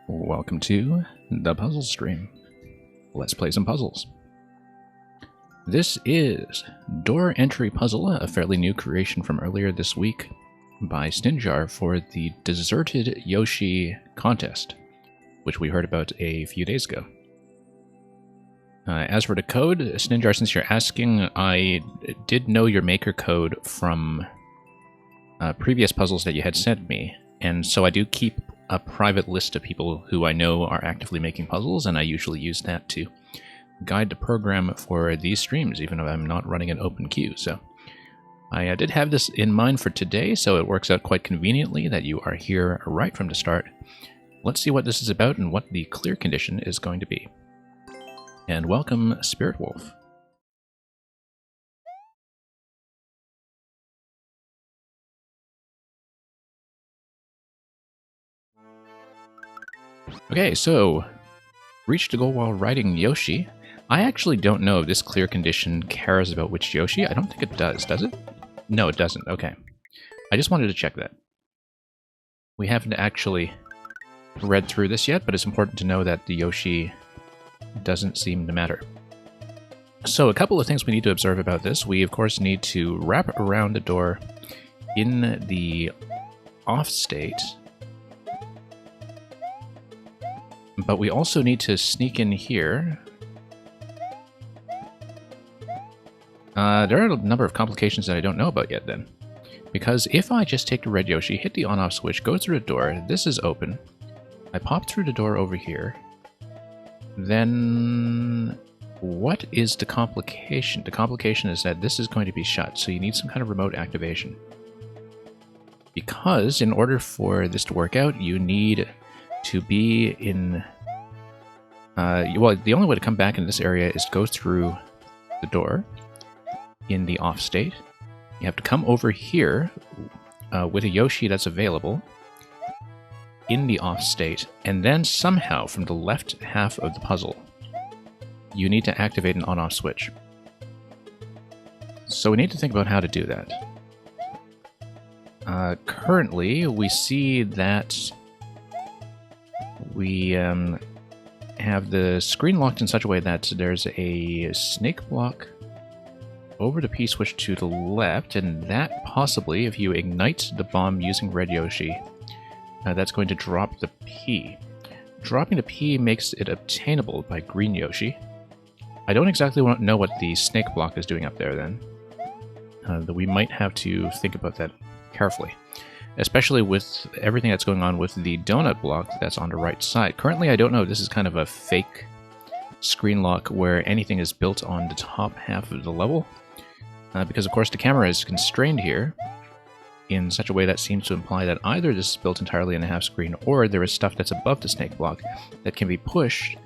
Welcome to the puzzle stream. Let's play some puzzles. This is Door Entry Puzzle, a fairly new creation from earlier this week by Stinjar for the Deserted Yoshi contest, which we heard about a few days ago. As for the code, Stinjar, since you're asking, I did know your maker code from previous puzzles that you had sent me, and so I do keep a private list of people who I know are actively making puzzles, and I usually use that to guide the program for these streams, even if I'm not running an open queue. So I did have this in mind for today, so it works out quite conveniently that you are here right from the start. Let's see what this is about and what the clear condition is going to be. And welcome, Spirit Wolf. Okay, so reach the goal while riding Yoshi. I actually don't know if this clear condition cares about which Yoshi. I don't think it does it? No, it doesn't. Okay. I just wanted to check that. We haven't actually read through this yet, but it's important to know that the Yoshi doesn't seem to matter. So a couple of things we need to observe about this. We, of course, need to wrap around the door in the off state, but we also need to sneak in here. There are a number of complications that I don't know about yet then. Because if I just take the red Yoshi, hit the on-off switch, go through the door, this is open. I pop through the door over here. Then what is the complication? The complication is that this is going to be shut, so you need some kind of remote activation. Because in order for this to work out, you need to be in... well, the only way to come back in this area is to go through the door in the off state. You have to come over here with a Yoshi that's available in the off state, and then somehow from the left half of the puzzle, you need to activate an on-off switch. So we need to think about how to do that. Currently, we see that we have the screen locked in such a way that there's a snake block over the P switch to the left, and that possibly, if you ignite the bomb using red Yoshi, that's going to drop the P. Dropping the P makes it obtainable by green Yoshi. I don't exactly know what the snake block is doing up there then. We might have to think about that carefully. Especially with everything that's going on with the donut block that's on the right side. Currently, I don't know if this is kind of a fake screen lock where anything is built on the top half of the level. Because, of course, the camera is constrained here in such a way that seems to imply that either this is built entirely in a half screen, or there is stuff that's above the snake block that can be pushed,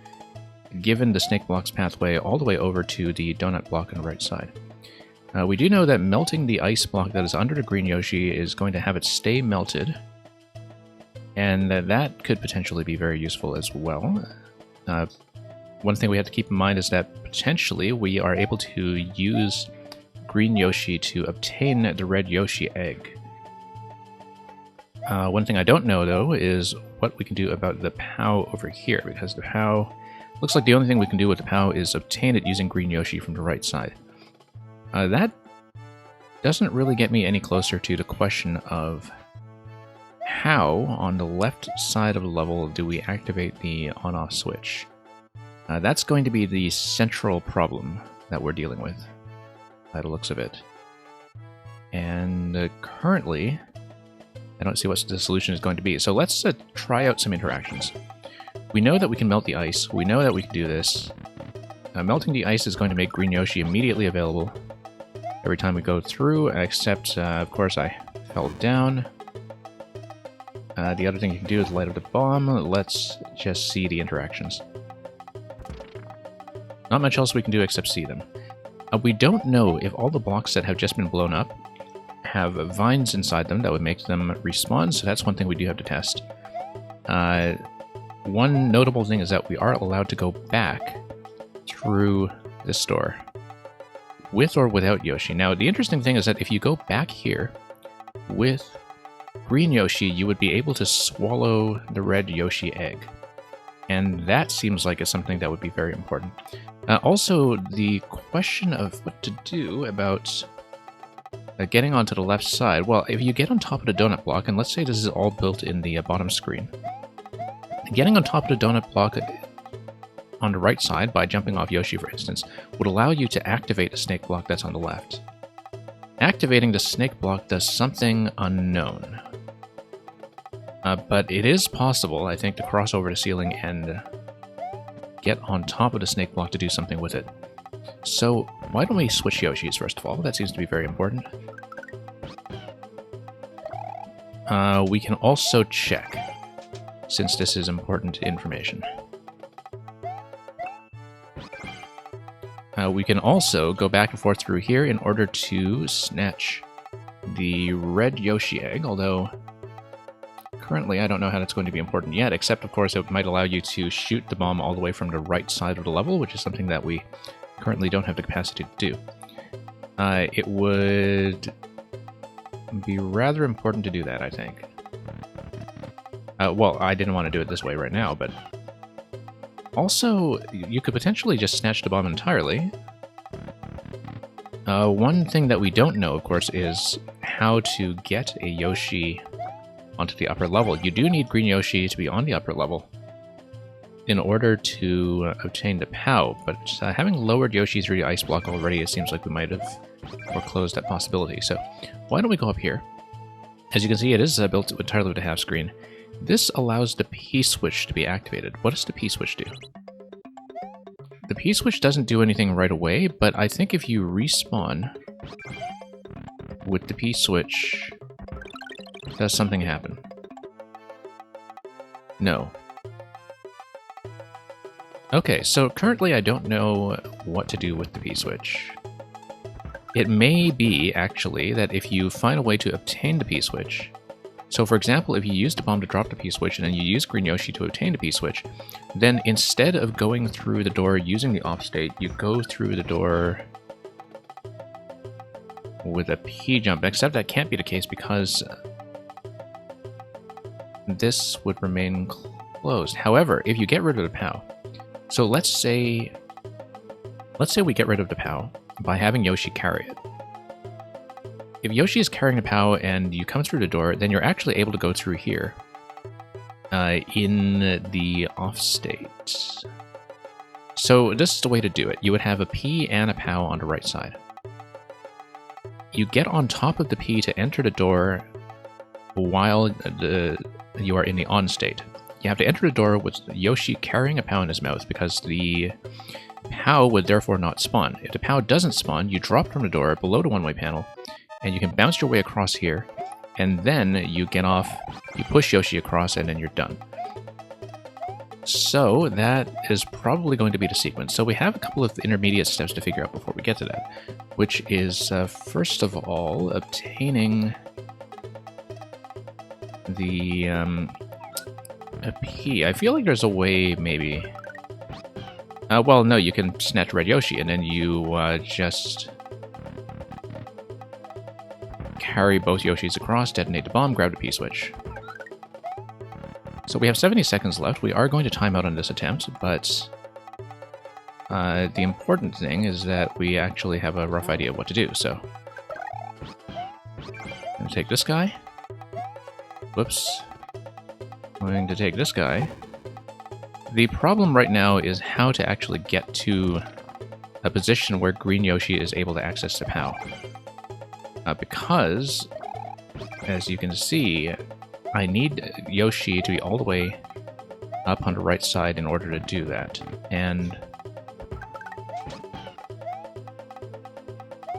given the snake block's pathway all the way over to the donut block on the right side. We do know that melting the ice block that is under the green Yoshi is going to have it stay melted, and that could potentially be very useful as well. One thing we have to keep in mind is that potentially we are able to use green Yoshi to obtain the red Yoshi egg. One thing I don't know, though, is what we can do about the POW over here, because the POW looks like the only thing we can do with the POW is obtain it using green Yoshi from the right side. That doesn't really get me any closer to the question of how, on the left side of the level, do we activate the on-off switch. That's going to be the central problem that we're dealing with, by the looks of it. And currently, I don't see what the solution is going to be. So let's try out some interactions. We know that we can melt the ice. We know that we can do this. Melting the ice is going to make green Yoshi immediately available every time we go through, except, of course, I fell down. The other thing you can do is light up the bomb. Let's just see the interactions. Not much else we can do except see them. We don't know if all the blocks that have just been blown up have vines inside them that would make them respawn, so that's one thing we do have to test. One notable thing is that we are allowed to go back through this door, with or without Yoshi. Now, the interesting thing is that if you go back here with green Yoshi, you would be able to swallow the red Yoshi egg. And that seems like it's something that would be very important. Also, the question of what to do about getting onto the left side. Well, if you get on top of the donut block, and let's say this is all built in the bottom screen, getting on top of the donut block on the right side by jumping off Yoshi, for instance, would allow you to activate the snake block that's on the left. Activating the snake block does something unknown. But it is possible, I think, to cross over the ceiling and get on top of the snake block to do something with it. So, why don't we switch Yoshis first of all? That seems to be very important. We can also check, since this is important information. We can also go back and forth through here in order to snatch the red Yoshi egg, although currently I don't know how that's going to be important yet, except of course it might allow you to shoot the bomb all the way from the right side of the level, which is something that we currently don't have the capacity to do. It would be rather important to do that, I think. Well, I didn't want to do it this way right now, but also, you could potentially just snatch the bomb entirely. One thing that we don't know, of course, is how to get a Yoshi onto the upper level. You do need Green Yoshi to be on the upper level in order to obtain the POW, but having lowered Yoshi through the ice block already, it seems like we might have foreclosed that possibility. So why don't we go up here? As you can see, it is built entirely with a half screen. This allows the P-switch to be activated. What does the P-switch do? The P-switch doesn't do anything right away, but I think if you respawn with the P-switch, does something happen? No. Okay, so currently I don't know what to do with the P-switch. It may be, actually, that if you find a way to obtain the P-switch, so for example, if you use the bomb to drop the P-switch and then you use Green Yoshi to obtain the P-switch, then instead of going through the door using the off state, you go through the door with a P-jump, except that can't be the case because this would remain closed. However, if you get rid of the POW, so let's say we get rid of the POW by having Yoshi carry it. If Yoshi is carrying the POW and you come through the door, then you're actually able to go through here in the off state. So this is the way to do it. You would have a P and a POW on the right side. You get on top of the P to enter the door while you are in the on state. You have to enter the door with Yoshi carrying a POW in his mouth because the POW would therefore not spawn. If the POW doesn't spawn, you drop from the door below the one-way panel, and you can bounce your way across here, and then you get off, you push Yoshi across, and then you're done. So that is probably going to be the sequence. So we have a couple of intermediate steps to figure out before we get to that, which is, first of all, obtaining the a P. I feel like there's a way, maybe. Well, no, you can snatch Red Yoshi, and then you just carry both Yoshis across, detonate the bomb, grab the P-switch. So we have 70 seconds left. We are going to time out on this attempt, but the important thing is that we actually have a rough idea of what to do, so I'm going to take this guy. Whoops. I'm going to take this guy. The problem right now is how to actually get to a position where Green Yoshi is able to access the POW. Because, as you can see, I need Yoshi to be all the way up on the right side in order to do that. And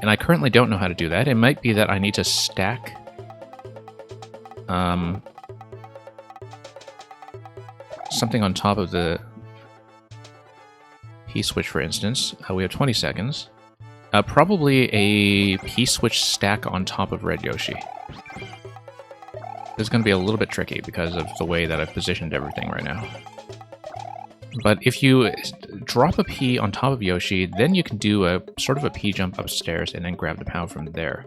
I currently don't know how to do that. It might be that I need to stack something on top of the P-switch, for instance. We have 20 seconds. Probably a P-switch stack on top of Red Yoshi. This is going to be a little bit tricky because of the way that I've positioned everything right now. But if you drop a P on top of Yoshi, then you can do a sort of a P-jump upstairs and then grab the POW from there.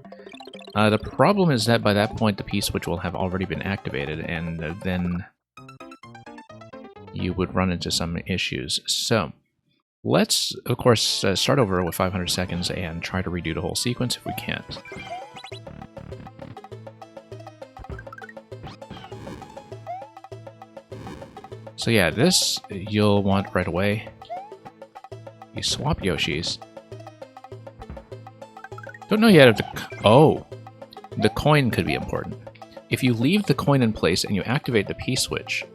The problem is that by that point the P-switch will have already been activated, and then you would run into some issues. So let's, of course, start over with 500 seconds and try to redo the whole sequence if we can't. So yeah, this you'll want right away. You swap Yoshis. Don't know yet if the coin could be important. If you leave the coin in place and you activate the P-switch,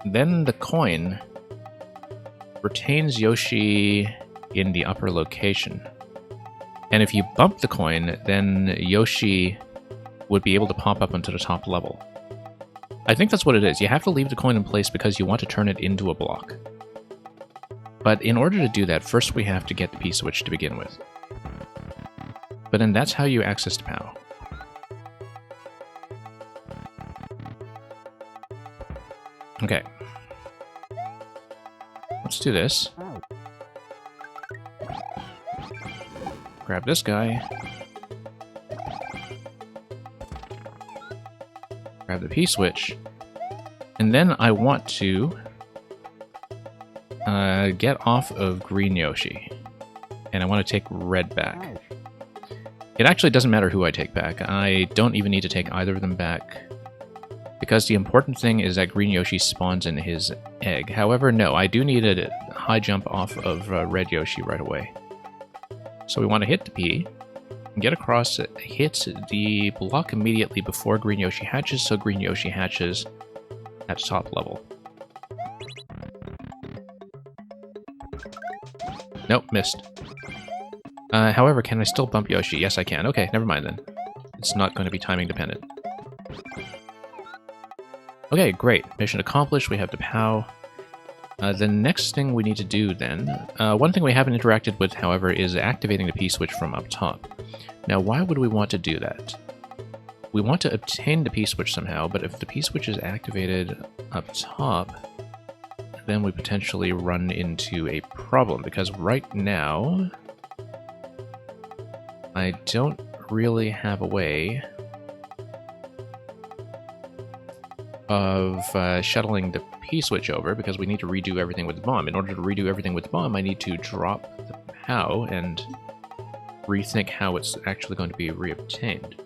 then the coin retains Yoshi in the upper location. And if you bump the coin, then Yoshi would be able to pop up onto the top level. I think that's what it is. You have to leave the coin in place because you want to turn it into a block. But in order to do that, first we have to get the P-switch to begin with. But then that's how you access the POW. Okay. Let's do this. Grab this guy. Grab the P-switch. And then I want to get off of Green Yoshi. And I want to take Red back. It actually doesn't matter who I take back. I don't even need to take either of them back. Because the important thing is that Green Yoshi spawns in his egg. However, no, I do need a high jump off of Red Yoshi right away. So we want to hit the P, get across, hit the block immediately before Green Yoshi hatches, so Green Yoshi hatches at top level. Nope, missed. However, can I still bump Yoshi? Yes, I can. Okay, never mind then. It's not going to be timing dependent. Okay, great. Mission accomplished. We have the POW. The next thing we need to do then... one thing we haven't interacted with, however, is activating the P-switch from up top. Now, why would we want to do that? We want to obtain the P-switch somehow, but if the P-switch is activated up top, then we potentially run into a problem, because right now... I don't really have a way of shuttling the P-switch over, because we need to redo everything with the bomb. In order to redo everything with the bomb, I need to drop the POW and rethink how it's actually going to be reobtained.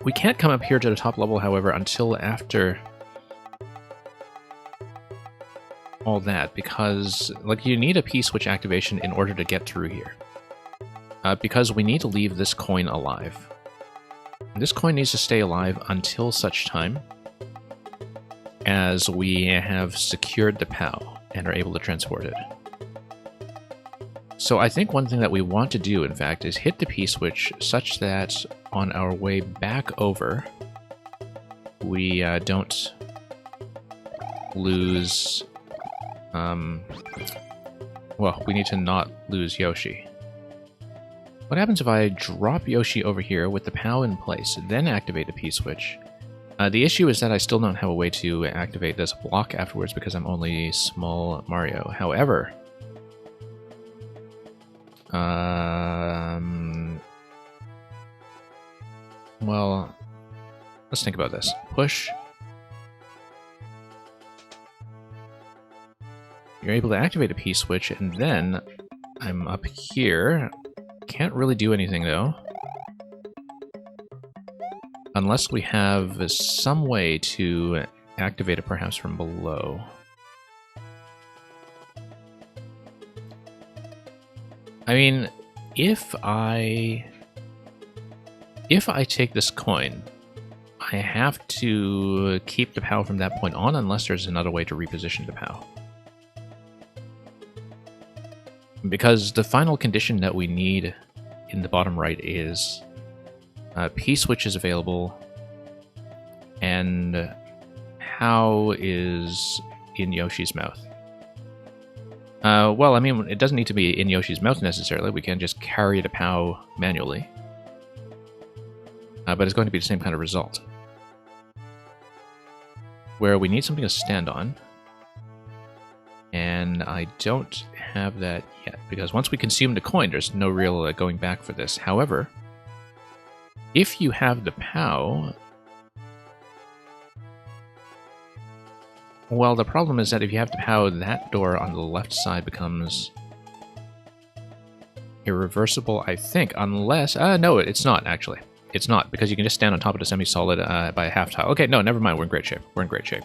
We can't come up here to the top level, however, until after all that, because like you need a P-switch activation in order to get through here. Because we need to leave this coin alive. This coin needs to stay alive until such time as we have secured the POW and are able to transport it. So I think one thing that we want to do, in fact, is hit the P-switch such that on our way back over, we don't lose... well, we need to not lose Yoshi. What happens if I drop Yoshi over here with the POW in place, then activate the P-switch? The issue is that I still don't have a way to activate this block afterwards because I'm only small Mario. However, well, let's think about this. Push. You're able to activate a P-switch, and then I'm up here. Can't really do anything, though. Unless we have some way to activate it perhaps from below. I mean, if I take this coin, I have to keep the POW from that point on unless there's another way to reposition the POW. Because the final condition that we need in the bottom right is P-switch is available, and POW is in Yoshi's mouth. Well, I mean, it doesn't need to be in Yoshi's mouth necessarily. We can just carry the POW manually. But it's going to be the same kind of result. Where we need something to stand on. And I don't have that yet, because once we consume the coin, there's no real going back for this. However, if you have the POW, Well, the problem is that if you have to power that door on the left side becomes irreversible, I think, unless... no, it's not, actually. It's not, because you can just stand on top of the semi-solid by a half tile. Okay, no, never mind, we're in great shape. We're in great shape.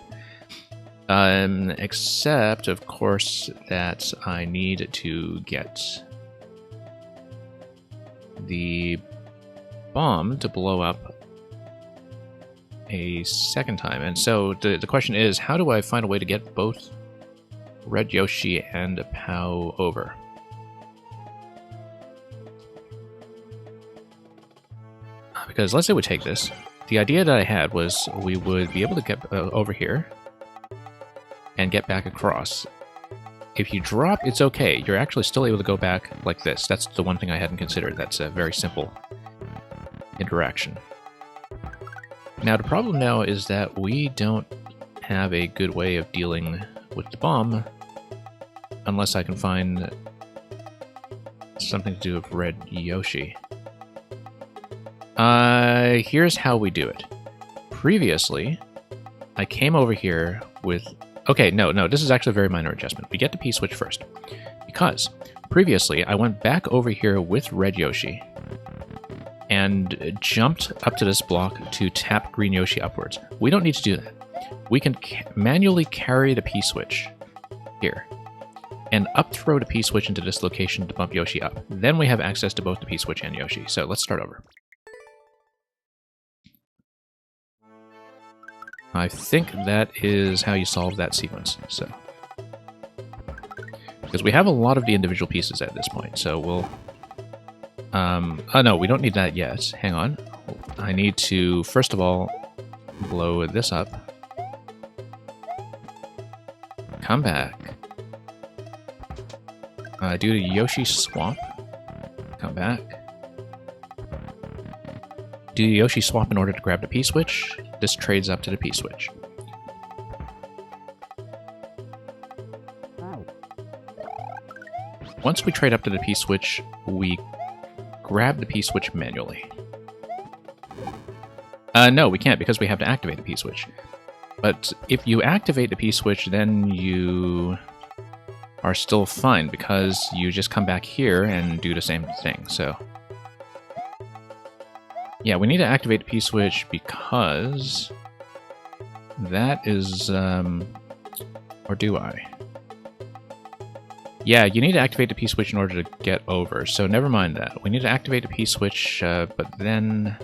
Except, of course, that I need to get the bomb to blow up a second time. And so the question is, how do I find a way to get both Red Yoshi and Pow over? Because let's say we take this. The idea that I had was we would be able to get over here and get back across. If you drop, it's okay. You're actually still able to go back like this. That's the one thing I hadn't considered. That's a very simple interaction. Now, the problem now is that we don't have a good way of dealing with the bomb unless I can find something to do with Red Yoshi. Here's how we do it. Previously, I came over here with... Okay, no, this is actually a very minor adjustment. We get the P-switch first. Because previously, I went back over here with Red Yoshi and jumped up to this block to tap Green Yoshi upwards. We don't need to do that. We can manually carry the P-switch here and up throw the P-switch into this location to bump Yoshi up. Then we have access to both the P-switch and Yoshi. So let's start over. I think that is how you solve that sequence. So, because we have a lot of the individual pieces at this point, so we'll... oh no, we don't need that yet. Hang on. I need to, first of all, blow this up. Come back. Do the Yoshi swap. Come back. Do the Yoshi swap in order to grab the P-switch. This trades up to the P-switch. Once we trade up to the P-switch, we grab the P-switch manually. No, we can't because we have to activate the P-switch. But if you activate the P-switch, then you are still fine because you just come back here and do the same thing, so... Yeah, we need to activate the P-switch because that is, or do I? Yeah, you need to activate the P-switch in order to get over, so never mind that. We need to activate the P-switch, but then...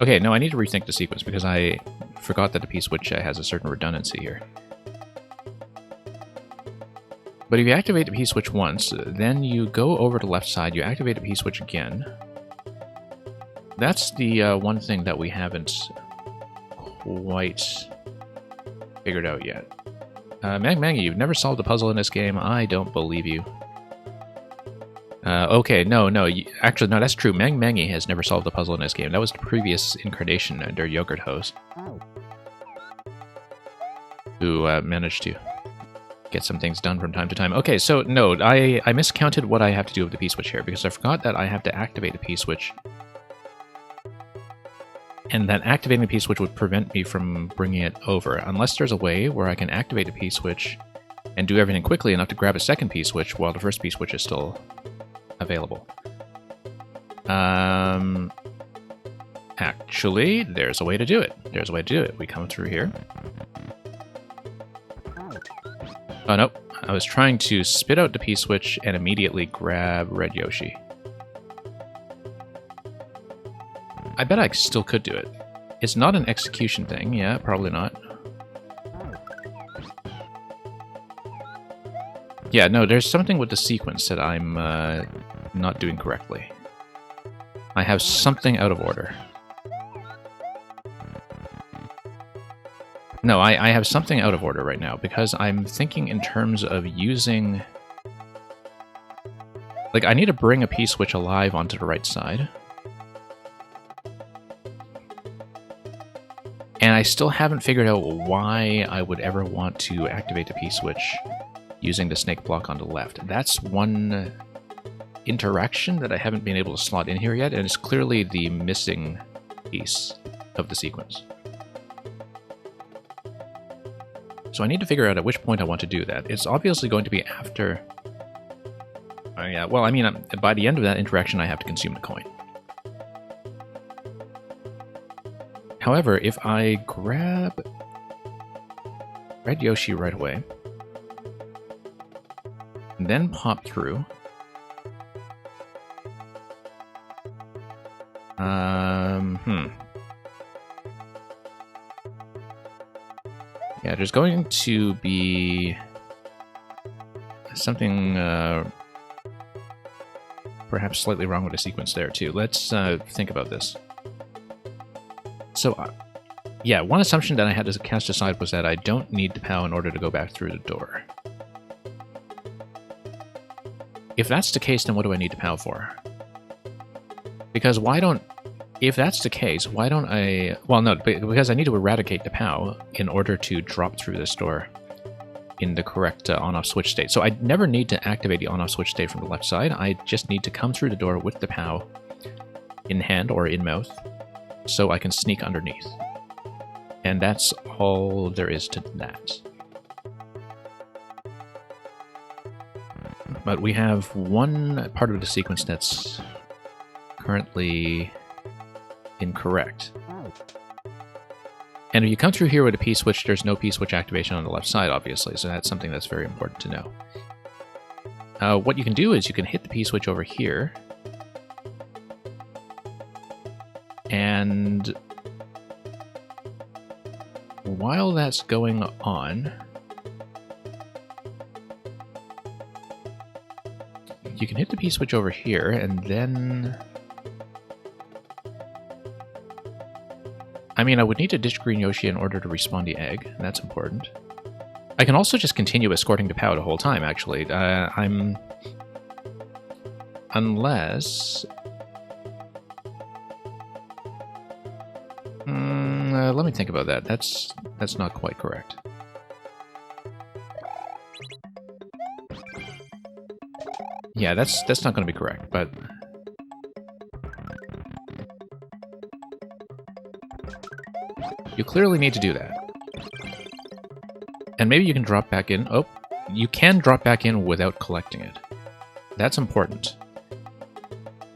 Okay, no, I need to rethink the sequence because I forgot that the P-switch has a certain redundancy here. But if you activate the P-switch once, then you go over to the left side, you activate the P-switch again. That's the one thing that we haven't quite figured out yet. Mangy, you've never solved a puzzle in this game. I don't believe you. Okay, no, actually, no, that's true. Mangy has never solved a puzzle in this game. That was the previous incarnation under Yogurt Hose, who managed to get some things done from time to time. Okay, so, no, I miscounted what I have to do with the P-switch here, because I forgot that I have to activate the P-switch. And that activating the P-switch would prevent me from bringing it over, unless there's a way where I can activate the P-switch and do everything quickly enough to grab a second P-switch while the first P-switch is still available. Actually, there's a way to do it. There's a way to do it. We come through here. Oh, no. I was trying to spit out the P-switch and immediately grab Red Yoshi. I bet I still could do it. It's not an execution thing. Yeah, probably not. Yeah, no, there's something with the sequence that I'm not doing correctly. I have something out of order. No, I have something out of order right now, because I'm thinking in terms of using... Like, I need to bring a P-switch alive onto the right side. And I still haven't figured out why I would ever want to activate the P-switch using the snake block on the left. That's one interaction that I haven't been able to slot in here yet, and it's clearly the missing piece of the sequence. So I need to figure out at which point I want to do that. It's obviously going to be after... yeah, well, I mean, by the end of that interaction, I have to consume the coin. However, if I grab Red Yoshi right away, and then pop through... Yeah, there's going to be something perhaps slightly wrong with the sequence there, too. Let's think about this. So, yeah, one assumption that I had to cast aside was that I don't need the POW in order to go back through the door. If that's the case, then what do I need the POW for? Because if that's the case, why don't I... Well, no, because I need to eradicate the POW in order to drop through this door in the correct on-off switch state. So I never need to activate the on-off switch state from the left side. I just need to come through the door with the POW in hand or in mouth so I can sneak underneath. And that's all there is to that. But we have one part of the sequence that's currently incorrect. And if you come through here with a P-switch, there's no P-switch activation on the left side, obviously, so that's something that's very important to know. What you can do is you can hit the P-switch over here, and while that's going on, you can hit the P-switch over here, and then... I mean, I would need to ditch Green Yoshi in order to respawn the egg, and that's important. I can also just continue escorting the POW the whole time, actually. Unless... let me think about that. That's not quite correct. Yeah, that's not going to be correct, but... You clearly need to do that. And maybe you can drop back in. Oh, you can drop back in without collecting it. That's important.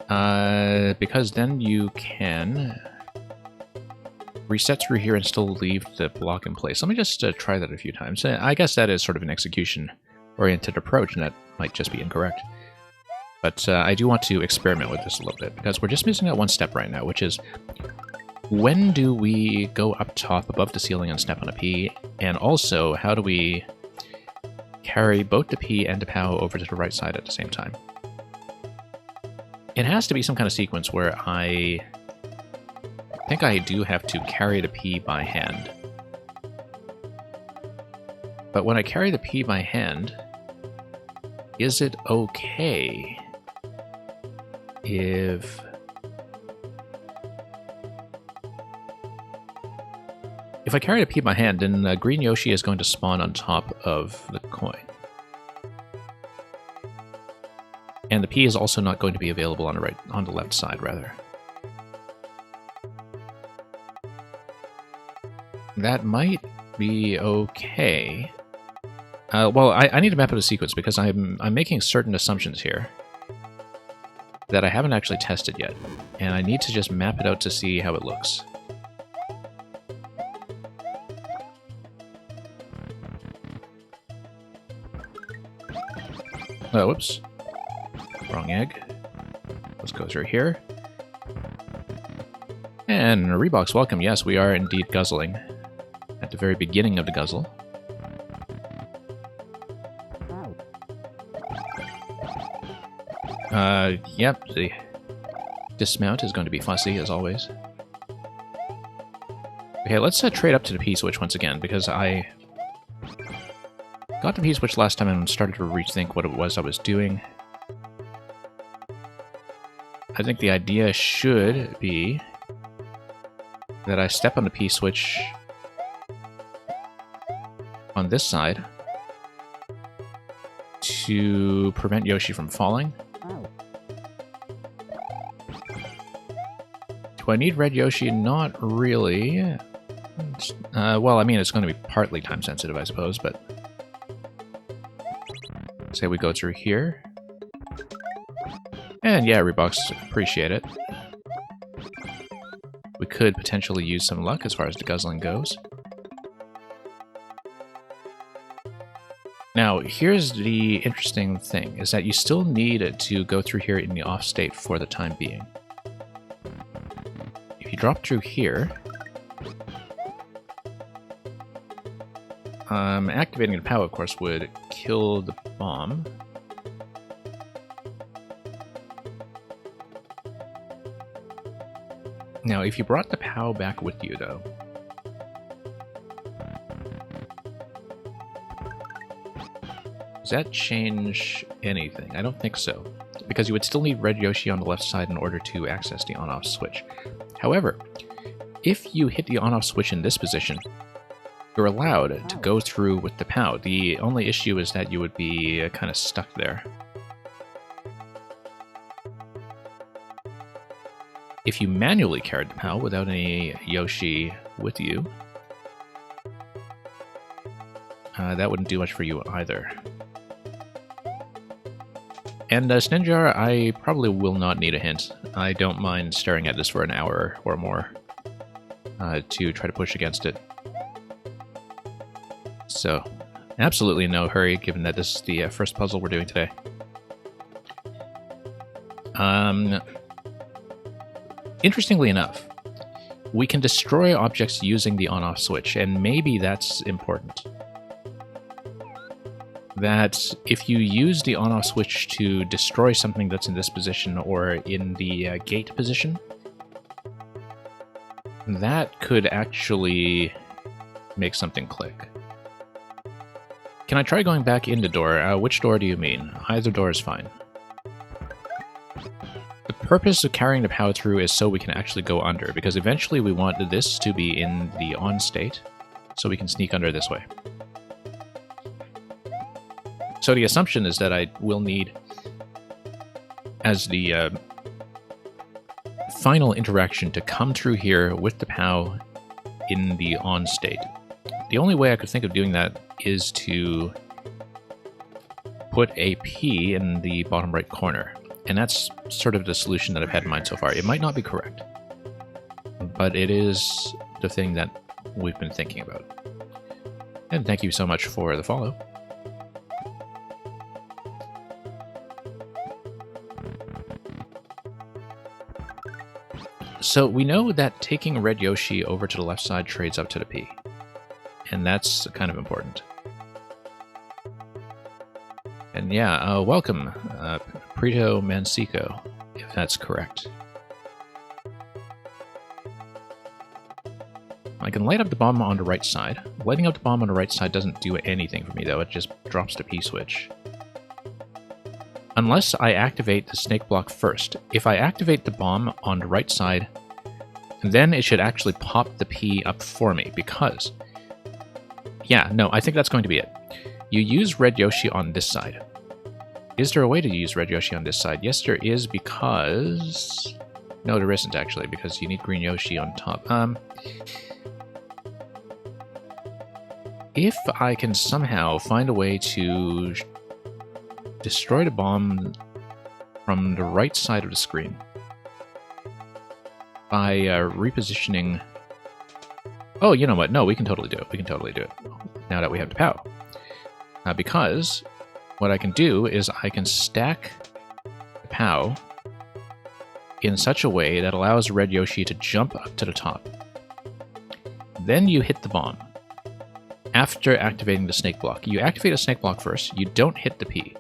Because then you can reset through here and still leave the block in place. Let me just try that a few times. I guess that is sort of an execution-oriented approach, and that might just be incorrect. But I do want to experiment with this a little bit, because we're just missing that one step right now, which is... When do we go up top above the ceiling and step on a P? And also, how do we carry both the P and the POW over to the right side at the same time? It has to be some kind of sequence where I think I do have to carry the P by hand. But when I carry the P by hand, is it okay if... If I carry a P by hand, then Green Yoshi is going to spawn on top of the coin. And the P is also not going to be available on the left side, rather. That might be okay. Well, I need to map out a sequence because I'm making certain assumptions here that I haven't actually tested yet, and I need to just map it out to see how it looks. Oh, whoops. Wrong egg. Let's go through here. And Reeboks, welcome. Yes, we are indeed guzzling. At the very beginning of the guzzle. Yep, the dismount is going to be fussy, as always. Okay, let's trade up to the P-switch once again, because I got the P-switch last time and started to rethink what it was I was doing. I think the idea should be that I step on the P-switch on this side to prevent Yoshi from falling. Do I need Red Yoshi? Not really. Well, I mean, it's going to be partly time sensitive, I suppose, but... Say we go through here. And yeah, Reeboks, appreciate it. We could potentially use some luck as far as the guzzling goes. Now, here's the interesting thing, is that you still need to go through here in the off state for the time being. If you drop through here... activating the POW, of course, would kill the bomb. Now, if you brought the POW back with you, though... Does that change anything? I don't think so, because you would still need Red Yoshi on the left side in order to access the on-off switch. However, if you hit the on-off switch in this position, you're allowed to go through with the POW. The only issue is that you would be kind of stuck there. If you manually carried the POW without any Yoshi with you, that wouldn't do much for you either. And Sninjar, I probably will not need a hint. I don't mind staring at this for an hour or more to try to push against it. So, absolutely no hurry, given that this is the first puzzle we're doing today. Interestingly enough, we can destroy objects using the on-off switch, and maybe that's important. That if you use the on-off switch to destroy something that's in this position or in the gate position, that could actually make something click. Can I try going back in the door? Which door do you mean? Either door is fine. The purpose of carrying the POW through is so we can actually go under, because eventually we want this to be in the on state, so we can sneak under this way. So the assumption is that I will need, as the final interaction, to come through here with the POW in the on state. The only way I could think of doing that is to put a P in the bottom right corner. And that's sort of the solution that I've had in mind so far. It might not be correct, but it is the thing that we've been thinking about. And thank you so much for the follow. So we know that taking Red Yoshi over to the left side trades up to the P. And that's kind of important. And yeah, welcome, Prito Mansico, if that's correct. I can light up the bomb on the right side. Lighting up the bomb on the right side doesn't do anything for me, though. It just drops the P switch. Unless I activate the snake block first. If I activate the bomb on the right side, then it should actually pop the P up for me, because... Yeah, no, I think that's going to be it. You use Red Yoshi on this side. Is there a way to use Red Yoshi on this side? Yes, there is, because... No, there isn't, actually, because you need Green Yoshi on top. If I can somehow find a way to destroy the bomb from the right side of the screen by repositioning... Oh, you know what? No, we can totally do it. We can totally do it now that we have the POW. Because what I can do is I can stack the POW in such a way that allows Red Yoshi to jump up to the top. Then you hit the bomb. After activating the snake block. You activate a snake block first. You don't hit the P.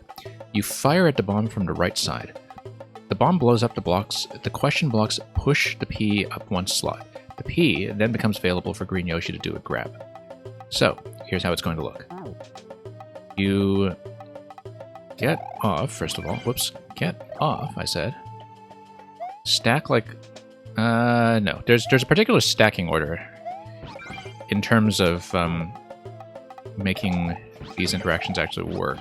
You fire at the bomb from the right side. The bomb blows up the blocks. The question blocks push the P up one slot. The P then becomes available for Green Yoshi to do a grab. So, here's how it's going to look. You get off, first of all. Whoops. Get off, I said. Stack like... no. There's a particular stacking order in terms of making these interactions actually work.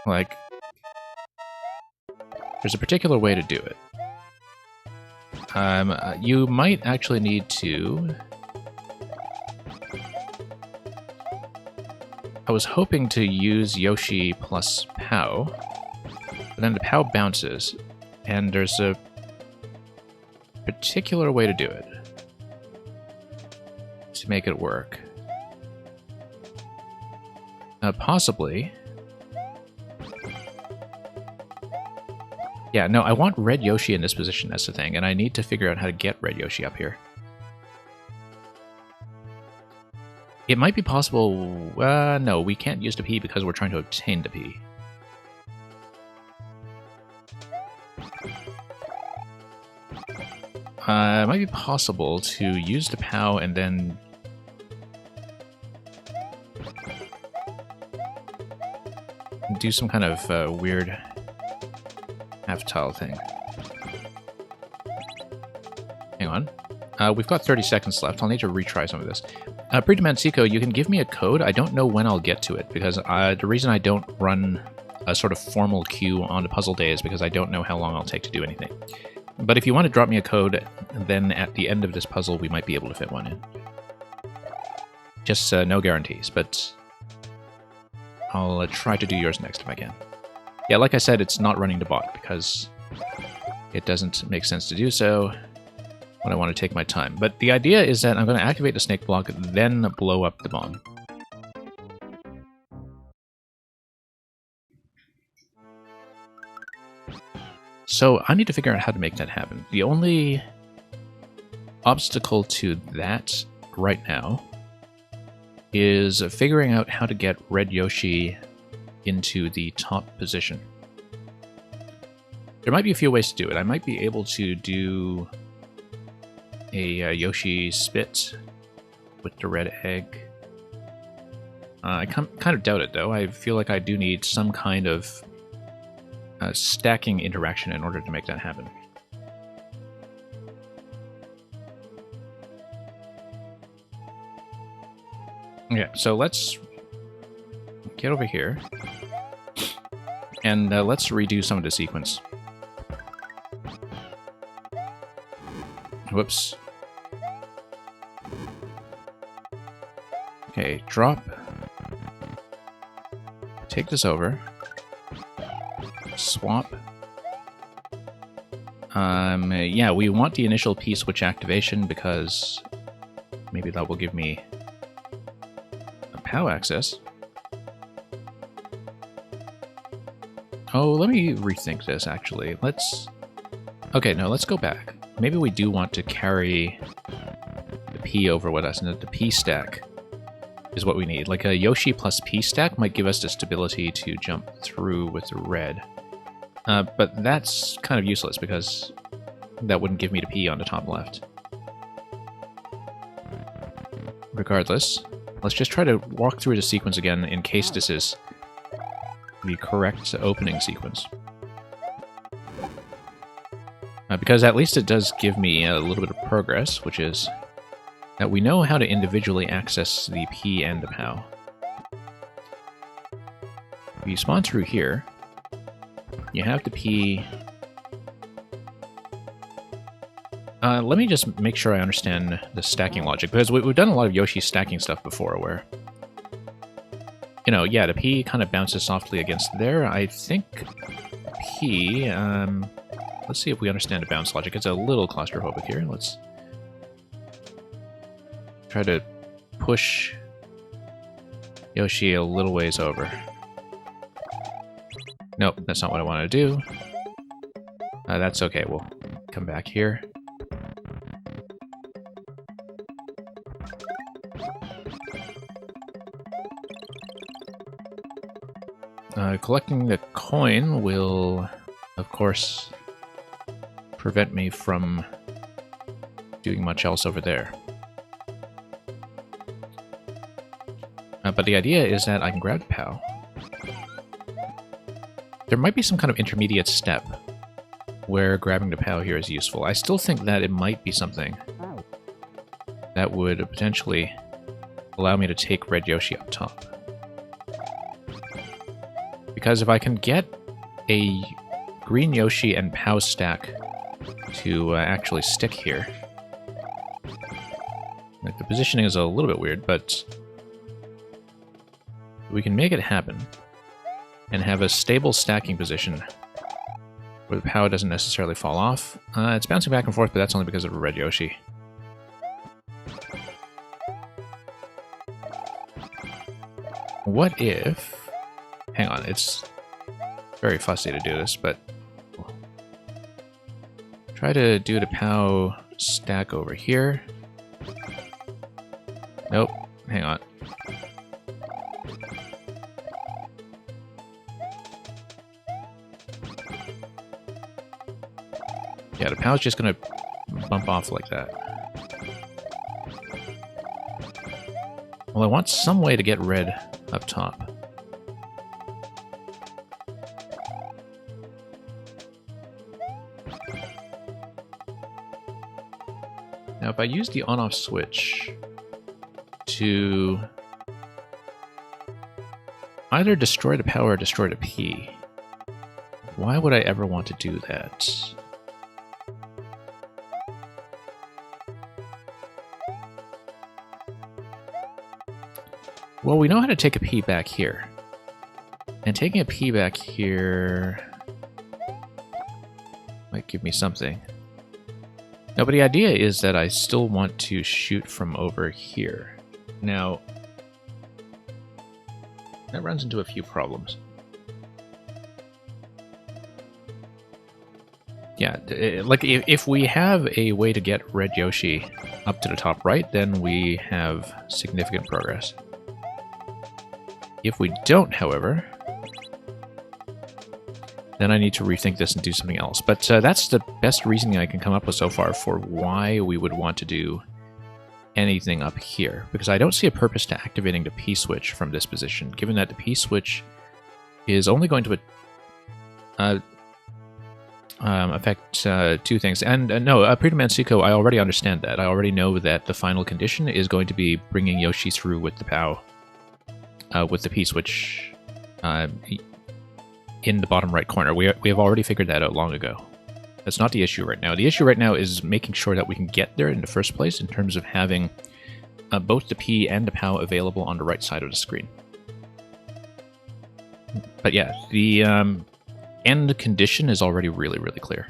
Like, there's a particular way to do it. You might actually need to... I was hoping to use Yoshi plus Pow, but then the Pow bounces, and there's a particular way to do it to make it work. Possibly. Yeah, no, I want Red Yoshi in this position, that's the thing, and I need to figure out how to get Red Yoshi up here. It might be possible... no, we can't use the P because we're trying to obtain the P. It might be possible to use the POW and then... do some kind of weird half-tile thing. Hang on. We've got 30 seconds left. I'll need to retry some of this. Pre-Demand Seiko, you can give me a code. I don't know when I'll get to it, because the reason I don't run a sort of formal queue on the puzzle day is because I don't know how long I'll take to do anything. But if you want to drop me a code, then at the end of this puzzle we might be able to fit one in. Just no guarantees, but I'll try to do yours next if I can. Yeah, like I said, it's not running the bot, because it doesn't make sense to do so when I want to take my time. But the idea is that I'm going to activate the snake block, then blow up the bomb. So I need to figure out how to make that happen. The only obstacle to that right now is figuring out how to get Red Yoshi into the top position. There might be a few ways to do it. I might be able to do a Yoshi spit with the red egg. I kind of doubt it, though. I feel like I do need some kind of stacking interaction in order to make that happen. Okay, so let's get over here, and let's redo some of the sequence. Whoops. Okay, drop. Take this over. Swap. Yeah, we want the initial P-switch activation because maybe that will give me a POW access. Oh, let me rethink this, actually. Let's... Okay, no, let's go back. Maybe we do want to carry the P over with us, and that the P stack is what we need. Like a Yoshi plus P stack might give us the stability to jump through with the red. But that's kind of useless because that wouldn't give me the P on the top left. Regardless, let's just try to walk through the sequence again in case this is the correct opening sequence. Because at least it does give me a little bit of progress, which is that we know how to individually access the P and the POW. If you spawn through here, you have the P. Let me just make sure I understand the stacking logic, because we've done a lot of Yoshi stacking stuff before, where, you know, yeah, the P kind of bounces softly against there. I think P, let's see if we understand the bounce logic. It's a little claustrophobic here. Let's try to push Yoshi a little ways over. Nope, that's not what I want to do. That's okay, we'll come back here. Collecting the coin will, of course, prevent me from doing much else over there. But the idea is that I can grab the POW. There might be some kind of intermediate step where grabbing the POW here is useful. I still think that it might be something that would potentially allow me to take Red Yoshi up top. Because if I can get a green Yoshi and POW stack to actually stick here. Like, the positioning is a little bit weird, but we can make it happen and have a stable stacking position where the POW doesn't necessarily fall off. It's bouncing back and forth, but that's only because of a red Yoshi. What if... Hang on, it's very fussy to do this, but... Try to do the POW stack over here. Nope, hang on. Yeah, the POW's just gonna bump off like that. Well, I want some way to get red up top. Now, if I use the on-off switch to either destroy the POW or destroy the P, why would I ever want to do that? Well, we know how to take a P back here. And taking a P back here might give me something. No, but the idea is that I still want to shoot from over here. Now, that runs into a few problems. Yeah, like if we have a way to get red Yoshi up to the top right, then we have significant progress. If we don't, however, then I need to rethink this and do something else. But that's the best reasoning I can come up with so far for why we would want to do anything up here. Because I don't see a purpose to activating the P-switch from this position, given that the P-switch is only going to affect two things. And no, Prima Mansuko, I already understand that. I already know that the final condition is going to be bringing Yoshi through with the POW. With the P-switch in the bottom right corner. We have already figured that out long ago. That's not the issue right now. The issue right now is making sure that we can get there in the first place in terms of having both the P and the POW available on the right side of the screen. But yeah, the end condition is already really, really clear.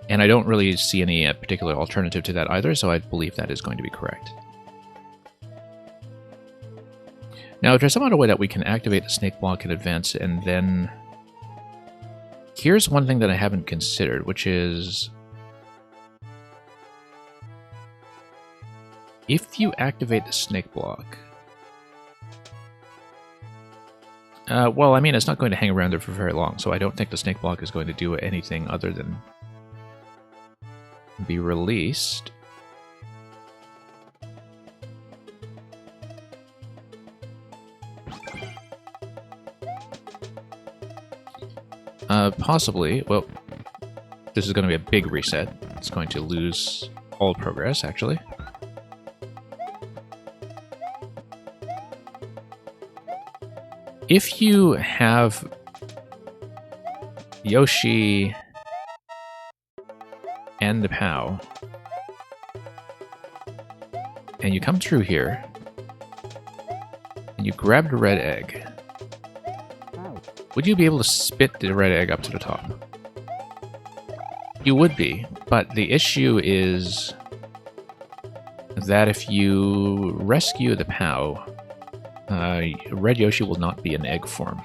And I don't really see any particular alternative to that either, so I believe that is going to be correct. Now, if there's some other way that we can activate the snake block in advance, and then... Here's one thing that I haven't considered, which is... If you activate the snake block... well, I mean, it's not going to hang around there for very long, so I don't think the snake block is going to do anything other than be released. Possibly. Well, this is going to be a big reset. It's going to lose all progress, actually. If you have Yoshi and the POW, and you come through here, and you grab the red egg, would you be able to spit the red egg up to the top? You would be, but the issue is that if you rescue the POW, red Yoshi will not be in egg form.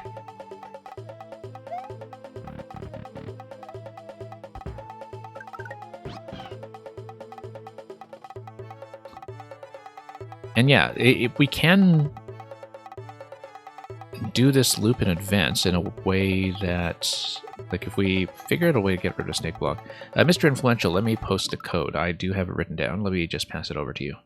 And yeah, we can do this loop in advance in a way that, like, if we figure out a way to get rid of snake block. Mr. Influential, let me post the code. I do have it written down. Let me just pass it over to you.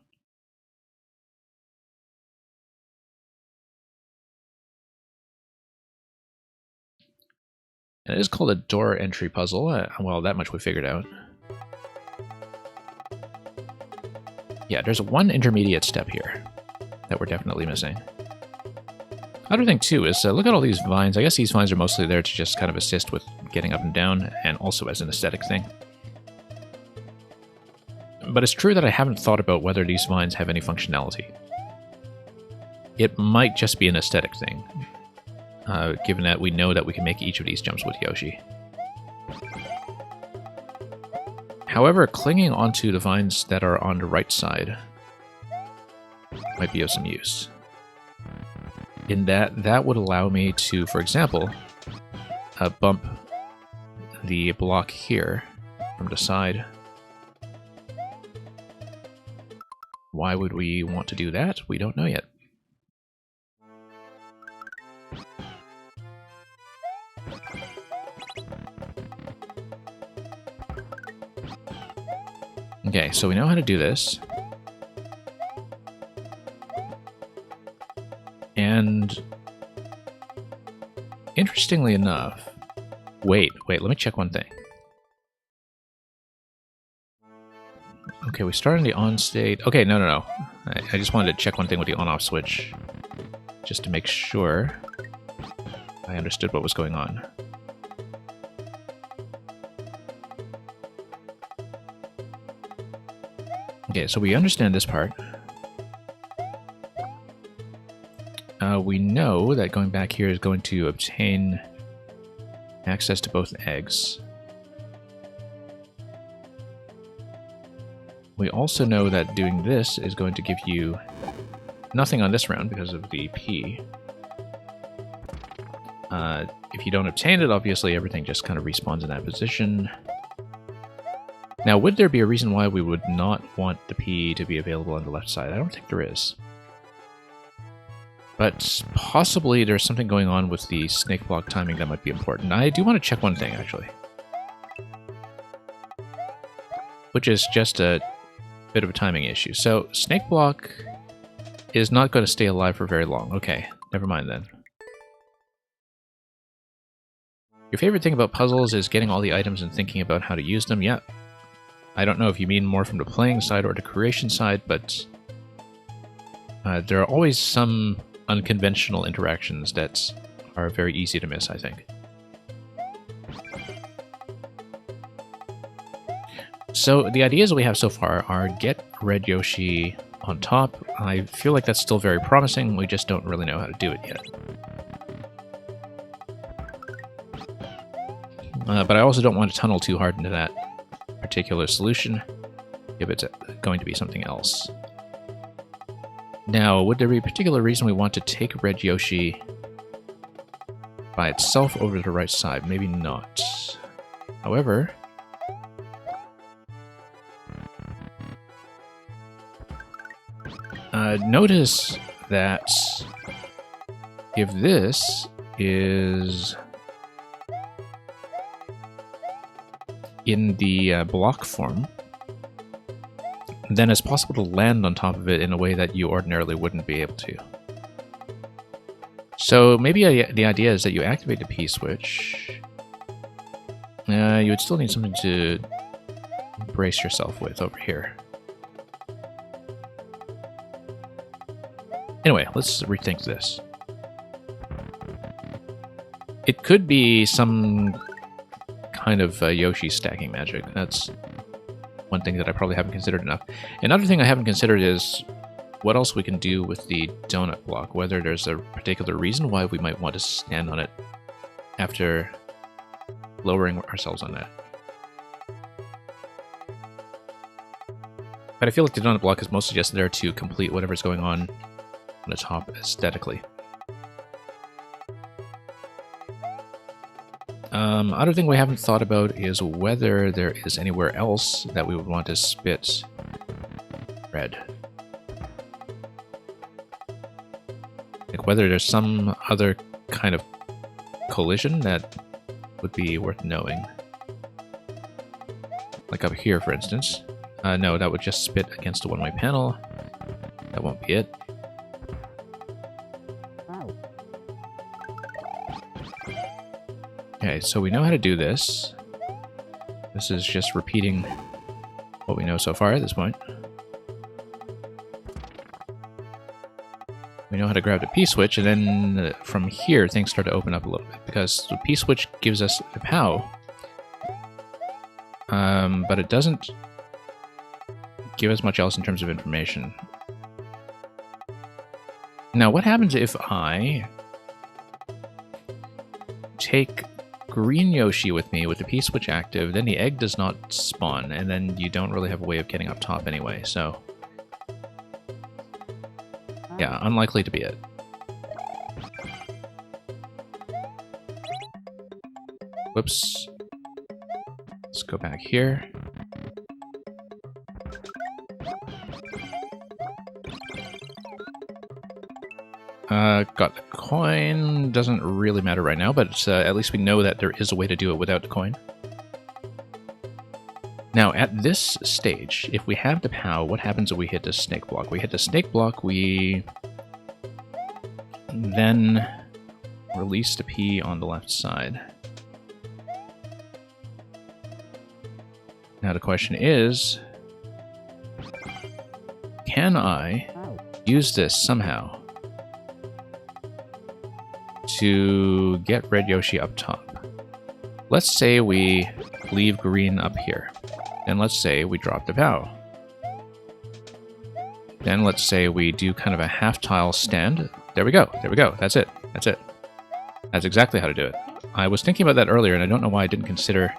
And it is called a door entry puzzle. Well, that much we figured out. Yeah, there's one intermediate step here that we're definitely missing. Other thing, too, is look at all these vines. I guess these vines are mostly there to just kind of assist with getting up and down, and also as an aesthetic thing. But it's true that I haven't thought about whether these vines have any functionality. It might just be an aesthetic thing, given that we know that we can make each of these jumps with Yoshi. However, clinging onto the vines that are on the right side might be of some use. In that would allow me to, for example, bump the block here from the side. Why would we want to do that? We don't know yet. Okay, so we know how to do this. And interestingly enough, wait, let me check one thing. Okay, we started in the on state. Okay, no. I just wanted to check one thing with the on-off switch, just to make sure I understood what was going on. Okay, so we understand this part. We know that going back here is going to obtain access to both eggs. We also know that doing this is going to give you nothing on this round because of the P. If you don't obtain it, obviously everything just kind of respawns in that position. Now, would there be a reason why we would not want the P to be available on the left side? I don't think there is. But possibly there's something going on with the snake block timing that might be important. I do want to check one thing, actually. Which is just a bit of a timing issue. So, snake block is not going to stay alive for very long. Okay, never mind then. Your favorite thing about puzzles is getting all the items and thinking about how to use them? Yeah. I don't know if you mean more from the playing side or the creation side, but there are always some unconventional interactions that are very easy to miss, I think. So the ideas we have so far are get Red Yoshi on top. I feel like that's still very promising, we just don't really know how to do it yet. But I also don't want to tunnel too hard into that particular solution if it's going to be something else. Now, would there be a particular reason we want to take Red Yoshi by itself over to the right side? Maybe not. However, notice that if this is in the block form, then it's possible to land on top of it in a way that you ordinarily wouldn't be able to. So maybe the idea is that you activate the P-switch. You would still need something to brace yourself with over here. Anyway, let's rethink this. It could be some kind of Yoshi stacking magic. That's one thing that I probably haven't considered enough. Another thing I haven't considered is what else we can do with the donut block, whether there's a particular reason why we might want to stand on it after lowering ourselves on that. But I feel like the donut block is mostly just there to complete whatever's going on the top aesthetically. Other thing we haven't thought about is whether there is anywhere else that we would want to spit red. Like whether there's some other kind of collision that would be worth knowing. Like up here, for instance. No, that would just spit against a one-way panel. That won't be it. Okay, so we know how to do this. This is just repeating what we know so far at this point. We know how to grab the P-switch, and then from here things start to open up a little bit, because the P-switch gives us the POW, but it doesn't give us much else in terms of information. Now, what happens if I take green Yoshi with me with the P-switch active, then the egg does not spawn, and then you don't really have a way of getting up top anyway, so... yeah, unlikely to be it. Whoops. Let's go back here. Got the coin. Doesn't really matter right now, but at least we know that there is a way to do it without the coin. Now, at this stage, if we have the POW, what happens if we hit the snake block? We hit the snake block, we then release the P on the left side. Now the question is, can I use this somehow to get Red Yoshi up top? Let's say we leave green up here. Then let's say we drop the POW. Then let's say we do kind of a half-tile stand. There we go. There we go. That's it. That's it. That's exactly how to do it. I was thinking about that earlier, and I don't know why I didn't consider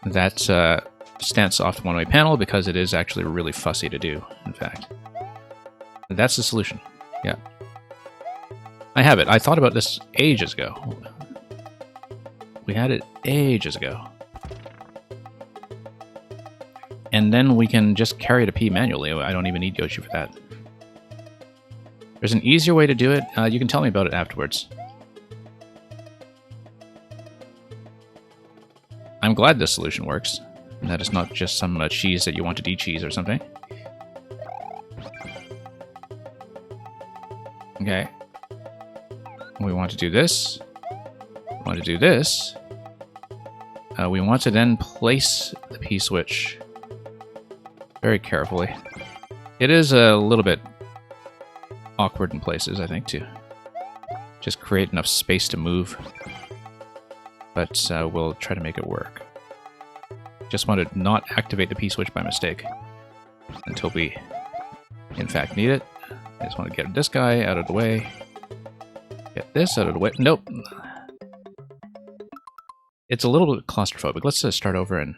that stance off the one-way panel, because it is actually really fussy to do, in fact. That's the solution. Yeah. I have it. I thought about this ages ago. We had it ages ago. And then we can just carry the P manually. I don't even need Yoshi for that. There's an easier way to do it. You can tell me about it afterwards. I'm glad this solution works. And that it's not just some cheese that you want to de-cheese or something. Okay. We want to do this. We want to do this. We want to then place the P-switch very carefully. It is a little bit awkward in places, I think, to just create enough space to move. But we'll try to make it work. Just want to not activate the P-switch by mistake until we, in fact, need it. I just want to get this guy out of the way. Get this out of the way. Nope. It's a little bit claustrophobic. Let's start over and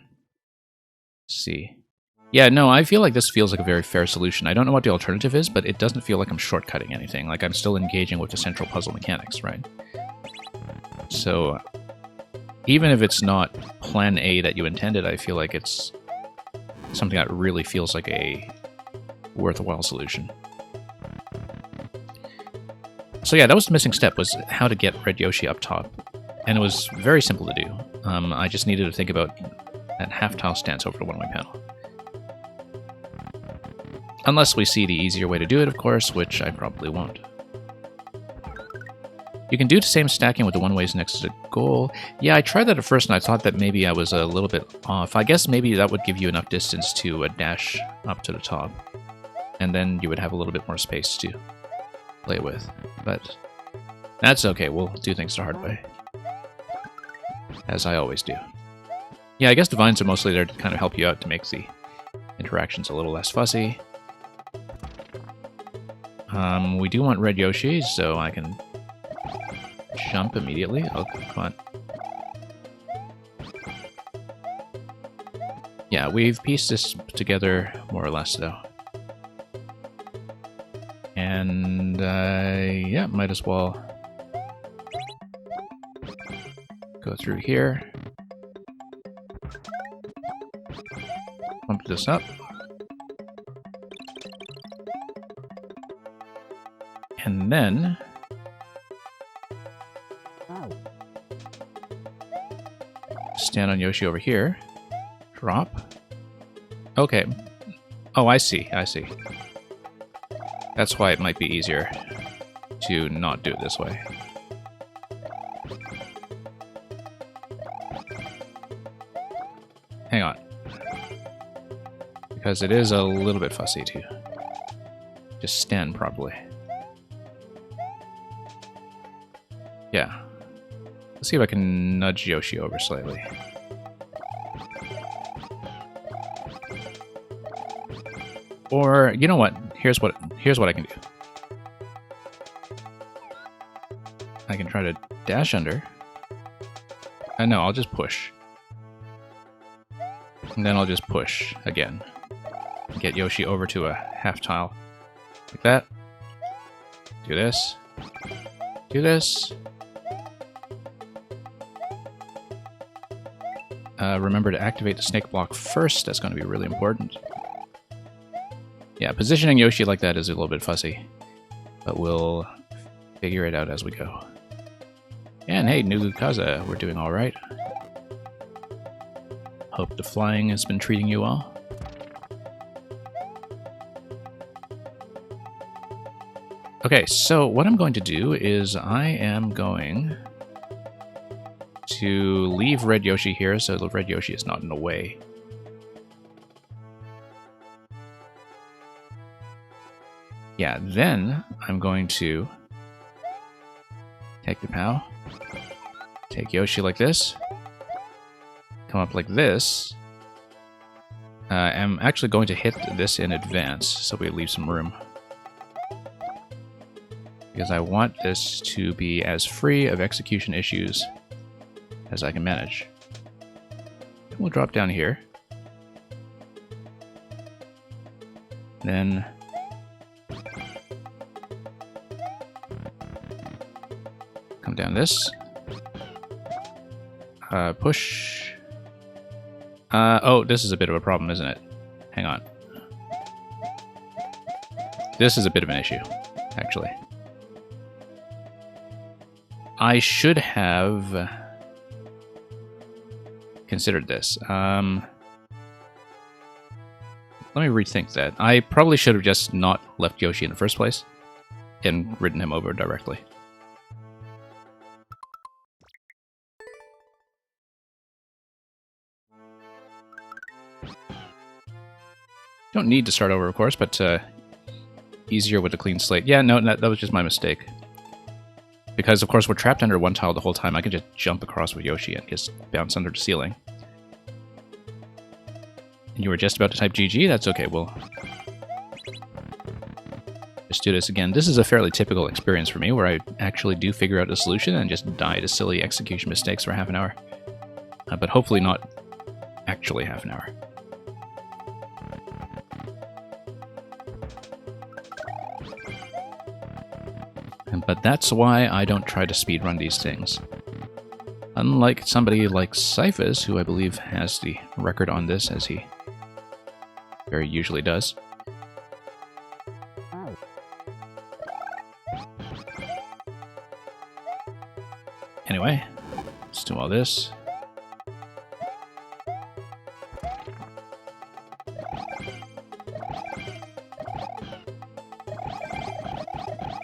see. Yeah, no, I feel like this feels like a very fair solution. I don't know what the alternative is, but it doesn't feel like I'm shortcutting anything. Like I'm still engaging with the central puzzle mechanics, right? So, even if it's not plan A that you intended, I feel like it's something that really feels like a worthwhile solution. So yeah, that was the missing step, was how to get Red Yoshi up top. And it was very simple to do. I just needed to think about that half-tile stance over the one-way panel. Unless we see the easier way to do it, of course, which I probably won't. You can do the same stacking with the one-ways next to the goal. Yeah, I tried that at first and I thought that maybe I was a little bit off. I guess maybe that would give you enough distance to dash up to the top. And then you would have a little bit more space to play with. But that's okay, we'll do things the hard way. As I always do. Yeah, I guess the vines are mostly there to kind of help you out to make the interactions a little less fussy. We do want Red Yoshi, so I can jump immediately. Oh, come on. Yeah, we've pieced this together more or less, though. And, yeah, might as well go through here. Pump this up. And then stand on Yoshi over here. Drop. Okay. Oh, I see. I see. That's why it might be easier to not do it this way. Hang on. Because it is a little bit fussy to just stand properly. Yeah. Let's see if I can nudge Yoshi over slightly. Or, you know what? Here's what I can do. I can try to dash under. No, I'll just push. And then I'll just push again. Get Yoshi over to a half tile. Like that. Do this. Do this. Remember to activate the snake block first. That's going to be really important. Yeah, positioning Yoshi like that is a little bit fussy. But we'll figure it out as we go. And hey, Nugu Kaza, we're doing alright. Hope the flying has been treating you well. Okay, so what I'm going to do is I am going to leave Red Yoshi here so the Red Yoshi is not in the way. Yeah, then I'm going to take the POW, take Yoshi like this, come up like this. I'm actually going to hit this in advance so we leave some room. Because I want this to be as free of execution issues as I can manage. And we'll drop down here. Then come down this. Push. Oh, this is a bit of a problem, isn't it? Hang on. This is a bit of an issue, actually. I should have considered this. Let me rethink that. I probably should have just not left Yoshi in the first place and ridden him over directly. Don't need to start over, of course, but easier with a clean slate. Yeah, no, that was just my mistake. Because, of course, we're trapped under one tile the whole time. I can just jump across with Yoshi and just bounce under the ceiling. And you were just about to type GG? That's okay, we'll just do this again. This is a fairly typical experience for me, where I actually do figure out a solution and just die to silly execution mistakes for half an hour. But hopefully not actually half an hour. But that's why I don't try to speedrun these things. Unlike somebody like Cyphus, who I believe has the record on this, as he very usually does. Anyway, let's do all this.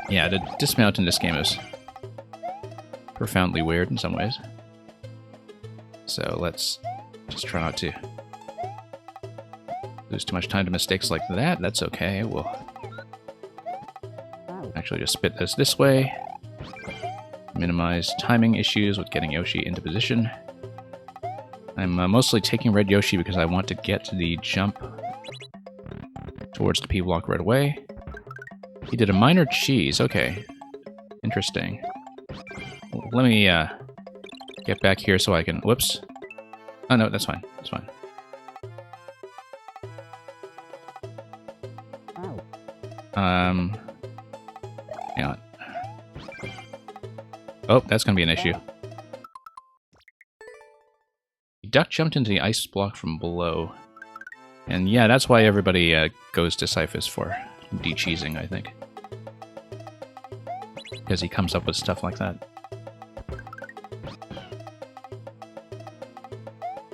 Yeah, the dismount in this game is profoundly weird in some ways. So let's just try not to lose too much time to mistakes like that. That's okay. We'll actually just spit this way. Minimize timing issues with getting Yoshi into position. I'm mostly taking Red Yoshi because I want to get the jump towards the P block right away. He did a minor cheese. Okay. Interesting. Let me get back here so I can... Whoops. Oh, no, that's fine. That's fine. Hang on. Oh, that's going to be an issue. He duck jumped into the ice block from below. And yeah, that's why everybody goes to Cyphus for de-cheesing, I think. Because he comes up with stuff like that.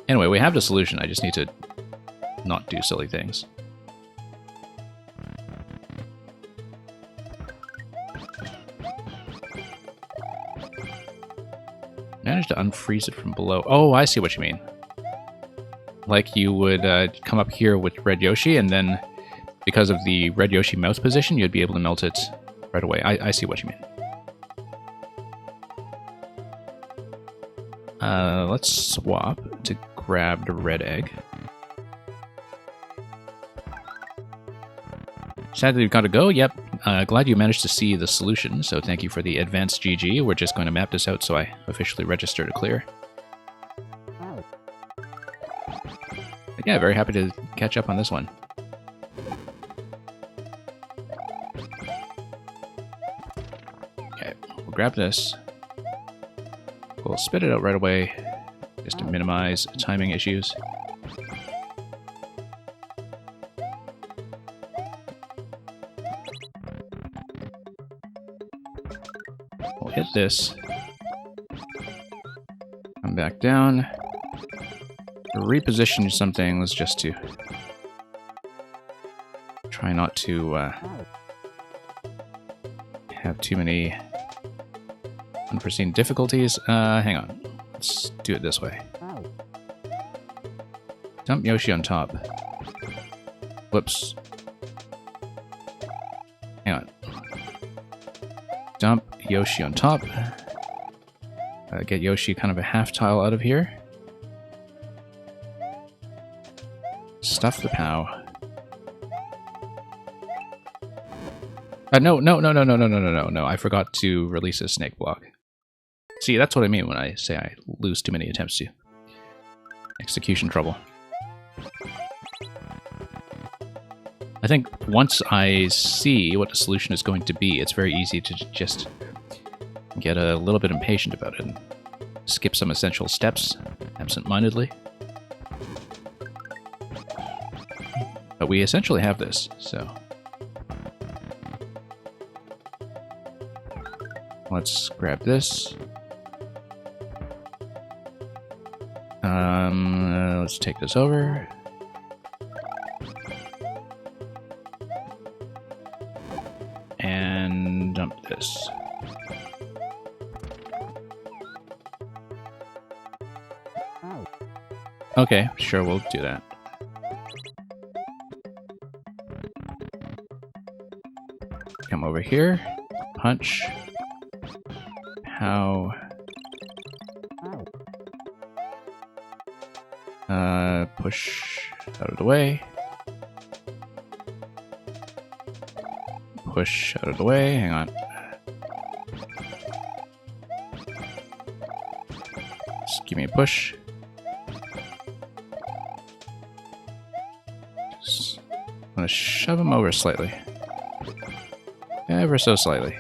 Anyway, we have the solution. I just need to not do silly things. Managed to unfreeze it from below. Oh, I see what you mean. Like you would come up here with Red Yoshi, and then because of the Red Yoshi mouse position, you'd be able to melt it right away. I see what you mean. Let's swap to grab the red egg. Sadly, we've got to go. Yep. Glad you managed to see the solution, so thank you for the advanced GG. We're just going to map this out so I officially register to clear. But yeah, very happy to catch up on this one. Okay, we'll grab this. We'll spit it out right away, just to minimize timing issues. We'll hit this. Come back down. Reposition some things just to try not to have too many unforeseen difficulties. Hang on. Let's do it this way. Dump Yoshi on top. Whoops. Hang on. Dump Yoshi on top. Get Yoshi kind of a half tile out of here. Stuff the POW. No. I forgot to release a snake block. See, that's what I mean when I say I lose too many attempts to. Execution trouble. I think once I see what the solution is going to be, it's very easy to just get a little bit impatient about it and skip some essential steps absent-mindedly. But we essentially have this, so... Let's grab this. Let's take this over. And dump this. Okay, sure, we'll do that. Come over here. Punch. POW. Push out of the way. Push out of the way. Hang on. Just give me a push. Just want to shove him over slightly. Ever so slightly.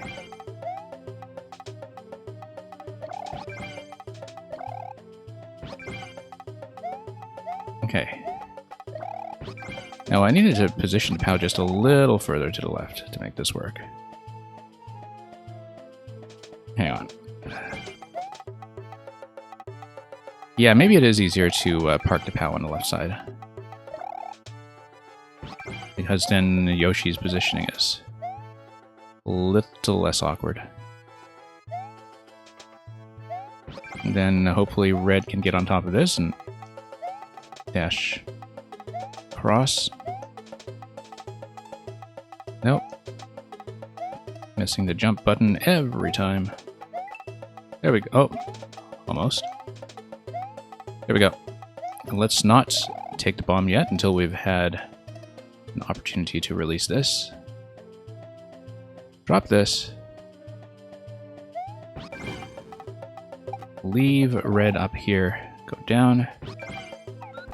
Okay. Now I needed to position the POW just a little further to the left to make this work. Hang on. Yeah, maybe it is easier to park the POW on the left side. Because then Yoshi's positioning is a little less awkward. And then hopefully Red can get on top of this and dash across. Nope. Missing the jump button every time. There we go. Oh, almost. There we go. Let's not take the bomb yet until we've had an opportunity to release this. Drop this. Leave Red up here. Go down.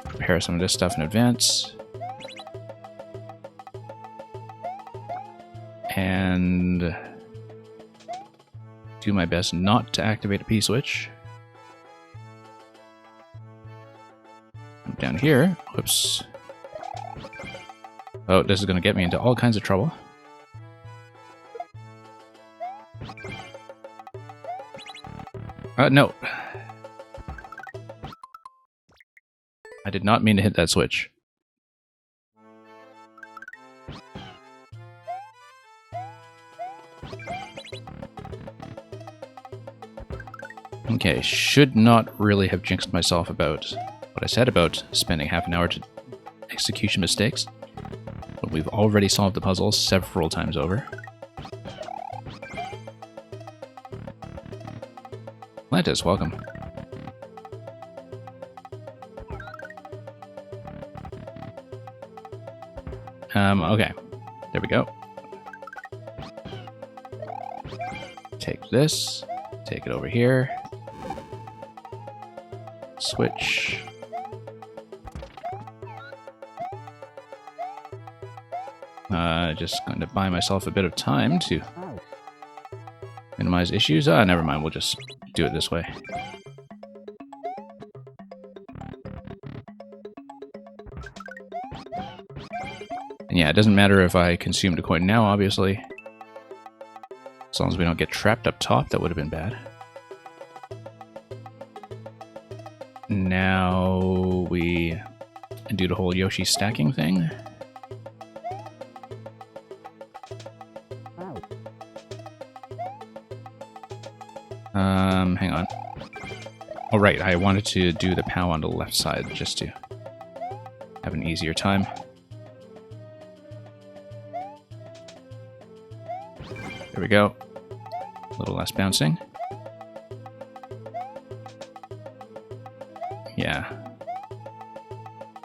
Prepare some of this stuff in advance. And do my best not to activate a P-switch. Down here. Whoops. Oh, this is going to get me into all kinds of trouble. No. I did not mean to hit that switch. Okay, should not really have jinxed myself about what I said about spending half an hour to execution mistakes. But we've already solved the puzzle several times over. Atlantis, welcome. Okay. There we go. take this, take it over here, switch. Just going to buy myself a bit of time to minimize issues. Never mind, we'll just do it this way. And yeah, it doesn't matter if I consumed a coin now, obviously. As long as we don't get trapped up top, that would have been bad. Now we do the whole Yoshi stacking thing. Hang on. Oh, right, I wanted to do the POW on the left side just to have an easier time. There we go. A little less bouncing. Yeah.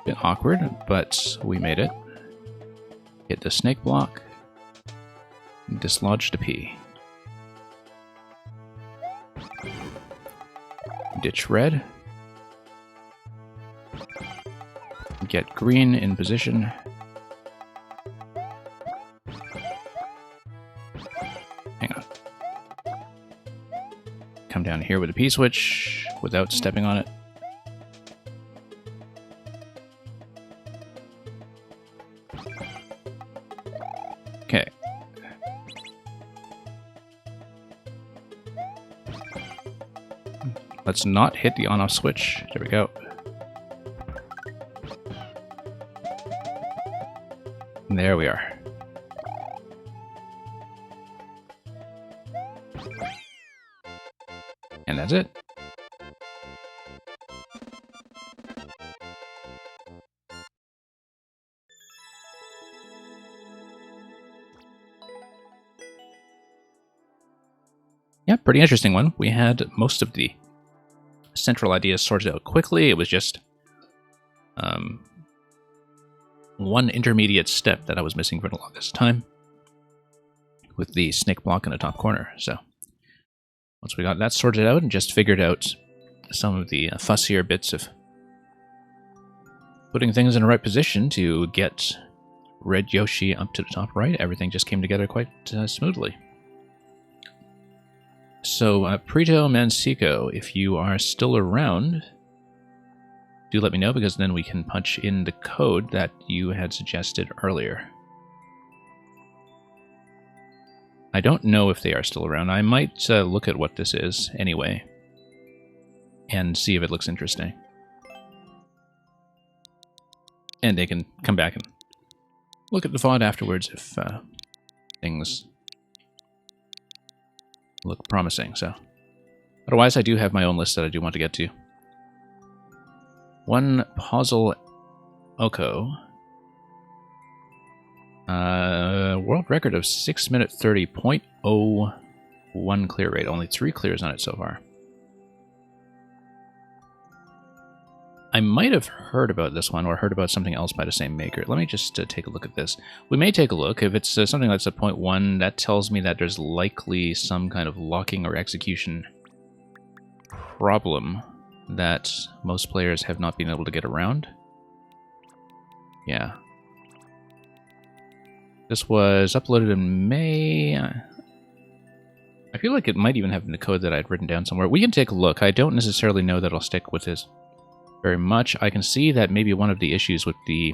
Bit awkward, but we made it. Hit the snake block. Dislodge the P. Ditch red. Get green in position. Hang on. Come down here with a P-switch without stepping on it. Okay. Let's not hit the on-off switch. There we go. And there we are. And that's it. Yeah, pretty interesting one. We had most of the central ideas sorted out quickly. It was just one intermediate step that I was missing for the longest time with the snake block in the top corner. So once we got that sorted out and just figured out some of the fussier bits of putting things in the right position to get Red Yoshi up to the top right, everything just came together quite smoothly. So, Preto Mansico, if you are still around, do let me know, because then we can punch in the code that you had suggested earlier. I don't know if they are still around. I might look at what this is anyway, and see if it looks interesting. And they can come back and look at the VOD afterwards if things look promising. So otherwise, I do have my own list that I do want to get to. One Puzzle Oko. World record of 6 minute 30.01 clear rate. Only 3 clears on it so far. I might have heard about this one, or heard about something else by the same maker. Let me just take a look at this. We may take a look. If it's something that's a 0.1, that tells me that there's likely some kind of locking or execution problem that most players have not been able to get around. Yeah. This was uploaded in May. I feel like it might even have the code that I'd written down somewhere. We can take a look. I don't necessarily know that I'll stick with this very much. I can see that maybe one of the issues with the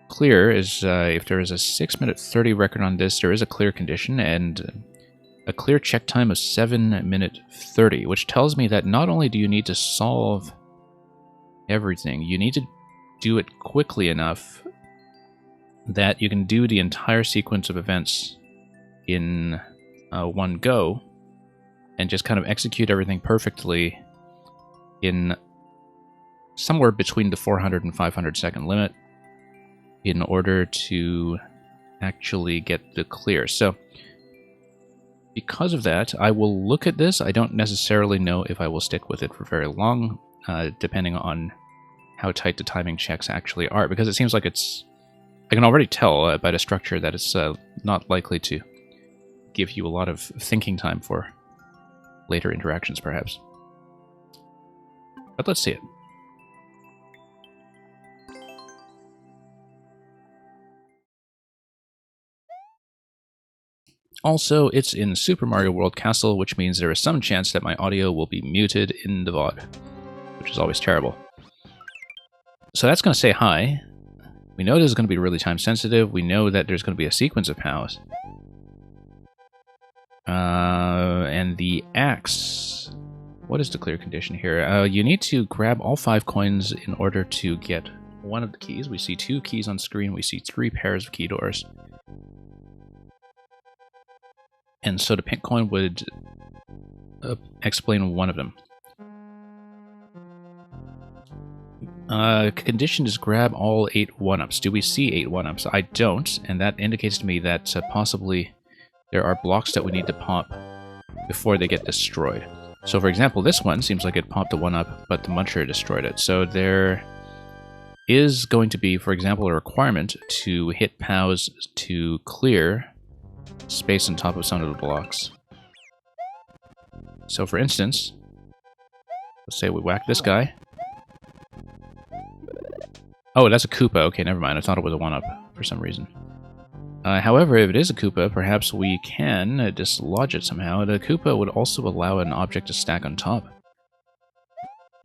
clear is if there is a 6 minute 30 record on this, there is a clear condition and a clear check time of 7 minute 30, which tells me that not only do you need to solve everything, you need to do it quickly enough that you can do the entire sequence of events in one go and just kind of execute everything perfectly in somewhere between the 400 and 500 second limit in order to actually get the clear. So because of that, I will look at this. I don't necessarily know if I will stick with it for very long, depending on how tight the timing checks actually are, because it seems like I can already tell by the structure that it's not likely to give you a lot of thinking time for later interactions, perhaps. But let's see it. Also, it's in Super Mario World Castle, which means there is some chance that my audio will be muted in the VOD, which is always terrible. So that's going to say hi. We know this is going to be really time sensitive. We know that there's going to be a sequence of POWs. And the axe. What is the clear condition here? You need to grab all 5 coins in order to get one of the keys. We see 2 keys on screen. We see 3 pairs of key doors. And so the pink coin would explain one of them. Condition is grab all 8 1-ups. Do we see 8 1-ups? I don't, and that indicates to me that possibly there are blocks that we need to pop before they get destroyed. So for example, this one seems like it popped a 1-up, but the Muncher destroyed it. So there is going to be, for example, a requirement to hit POWs to clear space on top of some of the blocks. So for instance, let's say we whack this guy. Oh, that's a Koopa. Okay, never mind. I thought it was a 1-up for some reason. However, if it is a Koopa, perhaps we can dislodge it somehow. The Koopa would also allow an object to stack on top,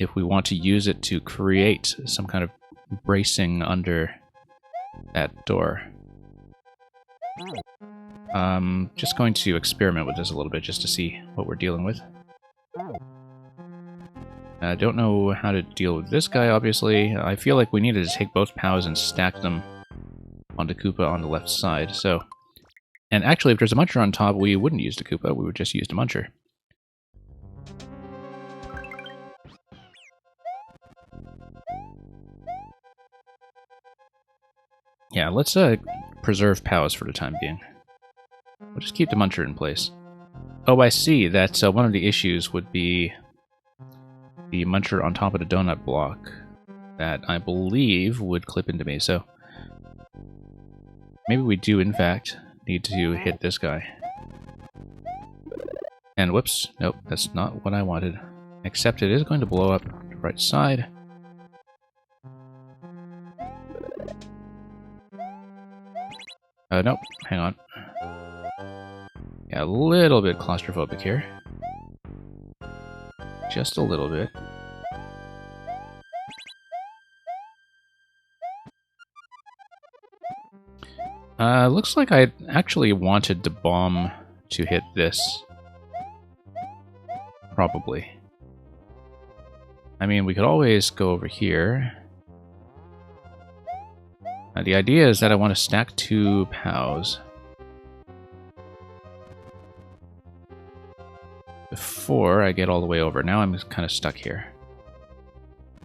if we want to use it to create some kind of bracing under that door. Just going to experiment with this a little bit just to see what we're dealing with. I don't know how to deal with this guy, obviously. I feel like we needed to take both POWs and stack them onto Koopa on the left side, so... And actually, if there's a Muncher on top, we wouldn't use the Koopa, we would just use the Muncher. Yeah, let's preserve POWs for the time being. We'll just keep the Muncher in place. Oh, I see that one of the issues would be the Muncher on top of the donut block that I believe would clip into me, so maybe we do in fact need to hit this guy. And whoops, nope, that's not what I wanted. Except it is going to blow up the right side. Nope, hang on. Yeah, a little bit claustrophobic here. Just a little bit. Looks like I actually wanted the bomb to hit this. Probably. I mean, we could always go over here. The idea is that I want to stack 2 POWs before I get all the way over. Now I'm kind of stuck here.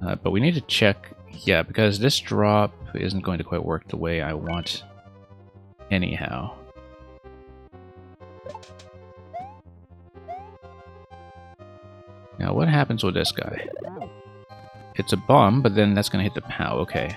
But we need to check, yeah, because this drop isn't going to quite work the way I want anyhow. Now what happens with this guy? It's a bomb, but then that's going to hit the POW, okay.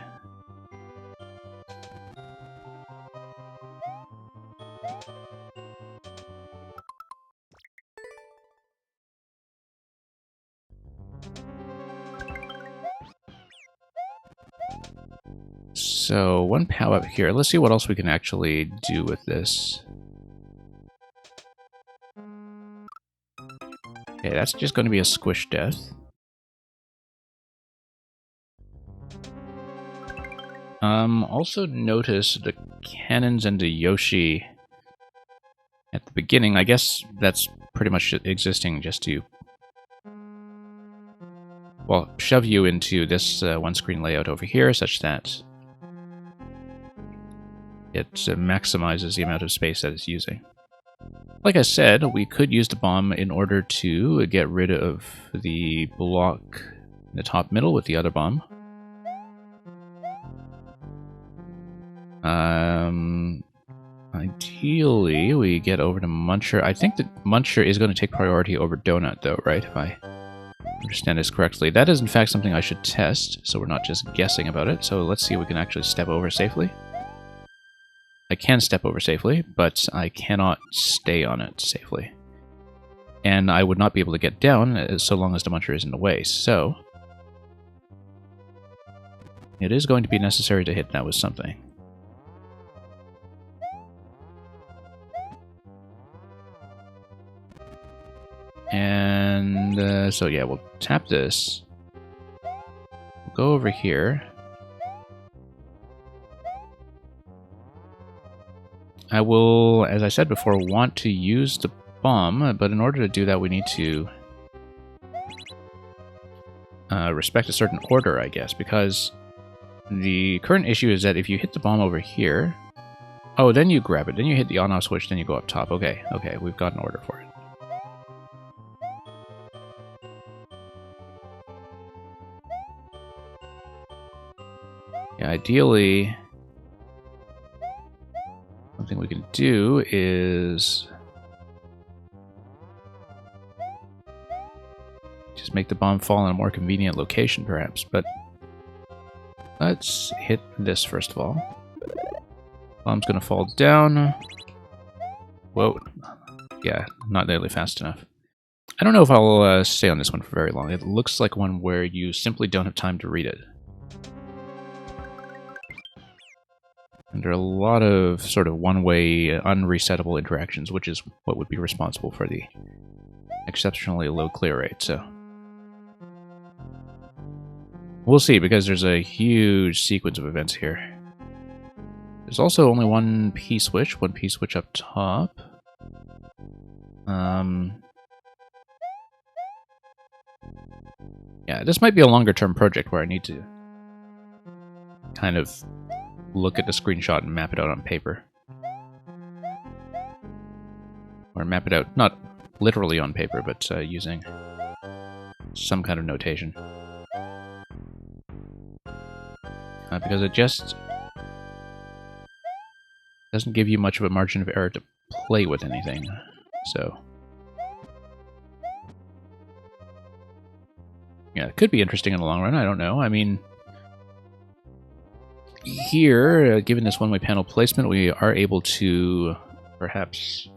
So, 1 POW up here. Let's see what else we can actually do with this. Okay, that's just going to be a squish death. Also notice the cannons and the Yoshi at the beginning. I guess that's pretty much existing just to, well, shove you into this one-screen layout over here, such that it maximizes the amount of space that it's using. Like I said, we could use the bomb in order to get rid of the block in the top middle with the other bomb. Ideally, we get over to Muncher. I think that Muncher is going to take priority over Donut, though, right? If I understand this correctly. That is, in fact, something I should test, so we're not just guessing about it. So let's see if we can actually step over safely. I can step over safely, but I cannot stay on it safely. And I would not be able to get down so long as the muncher is in the way, so it is going to be necessary to hit that with something. And so yeah, we'll tap this. We'll go over here. I will, as I said before, want to use the bomb, but in order to do that we need to respect a certain order, I guess, because the current issue is that if you hit the bomb over here... Oh, then you grab it, then you hit the on-off switch, then you go up top. Okay, okay, we've got an order for it. Yeah, ideally, something we can do is just make the bomb fall in a more convenient location, perhaps, but let's hit this first of all. Bomb's gonna fall down. Whoa. Yeah, not nearly fast enough. I don't know if I'll stay on this one for very long. It looks like one where you simply don't have time to read it. And there are a lot of sort of one-way, unresettable interactions, which is what would be responsible for the exceptionally low clear rate, so... We'll see, because there's a huge sequence of events here. There's also only one P-switch up top. Yeah, this might be a longer-term project where I need to kind of look at the screenshot and map it out on paper. Or map it out, not literally on paper, but using some kind of notation. Because it just doesn't give you much of a margin of error to play with anything, so... Yeah, it could be interesting in the long run, I don't know. I mean... Here, given this one-way panel placement, we are able to perhaps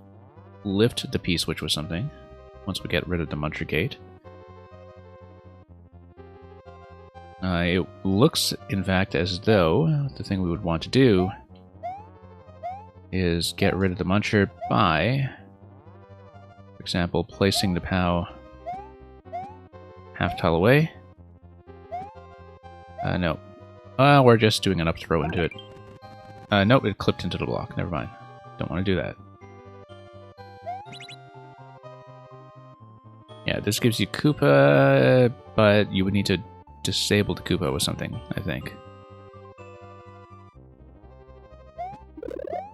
lift the P-switch with something once we get rid of the muncher gate. It looks, in fact, as though the thing we would want to do is get rid of the muncher by, for example, placing the POW half tile away. No. We're just doing an up throw into it. Nope, it clipped into the block. Never mind. Don't want to do that. Yeah, this gives you Koopa, but you would need to disable the Koopa with something, I think.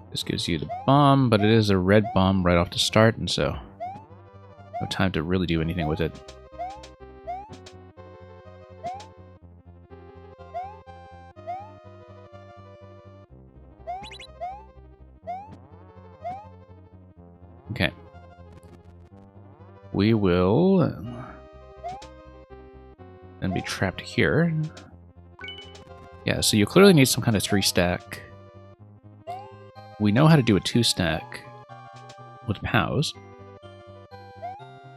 This gives you the bomb, but it is a red bomb right off the start, and so no time to really do anything with it. Okay. We will then be trapped here. Yeah, so you clearly need some kind of 3-stack. We know how to do a 2-stack with POWs.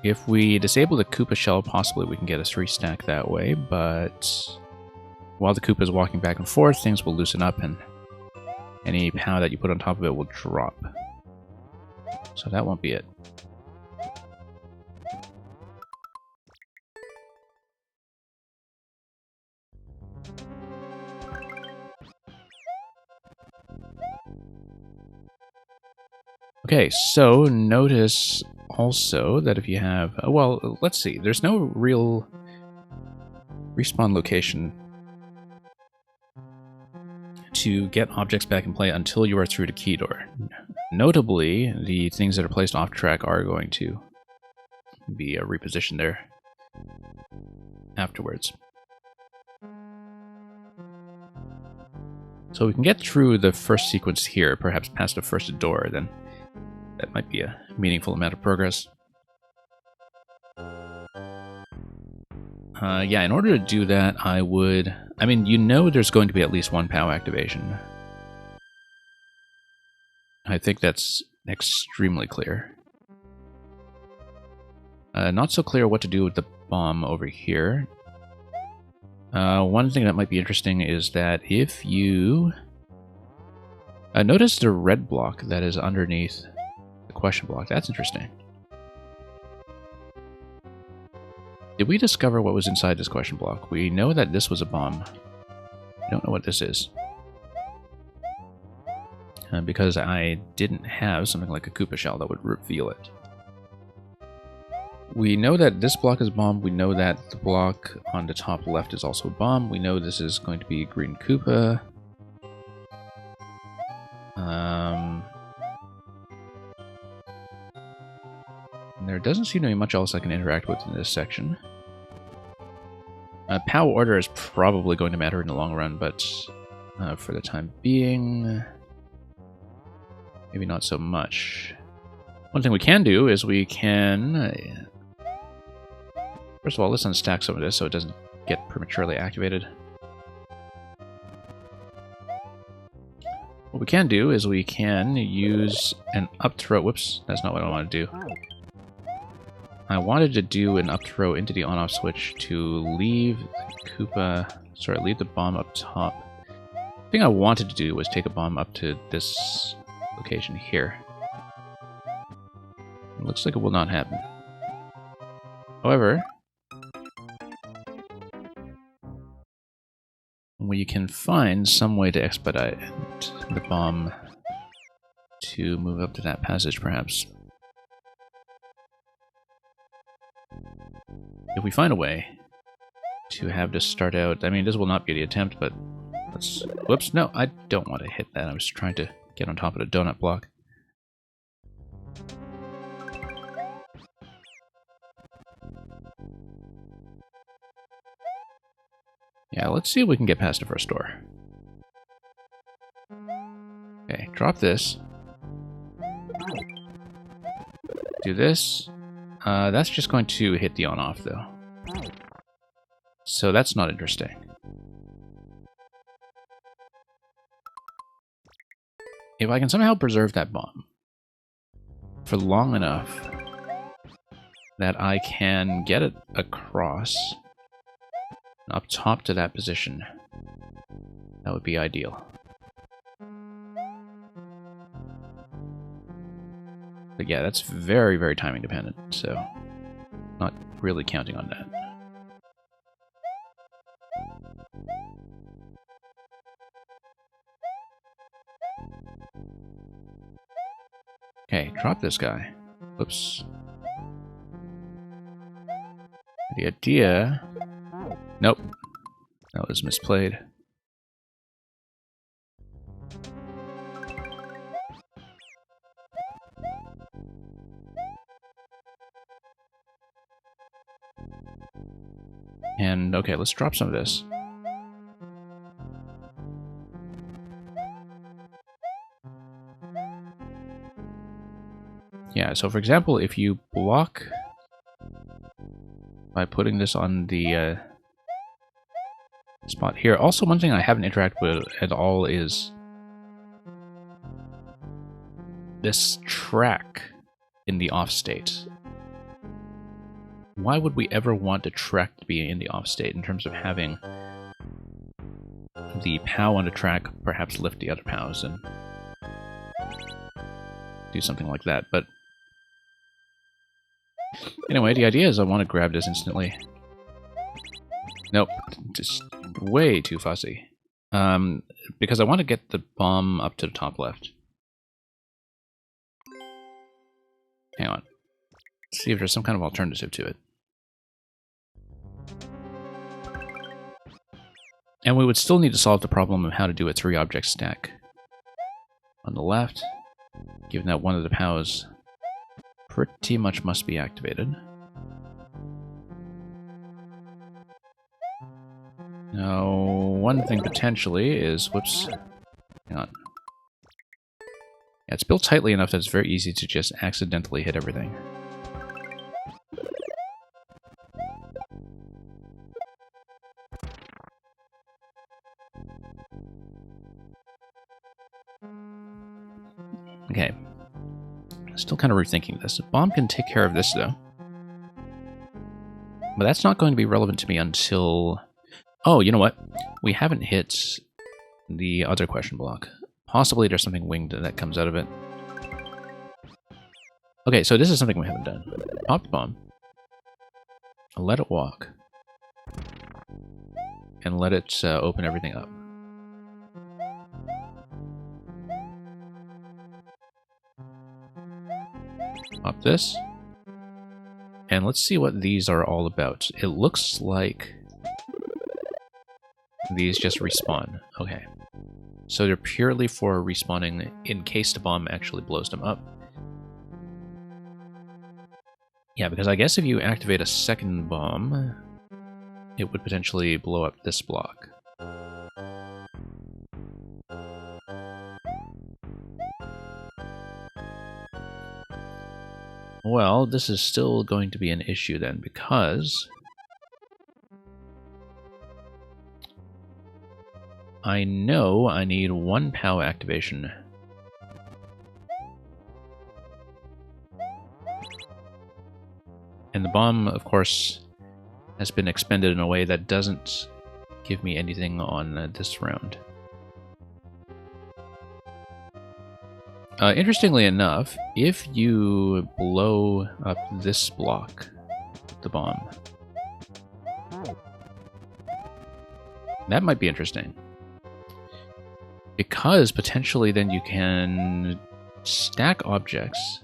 If we disable the Koopa shell, possibly we can get a 3-stack that way, but while the Koopa is walking back and forth, things will loosen up and any POW that you put on top of it will drop. So that won't be it. Okay, so notice also that if you have... well, let's see. There's no real respawn location to get objects back in play until you are through the key door. Notably, the things that are placed off track are going to be repositioned there afterwards. So we can get through the first sequence here, perhaps past the first door, then that might be a meaningful amount of progress. Yeah, in order to do that, I would... I mean, you know there's going to be at least one POW activation. I think that's extremely clear. Not so clear what to do with the bomb over here. One thing that might be interesting is that if you... notice the red block that is underneath the question block. That's interesting. Did we discover what was inside this question block? We know that this was a bomb. We don't know what this is. Because I didn't have something like a Koopa shell that would reveal it. We know that this block is a bomb. We know that the block on the top left is also a bomb. We know this is going to be green Koopa. There doesn't seem to be much else I can interact with in this section. POW order is probably going to matter in the long run, but for the time being, maybe not so much. One thing we can do is we can... First of all, let's unstack some of this so it doesn't get prematurely activated. What we can do is we can use an up throw. Whoops, that's not what I want to do. I wanted to do an up throw into the on-off switch to leave leave the bomb up top. The thing I wanted to do was take a bomb up to this location here. It looks like it will not happen. However, we can find some way to expedite the bomb to move up to that passage, perhaps. If we find a way to have this start out... I mean, this will not be the attempt, but let's... Whoops, no, I don't want to hit that. I was trying to get on top of the donut block. Yeah, let's see if we can get past the first door. Okay, drop this. Do this. That's just going to hit the on-off, though. So that's not interesting. If I can somehow preserve that bomb for long enough that I can get it across up top to that position, that would be ideal. But yeah, that's very, very timing dependent, so not really counting on that. Okay, drop this guy. Whoops. The idea... Nope. That was misplayed. And, okay, let's drop some of this. Yeah, so for example, if you block by putting this on the spot here. Also, one thing I haven't interacted with at all is this track in the off state. Why would we ever want a track to be in the off state in terms of having the POW on the track perhaps lift the other POWs and do something like that? But anyway, the idea is I want to grab this instantly. Nope, just way too fussy. Because I want to get the bomb up to the top left. Hang on. Let's see if there's some kind of alternative to it. And we would still need to solve the problem of how to do a 3-object stack. On the left, given that one of the POWs pretty much must be activated. Now, one thing potentially is... Whoops. Hang on. Yeah, it's built tightly enough that it's very easy to just accidentally hit everything. Okay, Still kind of rethinking this. Bomb can take care of this, though. But that's not going to be relevant to me until... Oh, you know what? We haven't hit the other question block. Possibly there's something winged that comes out of it. Okay, so this is something we haven't done. Pop the bomb. Let it walk. And let it open everything up. Pop this. And let's see what these are all about. It looks like these just respawn. Okay. So they're purely for respawning in case the bomb actually blows them up. Yeah, because I guess if you activate a second bomb, it would potentially blow up this block. Well, this is still going to be an issue then, because I know I need 1 POW activation. And the bomb, of course, has been expended in a way that doesn't give me anything on this round. Interestingly enough, if you blow up this block, the bomb, that might be interesting. Because potentially then you can stack objects,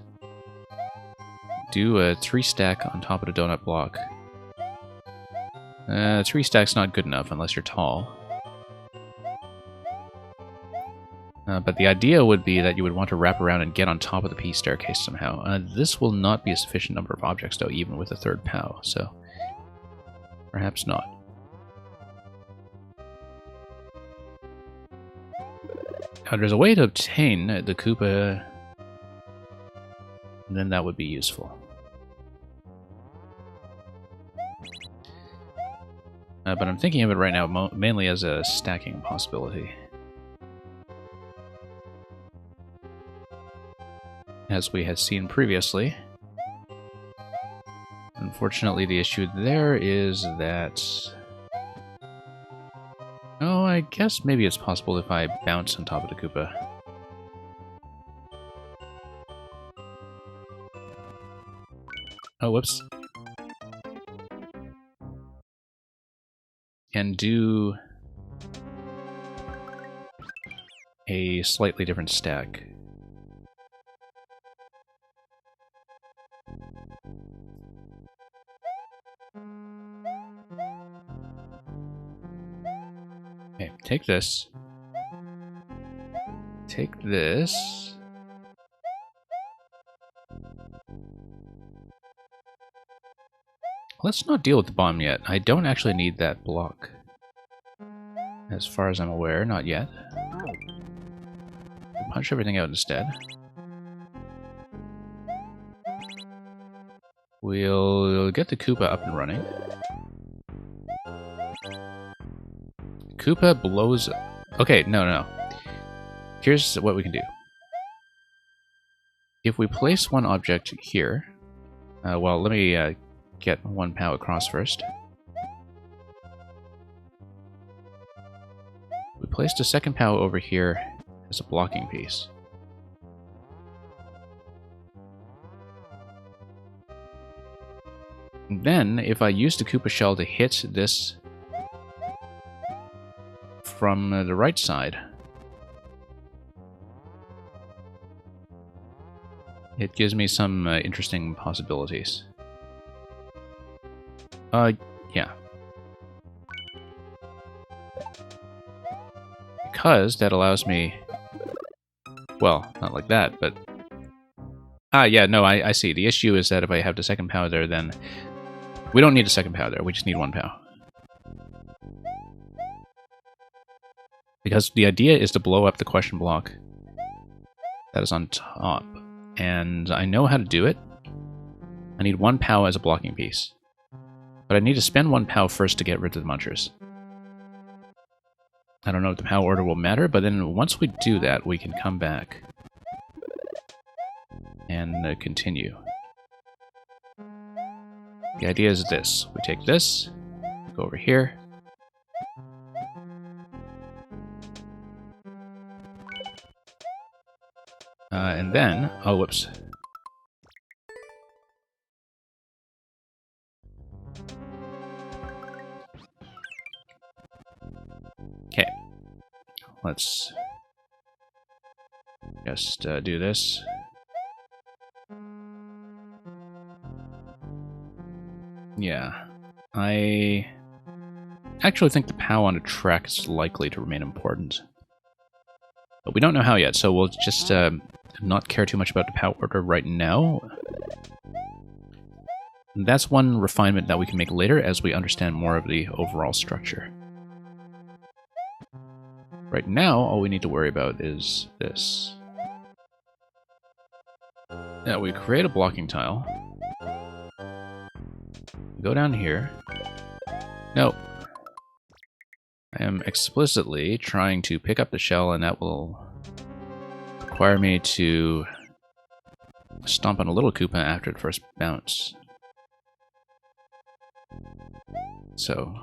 do a 3-stack on top of the donut block. 3 stack's not good enough unless you're tall. But the idea would be that you would want to wrap around and get on top of the P staircase somehow. This will not be a sufficient number of objects, though, even with a 3rd POW, so perhaps not. Now, there's a way to obtain the Koopa, and then that would be useful. But I'm thinking of it right now mainly as a stacking possibility. As we had seen previously. Unfortunately, the issue there is that... Oh, I guess maybe it's possible if I bounce on top of the Koopa. Oh, whoops. And do a slightly different stack. Okay, take this. Take this. Let's not deal with the bomb yet. I don't actually need that block. As far as I'm aware, not yet. We'll punch everything out instead. We'll get the Koopa up and running. Koopa blows... Okay, no. Here's what we can do. If we place one object here... well, let me get 1 POW across first. We placed a 2nd POW over here as a blocking piece. Then, if I use the Koopa shell to hit this from the right side, it gives me some interesting possibilities. Yeah. Because that allows me... Well, not like that, but... Ah, yeah, no, I see. The issue is that if I have the 2nd POW there, then... We don't need a 2nd POW there, we just need 1 POW. Because the idea is to blow up the question block that is on top. And I know how to do it. I need 1 POW as a blocking piece. But I need to spend 1 POW first to get rid of the munchers. I don't know if the POW order will matter, but then once we do that, we can come back and then continue. The idea is this. We take this, go over here. And then, oh, whoops. Okay. Let's just do this. Yeah. I actually think the POW on a track is likely to remain important. But we don't know how yet, so we'll just not care too much about the POW order right now. That's one refinement that we can make later as we understand more of the overall structure. Right now, all we need to worry about is this. Now we create a blocking tile. Go down here. No. I am explicitly trying to pick up the shell, and that will require me to stomp on a little Koopa after the first bounce. So,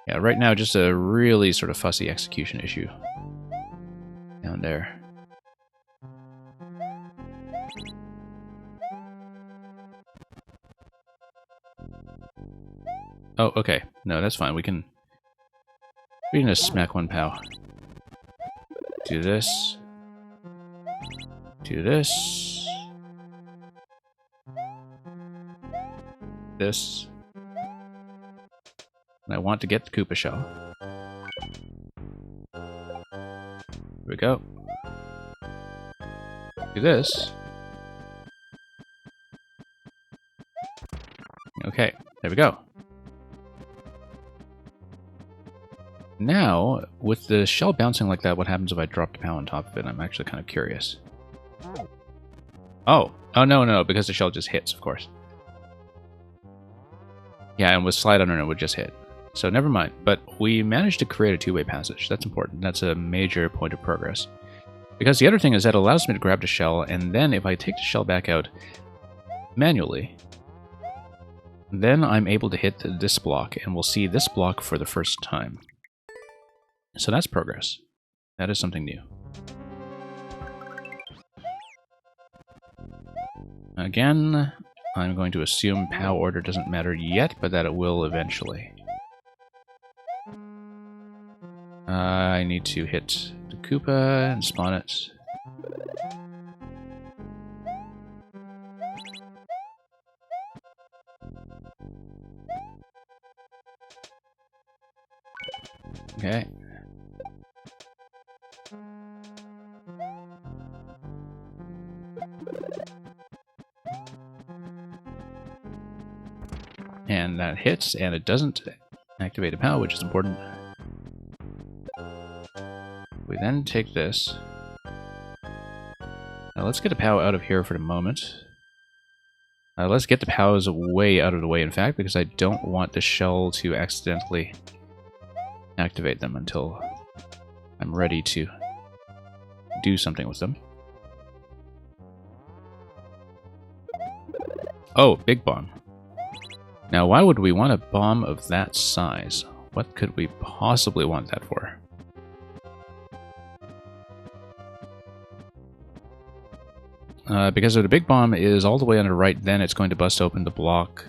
yeah, right now just a really sort of fussy execution issue down there. Oh, okay. No, that's fine. We can just smack one POW. Do this. Do this. This. And I want to get the Koopa shell. Here we go. Do this. Okay, there we go. Now, with the shell bouncing like that, what happens if I drop the POW on top of it? I'm actually kind of curious. Oh, no, because the shell just hits, of course. Yeah, and with slide under it would just hit. So never mind, but we managed to create a two-way passage. That's important. That's a major point of progress. Because the other thing is that it allows me to grab the shell, and then if I take the shell back out manually, then I'm able to hit this block, and we'll see this block for the first time. So that's progress. That is something new. Again, I'm going to assume POW order doesn't matter yet, but that it will eventually. I need to hit the Koopa and spawn it. Okay. And that hits, and it doesn't activate a POW, which is important. We then take this. Now let's get a POW out of here for the moment. Let's get the POWs way out of the way, in fact, because I don't want the shell to accidentally activate them until I'm ready to do something with them. Oh, big bomb. Now, why would we want a bomb of that size? What could we possibly want that for? Because if the big bomb is all the way on the right, then it's going to bust open the block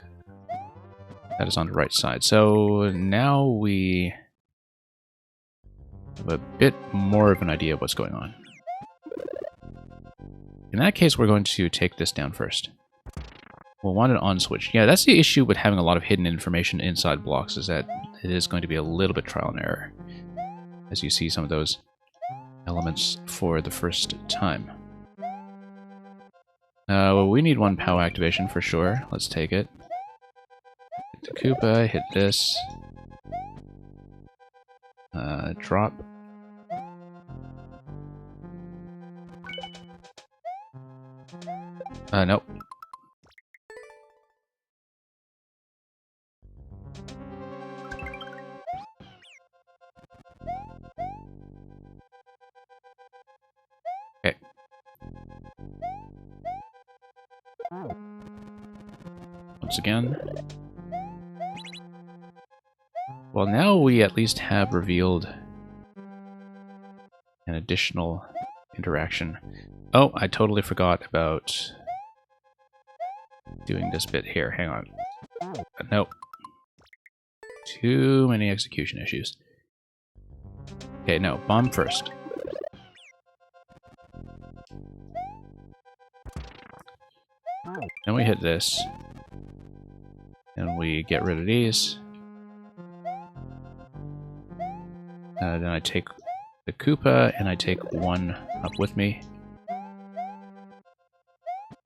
that is on the right side. So now we have a bit more of an idea of what's going on. In that case, we're going to take this down first. We'll want an on switch. Yeah, that's the issue with having a lot of hidden information inside blocks, is that it is going to be a little bit trial and error as you see some of those elements for the first time. Well, we need one POW activation for sure. Let's take it. Hit the Koopa, hit this. Drop. Nope. Okay. Once again. Well, now we at least have revealed an additional interaction. Oh, I totally forgot about doing this bit here. Hang on. Nope. Too many execution issues. Okay, no. Bomb first. Then we hit this. And we get rid of these. Then I take the Koopa, and I take one up with me.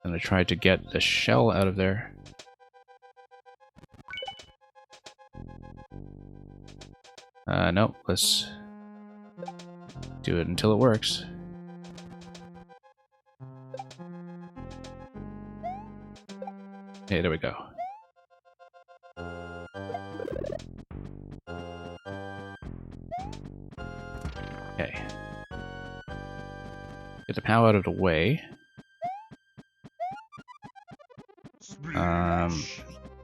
And I try to get the shell out of there. Nope, let's do it until it works. Okay, there we go. Okay. Get the POW out of the way.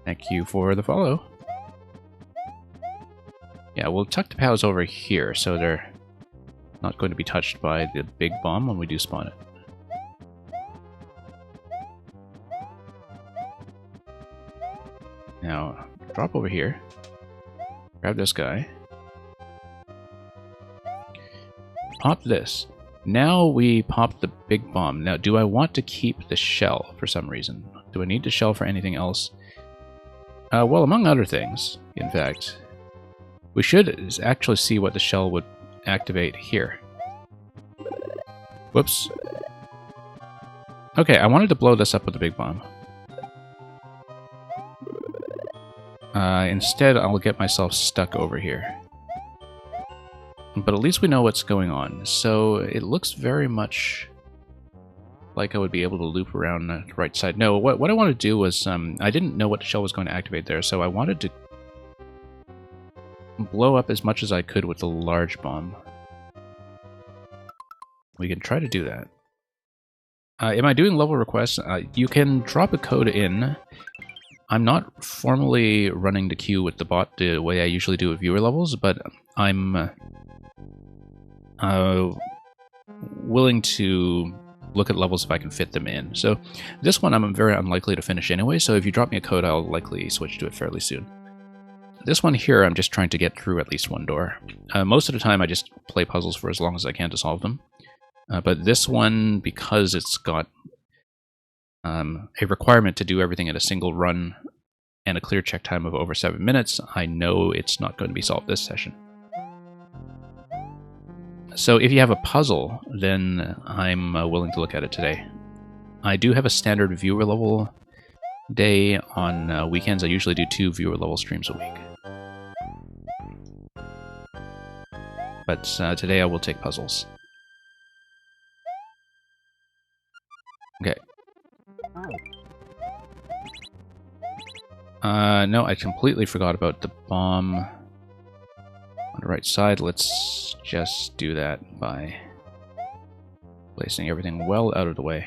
Thank you for the follow. Yeah, we'll tuck the POWs over here so they're not going to be touched by the big bomb when we do spawn it. Now, drop over here. Grab this guy. Pop this. Now we pop the big bomb. Now, do I want to keep the shell for some reason? Do I need the shell for anything else? Well, among other things, in fact, we should actually see what the shell would activate here. Whoops. Okay, I wanted to blow this up with the big bomb. Instead, I'll get myself stuck over here. But at least we know what's going on. So it looks very much like I would be able to loop around the right side. No, what I wanted to do was, I didn't know what the shell was going to activate there, so I wanted to blow up as much as I could with the large bomb. We can try to do that. Am I doing level requests? You can drop a code in. I'm not formally running the queue with the bot the way I usually do with viewer levels, but I'm willing to look at levels if I can fit them in. So this one I'm very unlikely to finish anyway, so if you drop me a code, I'll likely switch to it fairly soon. This one here, I'm just trying to get through at least one door. Most of the time, I just play puzzles for as long as I can to solve them. But this one, because it's got a requirement to do everything in a single run and a clear check time of over 7 minutes, I know it's not going to be solved this session. So if you have a puzzle, then I'm willing to look at it today. I do have a standard viewer level day on weekends. I usually do 2 viewer level streams a week. But today I will take puzzles. Okay. No, I completely forgot about the bomb on the right side. Let's just do that by placing everything well out of the way.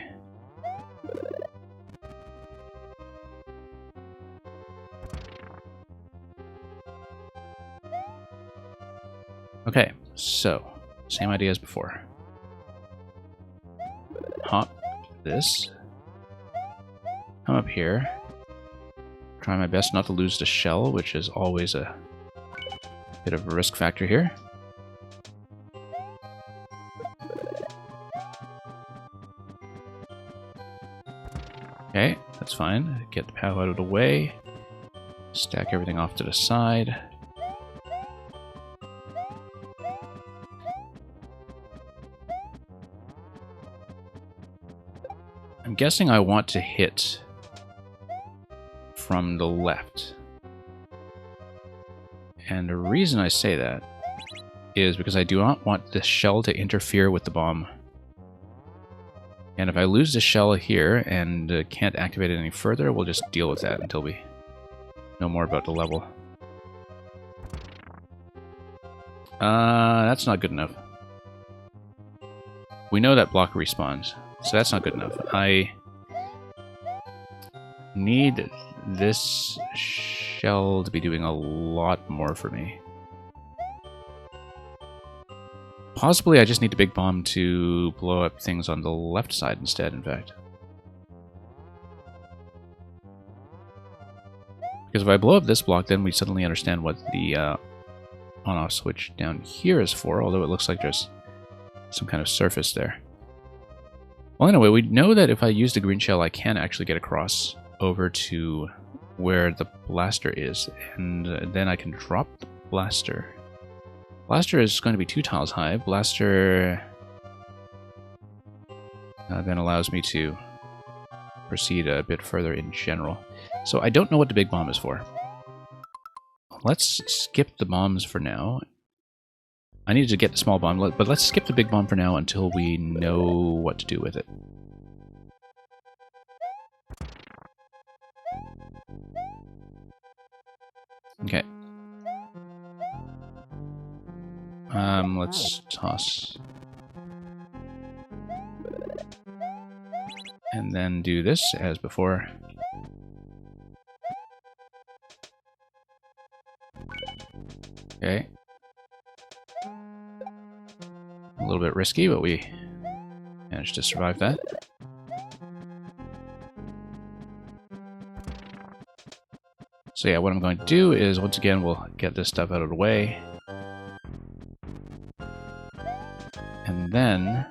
Okay, so same idea as before. Hop this. Come up here. Try my best not to lose the shell, which is always a bit of a risk factor here. Okay, that's fine. Get the POW out of the way. Stack everything off to the side. I'm guessing I want to hit from the left. And the reason I say that is because I do not want the shell to interfere with the bomb. And if I lose the shell here and can't activate it any further, we'll just deal with that until we know more about the level. That's not good enough. We know that block respawns, so that's not good enough. need this shell to be doing a lot more for me. Possibly I just need a big bomb to blow up things on the left side instead, in fact. Because if I blow up this block, then we suddenly understand what the on-off switch down here is for, although it looks like there's some kind of surface there. Well, anyway, we know that if I use the green shell, I can actually get across over to where the blaster is, and then I can drop the blaster. Blaster is going to be 2 tiles high. Blaster then allows me to proceed a bit further in general. So I don't know what the big bomb is for. Let's skip the bombs for now. I need to get the small bomb, but let's skip the big bomb for now until we know what to do with it. Okay. Let's toss. And then do this as before. Okay. A little bit risky, but we managed to survive that. So yeah, what I'm going to do is, once again, we'll get this stuff out of the way. And then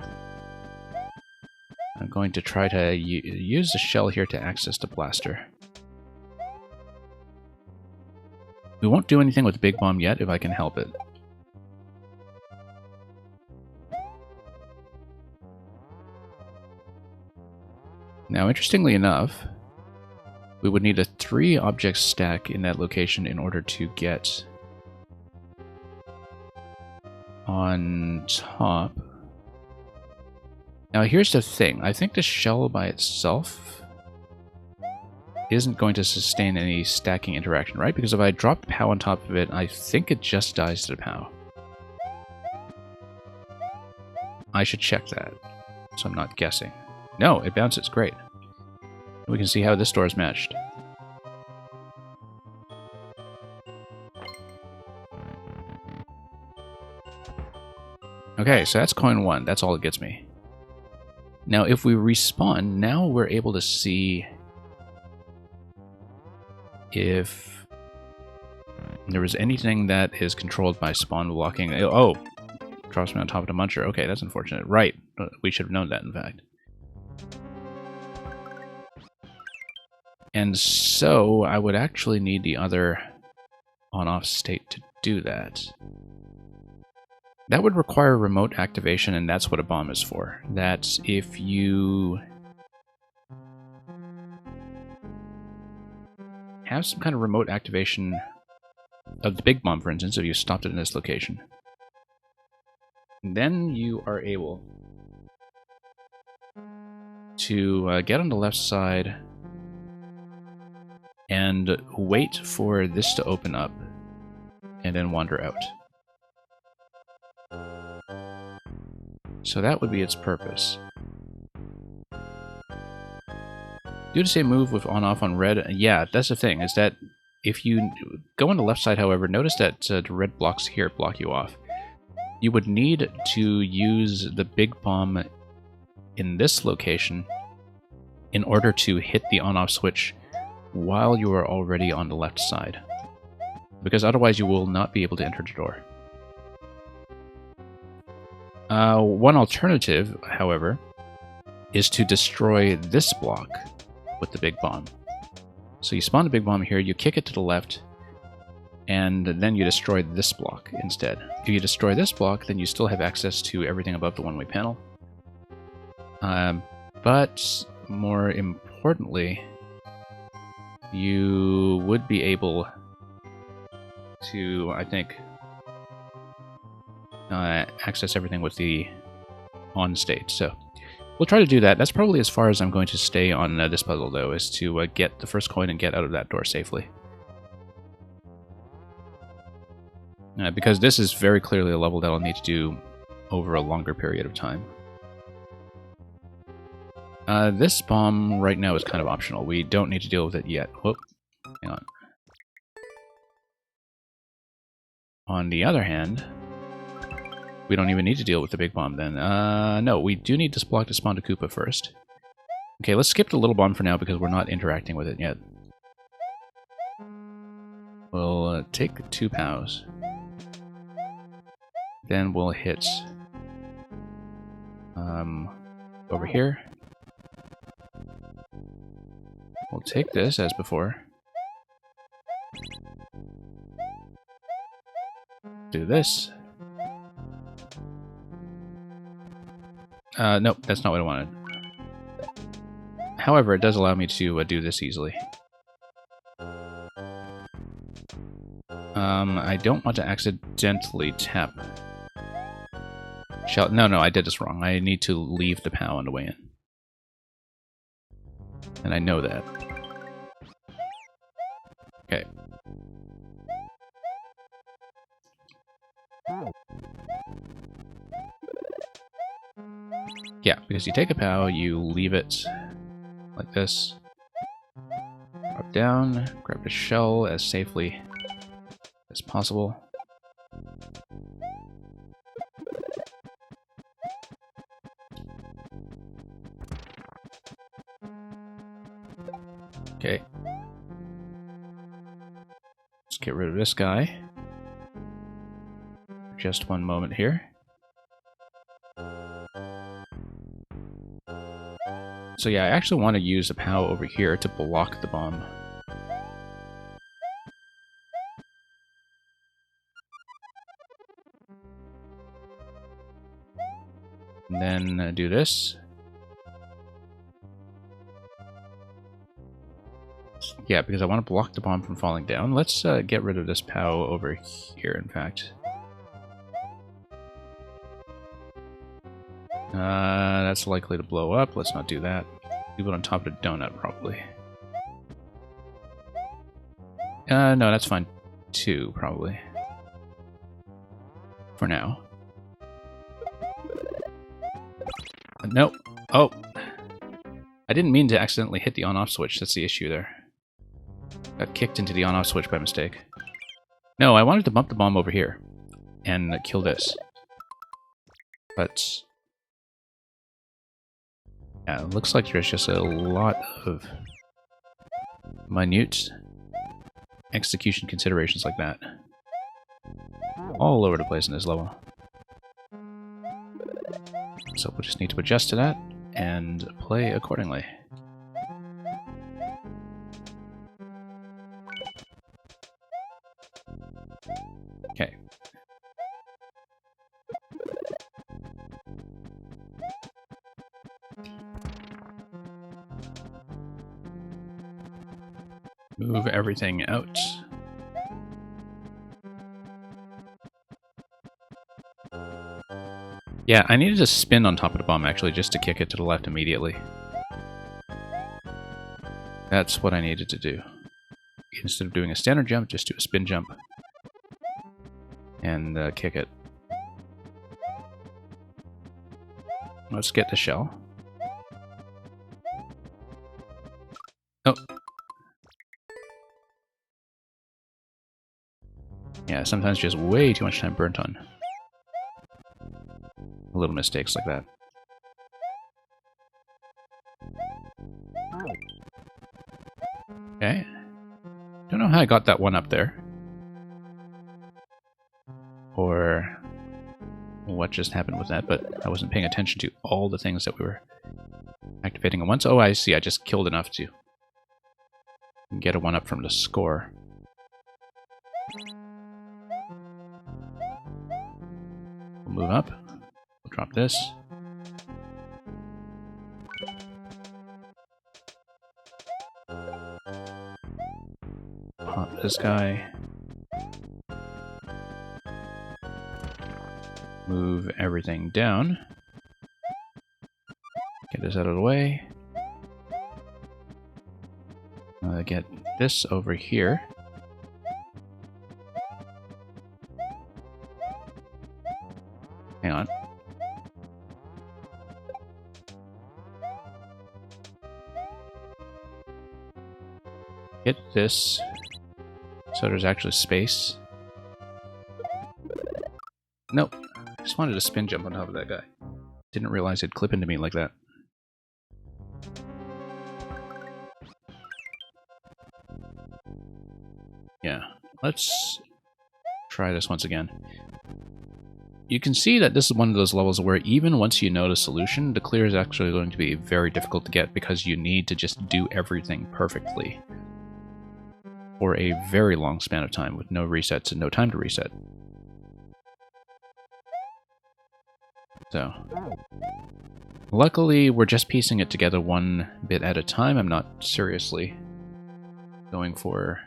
I'm going to try to use the shell here to access the blaster. We won't do anything with the big bomb yet if I can help it. Now, interestingly enough, we would need a 3-object stack in that location in order to get on top. Now, here's the thing. I think the shell by itself isn't going to sustain any stacking interaction, right? Because if I drop the POW on top of it, I think it just dies to the POW. I should check that, so I'm not guessing. No, it bounces. Great. We can see how this door is matched. Okay, so that's coin 1. That's all it gets me. Now, if we respawn, now we're able to see if there was anything that is controlled by spawn blocking. Oh, drops me on top of the muncher. Okay, that's unfortunate. Right, we should have known that, in fact. And so, I would actually need the other on-off state to do that. That would require remote activation, and that's what a bomb is for. That's if you have some kind of remote activation of the big bomb, for instance, if you stopped it in this location, then you are able to get on the left side and wait for this to open up and then wander out. So that would be its purpose. Do the same move with on-off on red. Yeah, that's the thing, is that if you go on the left side, however, notice that the red blocks here block you off. You would need to use the big bomb in this location in order to hit the on-off switch while you are already on the left side, because otherwise you will not be able to enter the door. One alternative, however, is to destroy this block with the big bomb. So you spawn the big bomb here, you kick it to the left, and then you destroy this block instead. If you destroy this block, then you still have access to everything above the one-way panel. But more importantly, you would be able to, I think, access everything with the on state. So we'll try to do that. That's probably as far as I'm going to stay on this puzzle, though, is to get the first coin and get out of that door safely. Because this is very clearly a level that I'll need to do over a longer period of time. This bomb right now is kind of optional. We don't need to deal with it yet. Whoop. Hang on. On the other hand, we don't even need to deal with the big bomb then. No, we do need to block the spawn to Koopa first. Okay, let's skip the little bomb for now because we're not interacting with it yet. We'll take the 2 POWs. Then we'll hit over here. We'll take this as before. Do this. Nope, that's not what I wanted. However, it does allow me to do this easily. I don't want to accidentally tap shell. No, I did this wrong. I need to leave the POW on the way in. And I know that. Okay. Yeah, because you take a POW, you leave it like this. Drop down, grab the shell as safely as possible. Okay. Let's get rid of this guy. Just one moment here. So yeah, I actually want to use a POW over here to block the bomb. And then do this. Yeah, because I want to block the bomb from falling down. Let's get rid of this POW over here, in fact. That's likely to blow up. Let's not do that. Leave it on top of the donut, probably. No, that's fine too, probably. For now. Nope. Oh! I didn't mean to accidentally hit the on-off switch. That's the issue there. Got kicked into the on-off switch by mistake. No, I wanted to bump the bomb over here and kill this. But yeah, it looks like there's just a lot of minute execution considerations like that all over the place in this level. So we'll just need to adjust to that and play accordingly. Okay. Move everything out. Yeah, I needed to spin on top of the bomb, actually, just to kick it to the left immediately. That's what I needed to do. Instead of doing a standard jump, just do a spin jump. And kick it. Let's get the shell. Oh. Yeah, sometimes just way too much time burnt on little mistakes like that. Okay. Don't know how I got that one up there. Or what just happened with that, but I wasn't paying attention to all the things that we were activating at once. Oh, I see. I just killed enough to get a one-up from the score. We'll move up. We'll drop this. Pop this guy. Move everything down. Get this out of the way. Get this over here. Hang on. Hit this so there's actually space. Nope. I just wanted to spin jump on top of that guy. Didn't realize it'd clip into me like that. Yeah, let's try this once again. You can see that this is one of those levels where even once you know the solution, the clear is actually going to be very difficult to get because you need to just do everything perfectly for a very long span of time with no resets and no time to reset. So, luckily we're just piecing it together one bit at a time. I'm not seriously going for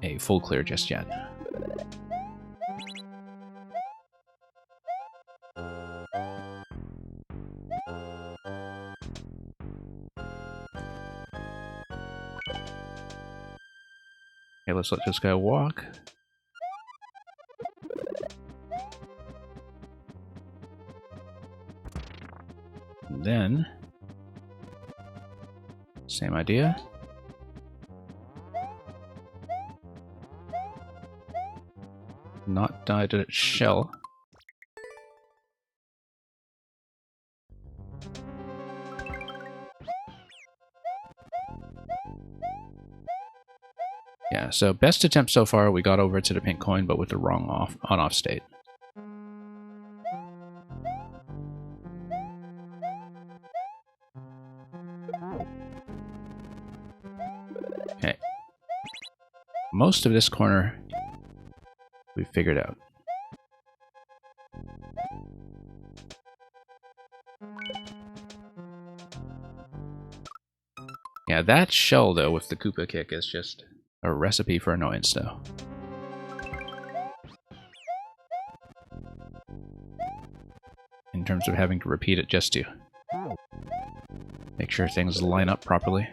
a full clear just yet. Okay, let's let this guy walk. And then, same idea. Not die to its shell. Yeah, so best attempt so far, we got over to the pink coin, but with the wrong on-off state. Okay. Most of this corner, we figured out. Yeah, that shell, though, with the Koopa kick is just a recipe for annoyance, though. In terms of having to repeat it just to make sure things line up properly.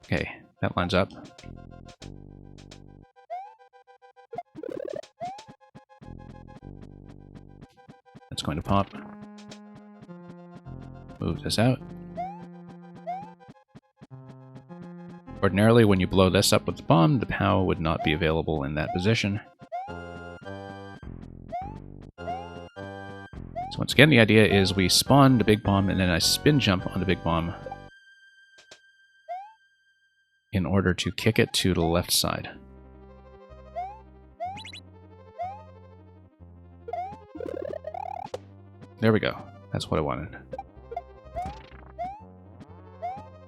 Okay, that lines up. That's going to pop. Move this out. Ordinarily, when you blow this up with the bomb, the POW would not be available in that position. So once again, the idea is we spawn the big bomb and then I spin jump on the big bomb in order to kick it to the left side. There we go. That's what I wanted.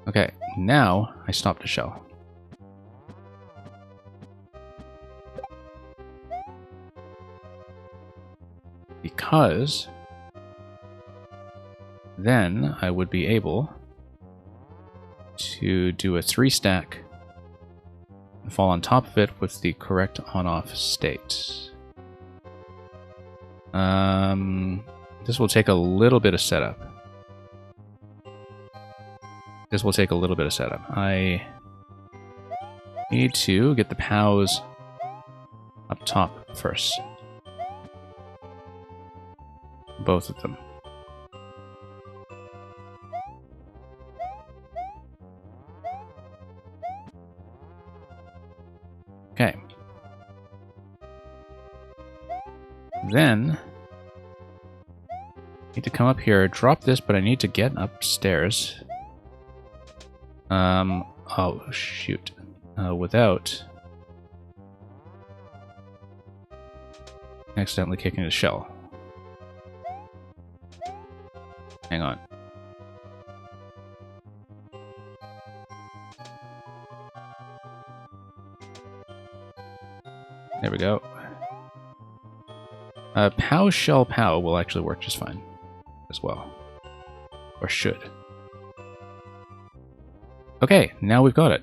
Okay, now I stop the shell. Because then I would be able to do a 3-stack and fall on top of it with the correct on-off state. This will take a little bit of setup. I need to get the POWs up top first. Both of them. Okay. Then I need to come up here, drop this, but I need to get upstairs. Oh shoot. Without accidentally kicking the shell. Hang on. There we go. POW shell POW will actually work just fine as well. Or should. Okay, now we've got it.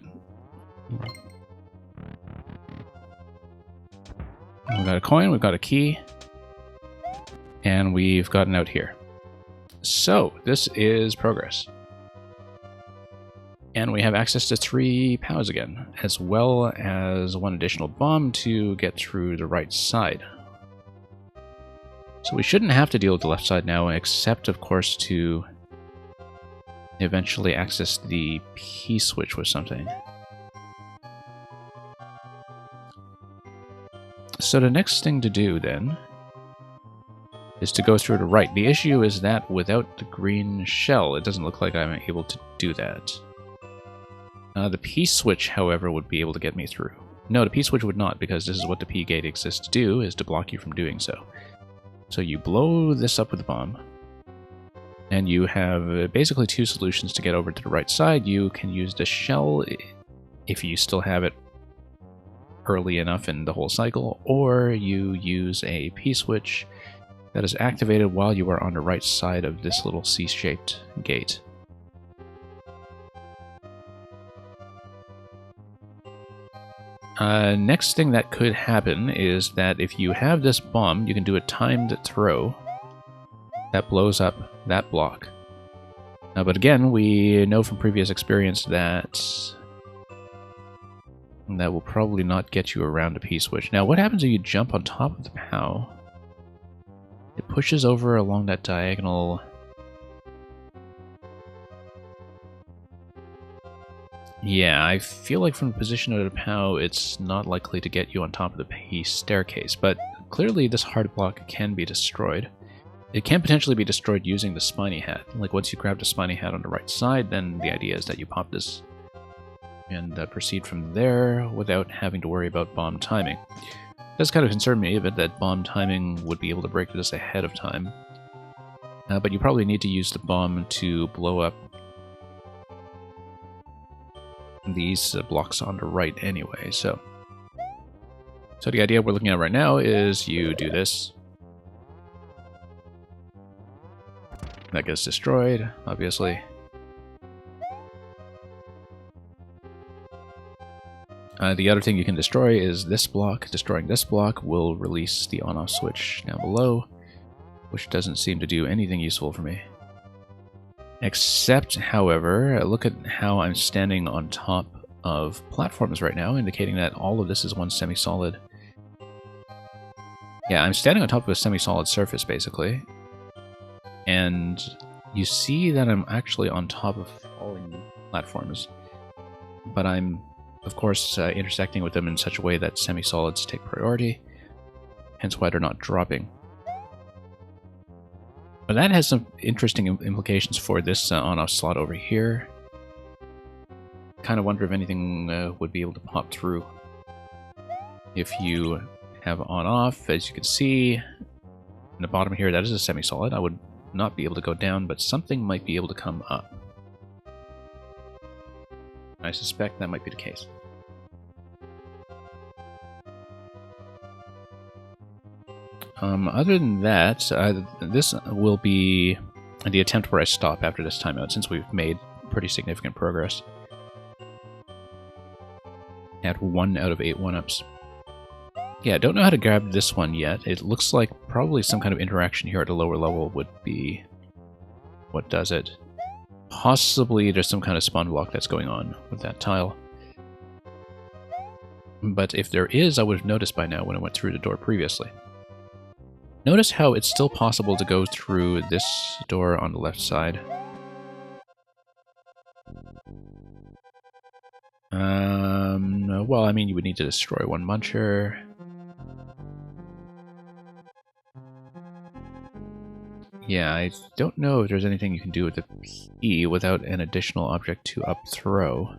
We've got a coin, we've got a key, and we've got an out here. So, this is progress. And we have access to 3 POWs again, as well as 1 additional bomb to get through the right side. So we shouldn't have to deal with the left side now, except, of course, to eventually access the P-switch with something. So the next thing to do, then, is to go through to right. The issue is that without the green shell, it doesn't look like I'm able to do that. The P-switch, however, would be able to get me through. No, the P-switch would not, because this is what the P-gate exists to do, is to block you from doing so. So you blow this up with a bomb, and you have basically two solutions to get over to the right side. You can use the shell if you still have it early enough in the whole cycle, or you use a P-switch that is activated while you are on the right side of this little C-shaped gate. Next thing that could happen is that if you have this bomb, you can do a timed throw that blows up that block. But again, we know from previous experience that that will probably not get you around a P-switch. Now, what happens if you jump on top of the POW? It pushes over along that diagonal. Yeah, I feel like from the position of the POW, it's not likely to get you on top of the P staircase, but clearly this hard block can be destroyed. It can potentially be destroyed using the spiny hat. Like, once you grab the spiny hat on the right side, then the idea is that you pop this and proceed from there without having to worry about bomb timing. It does kind of concern me a bit that bomb timing would be able to break this ahead of time. But you probably need to use the bomb to blow up these blocks on the right anyway, so the idea we're looking at right now is you do this. That gets destroyed, obviously. The other thing you can destroy is this block. Destroying this block will release the on-off switch down below, which doesn't seem to do anything useful for me. Except, however, look at how I'm standing on top of platforms right now, indicating that all of this is one semi-solid. Yeah, I'm standing on top of a semi-solid surface, basically. And you see that I'm actually on top of falling platforms. But I'm, of course, intersecting with them in such a way that semi-solids take priority, hence why they're not dropping. But that has some interesting implications for this on-off slot over here. Kind of wonder if anything would be able to pop through. If you have on-off, as you can see, in the bottom here, that is a semi-solid. I would not be able to go down, but something might be able to come up. I suspect that might be the case. Other than that, this will be the attempt where I stop after this timeout, since we've made pretty significant progress. At 1 out of 8 1-ups. Yeah, don't know how to grab this one yet. It looks like probably some kind of interaction here at a lower level would be what does it. Possibly there's some kind of spawn block that's going on with that tile. But if there is, I would have noticed by now when I went through the door previously. Notice how it's still possible to go through this door on the left side. Well, I mean, you would need to destroy one muncher. Yeah, I don't know if there's anything you can do with the P without an additional object to up throw.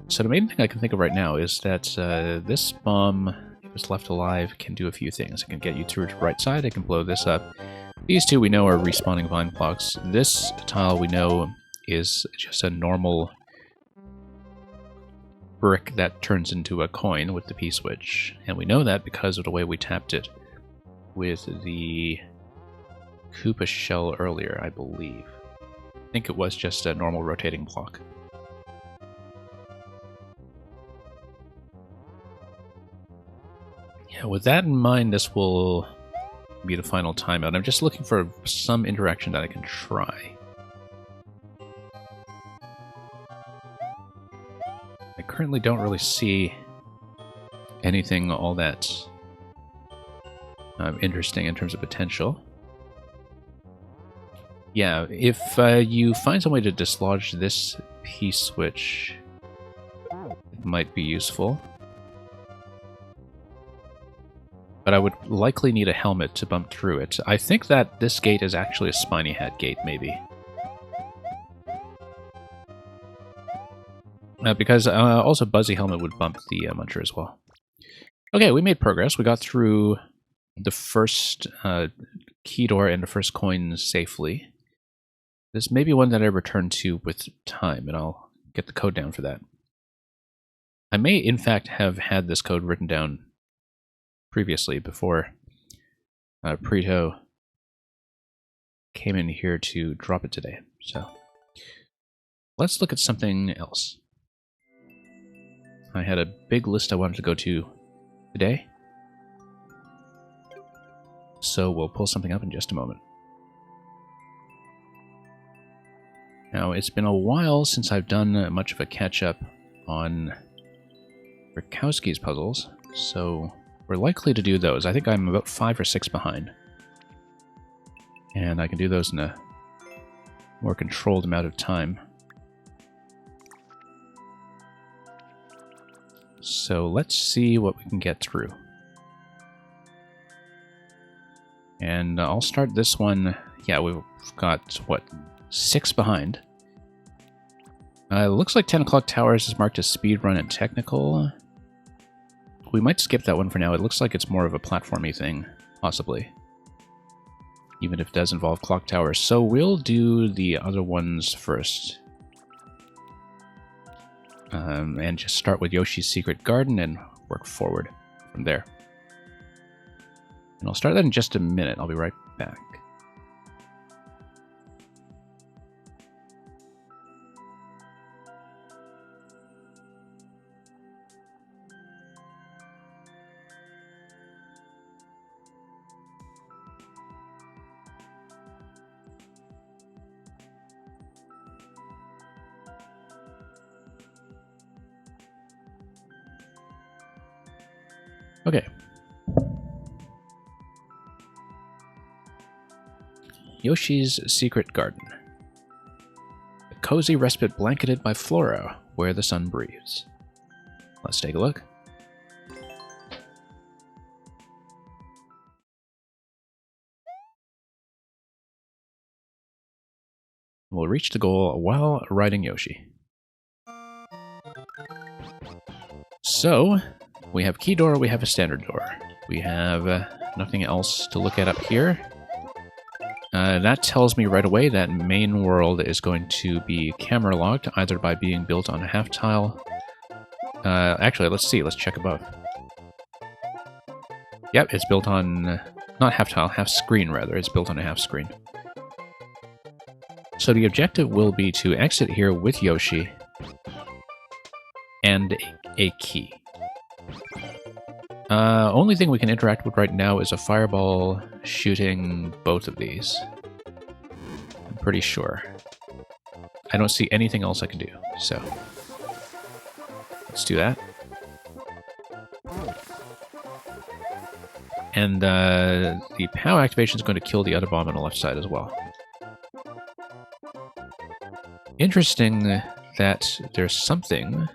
So the main thing I can think of right now is that this bomb, if it's left alive, can do a few things. It can get you through to the right side, it can blow this up. These two we know are respawning vine blocks. This tile we know is just a normal brick that turns into a coin with the P-switch. And we know that because of the way we tapped it with the Koopa shell earlier, I believe. I think it was just a normal rotating block. Yeah, with that in mind, this will be the final timeout. I'm just looking for some interaction that I can try. I currently don't really see anything all that interesting in terms of potential. Yeah, if you find some way to dislodge this P-switch, it might be useful. But I would likely need a helmet to bump through it. I think that this gate is actually a spiny head gate, maybe. Because also Buzzy Helmet would bump the Muncher as well. Okay, we made progress. We got through the first key door and the first coin safely. This may be one that I return to with time, and I'll get the code down for that. I may, in fact, have had this code written down previously before Preto came in here to drop it today. So let's look at something else. I had a big list I wanted to go to today, so we'll pull something up in just a moment. Now, it's been a while since I've done much of a catch-up on Rakowski's puzzles, so we're likely to do those. I think I'm about 5 or 6 behind. And I can do those in a more controlled amount of time. So let's see what we can get through. And I'll start this one. Yeah, we've got, what, 6 behind. It looks like 10 O'Clock Towers is marked as speedrun and technical. We might skip that one for now. It looks like it's more of a platformy thing, possibly. Even if it does involve clock towers. So we'll do the other ones first. And just start with Yoshi's Secret Garden and work forward from there. And I'll start that in just a minute. I'll be right back. Okay. Yoshi's Secret Garden. A cozy respite blanketed by flora where the sun breathes. Let's take a look. We'll reach the goal while riding Yoshi. So, we have key door, we have a standard door. We have nothing else to look at up here. That tells me right away that main world is going to be camera locked, either by being built on a half tile. Actually, let's see, let's check above. Yep, it's built on, not half tile, half screen rather. It's built on a half screen. So the objective will be to exit here with Yoshi and a key. Only thing we can interact with right now is a fireball shooting both of these. I'm pretty sure. I don't see anything else I can do, so let's do that. And the POW activation is going to kill the other bomb on the left side as well. Interesting that there's something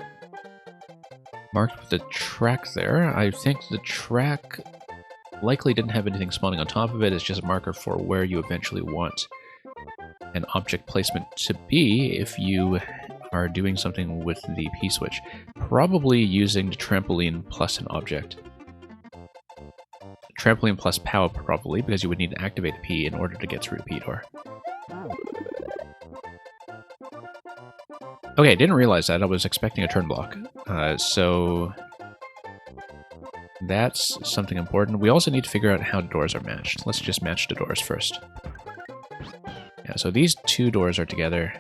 marked with the track there. I think the track likely didn't have anything spawning on top of it. It's just a marker for where you eventually want an object placement to be if you are doing something with the P-switch. Probably using the trampoline plus an object. Trampoline plus POW probably, because you would need to activate the P in order to get through the P-door. Okay, I didn't realize that. I was expecting a turn block. So that's something important. We also need to figure out how doors are matched. Let's just match the doors first. Yeah, so these two doors are together.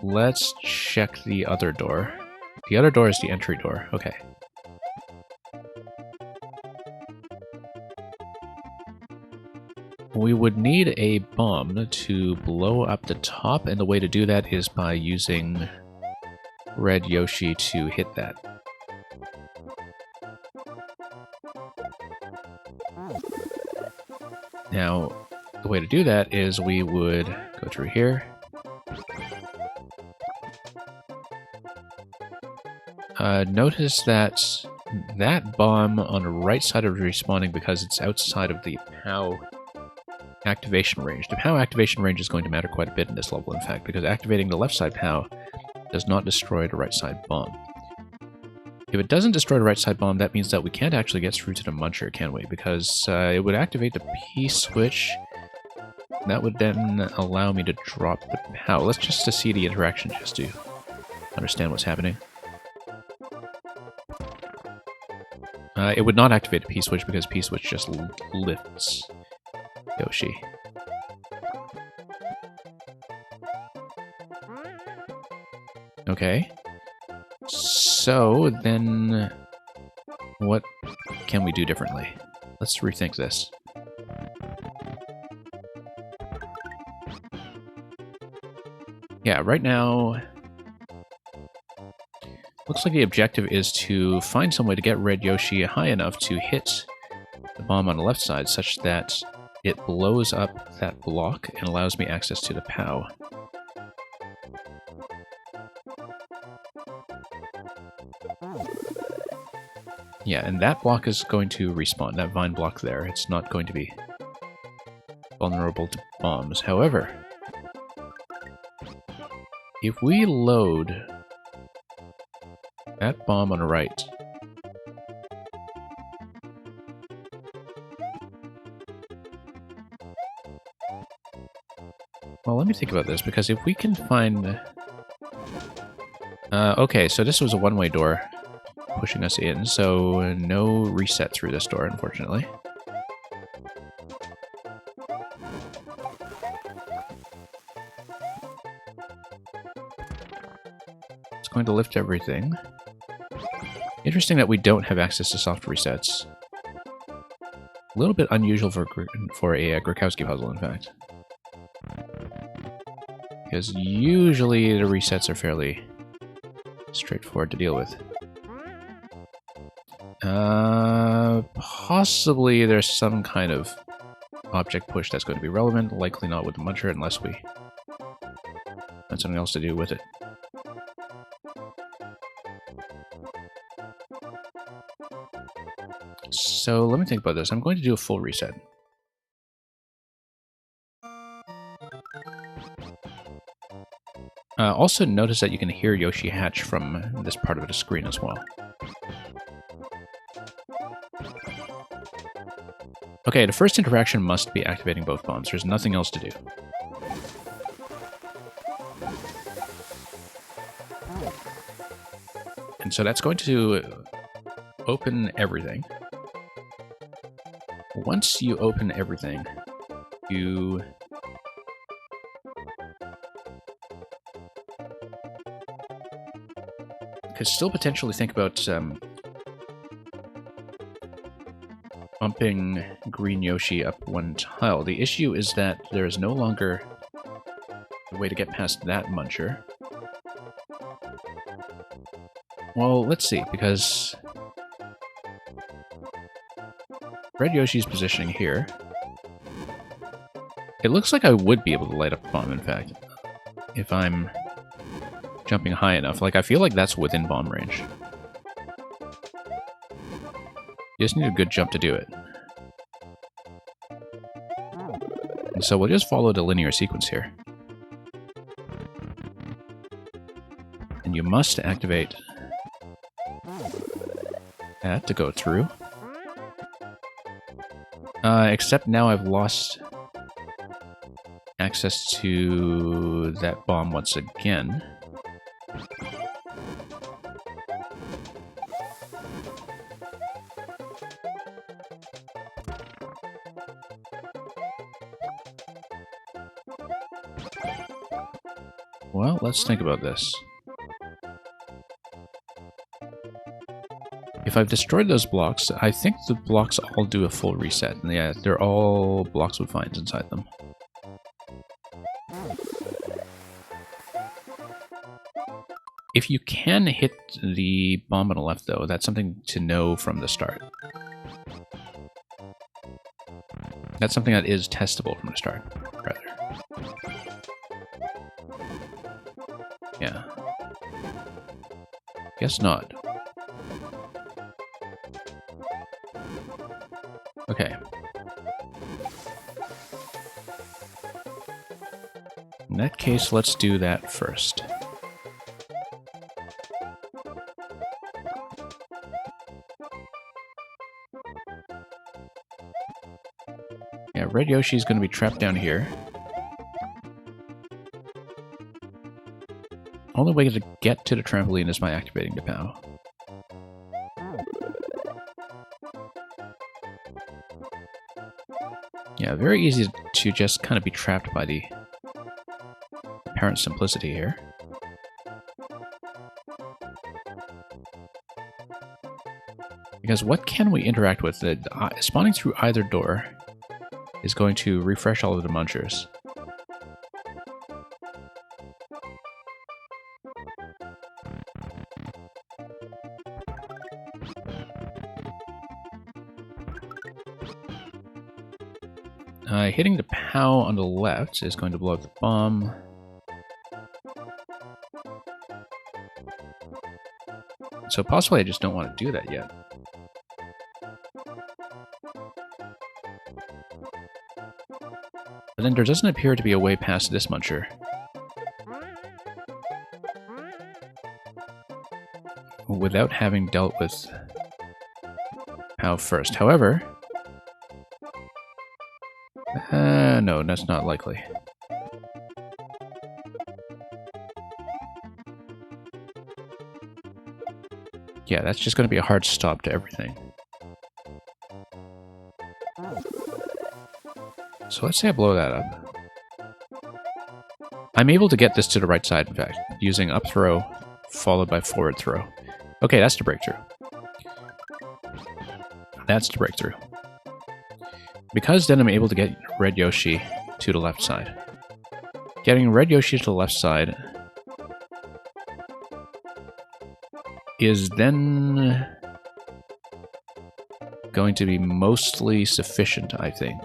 Let's check the other door. The other door is the entry door. Okay. We would need a bomb to blow up the top, and the way to do that is by using Red Yoshi to hit that. Now, the way to do that is we would go through here. Notice that that bomb on the right side is respawning because it's outside of the POW activation range. The POW activation range is going to matter quite a bit in this level, in fact, because activating the left side POW does not destroy the right side bomb. If it doesn't destroy the right side bomb, that means that we can't actually get through to the Muncher, can we? Because it would activate the P-switch. That would then allow me to drop the POW. Let's just to see the interaction, just to understand what's happening. It would not activate the P-switch because P-switch just lifts Yoshi. Okay. So, then what can we do differently? Let's rethink this. Yeah, right now, looks like the objective is to find some way to get Red Yoshi high enough to hit the bomb on the left side such that it blows up that block and allows me access to the POW. Yeah, and that block is going to respawn, that vine block there. It's not going to be vulnerable to bombs. However, if we load that bomb on the right, well, let me think about this, because if we can find... okay, so this was a one-way door pushing us in, so no reset through this door, unfortunately. It's going to lift everything. Interesting that we don't have access to soft resets. A little bit unusual for a Grokowski puzzle, in fact. Because usually the resets are fairly straightforward to deal with. Possibly there's some kind of object push that's going to be relevant, likely not with the Muncher unless we find something else to do with it. So let me think about this. I'm going to do a full reset. Also notice that you can hear Yoshi hatch from this part of the screen as well. Okay, the first interaction must be activating both bombs. There's nothing else to do. And so that's going to open everything. Once you open everything, you could still potentially think about bumping Green Yoshi up one tile. The issue is that there is no longer a way to get past that Muncher. Well, let's see, because Red Yoshi's positioning here. It looks like I would be able to light up a bomb, in fact, if I'm jumping high enough. Like, I feel like that's within bomb range. You just need a good jump to do it. And so we'll just follow the linear sequence here. And you must activate that to go through. Except now I've lost access to that bomb once again. Well, let's think about this. If I've destroyed those blocks, I think the blocks all do a full reset. And yeah, they're all blocks with vines inside them. If you can hit the bomb on the left, though, that's something to know from the start. That's something that is testable from the start, rather. Yeah. Guess not. Okay. In that case, let's do that first. Yeah, Red Yoshi's going to be trapped down here. Only way to get to the trampoline is by activating the POW. Yeah, very easy to just kind of be trapped by the apparent simplicity here. Because what can we interact with? Spawning through either door is going to refresh all of the munchers. Hitting the POW on the left is going to blow up the bomb. So possibly I just don't want to do that yet. But then there doesn't appear to be a way past this muncher. Without having dealt with POW first. However... no, that's not likely. Yeah, that's just going to be a hard stop to everything. So let's say I blow that up. I'm able to get this to the right side, in fact, using up throw followed by forward throw. Okay, that's the breakthrough. That's the breakthrough. Because then I'm able to get Red Yoshi to the left side. Getting Red Yoshi to the left side is then going to be mostly sufficient, I think.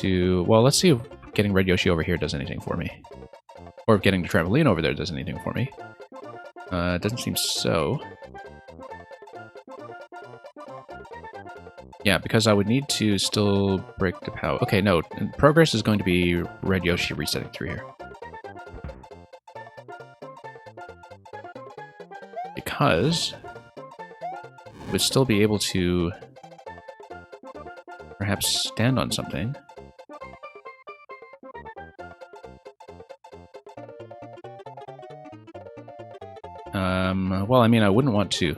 Well, let's see if getting Red Yoshi over here does anything for me. Or if getting the trampoline over there does anything for me. It doesn't seem so. Yeah, because I would need to still break the POW. Okay, no. Progress is going to be Red Yoshi resetting through here. Because I would still be able to perhaps stand on something. Well, I mean, I wouldn't want to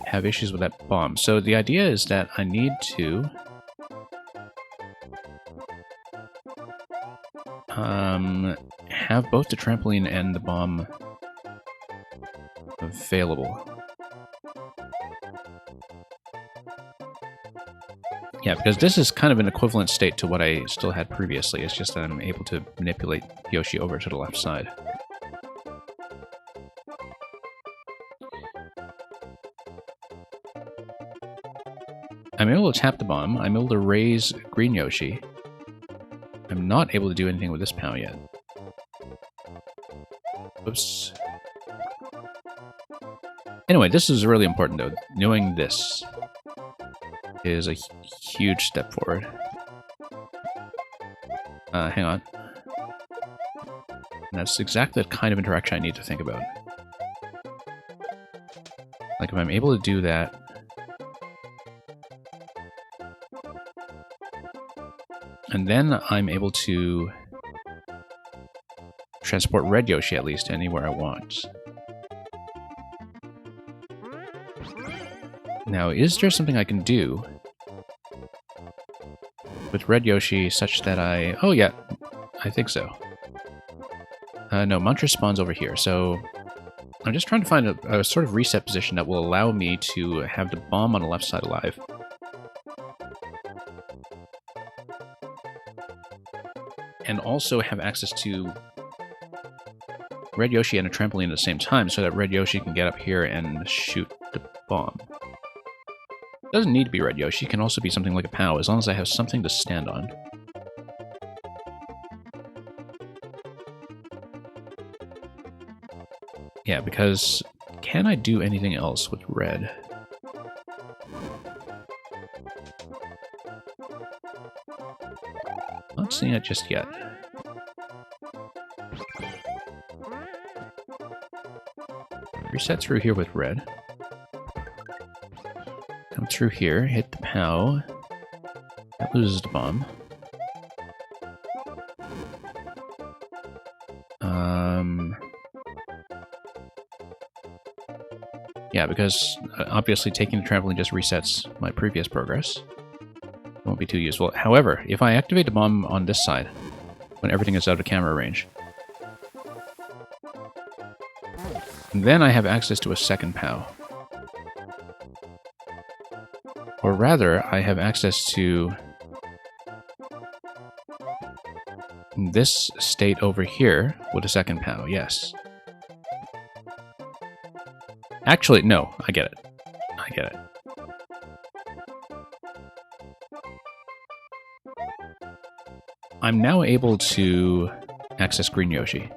have issues with that bomb. So the idea is that I need to have both the trampoline and the bomb available. Yeah, because this is kind of an equivalent state to what I still had previously. It's just that I'm able to manipulate Yoshi over to the left side. I'm able to tap the bomb. I'm able to raise Green Yoshi. I'm not able to do anything with this POW yet. Oops. Anyway, this is really important, though. Knowing this is a huge step forward. Hang on. And that's exactly the kind of interaction I need to think about. Like, if I'm able to do that... And then I'm able to transport Red Yoshi, at least, anywhere I want. Now, is there something I can do with Red Yoshi such that I... Oh, yeah, I think so. No, Muncher spawns over here, so I'm just trying to find a sort of reset position that will allow me to have the bomb on the left side alive. And also have access to Red Yoshi and a trampoline at the same time, so that Red Yoshi can get up here and shoot the bomb. Doesn't need to be Red Yoshi, it can also be something like a POW, as long as I have something to stand on. Yeah, because can I do anything else with red? Not seeing it just yet. Reset through here with red. Come through here, hit the POW. That loses the bomb. Yeah, because obviously taking the trampoline just resets my previous progress. It won't be too useful. However, if I activate the bomb on this side, when everything is out of camera range, then I have access to a second POW. Or rather, I have access to this state over here with a second POW, yes. Actually, no, I get it. I get it. I'm now able to access Green Yoshi.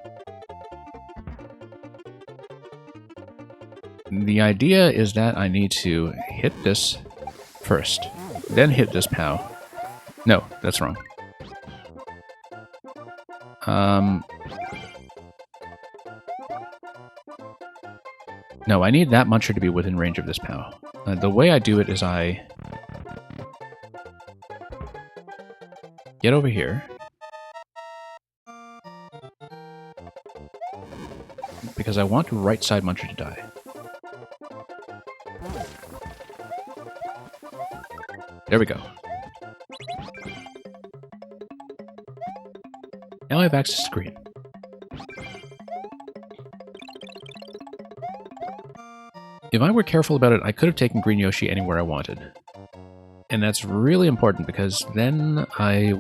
The idea is that I need to hit this first, then hit this POW. No, that's wrong. No, I need that muncher to be within range of this POW. The way I do it is I get over here, because I want the right side muncher to die. There we go. Now I have access to green. If I were careful about it, I could have taken Green Yoshi anywhere I wanted. And that's really important because then I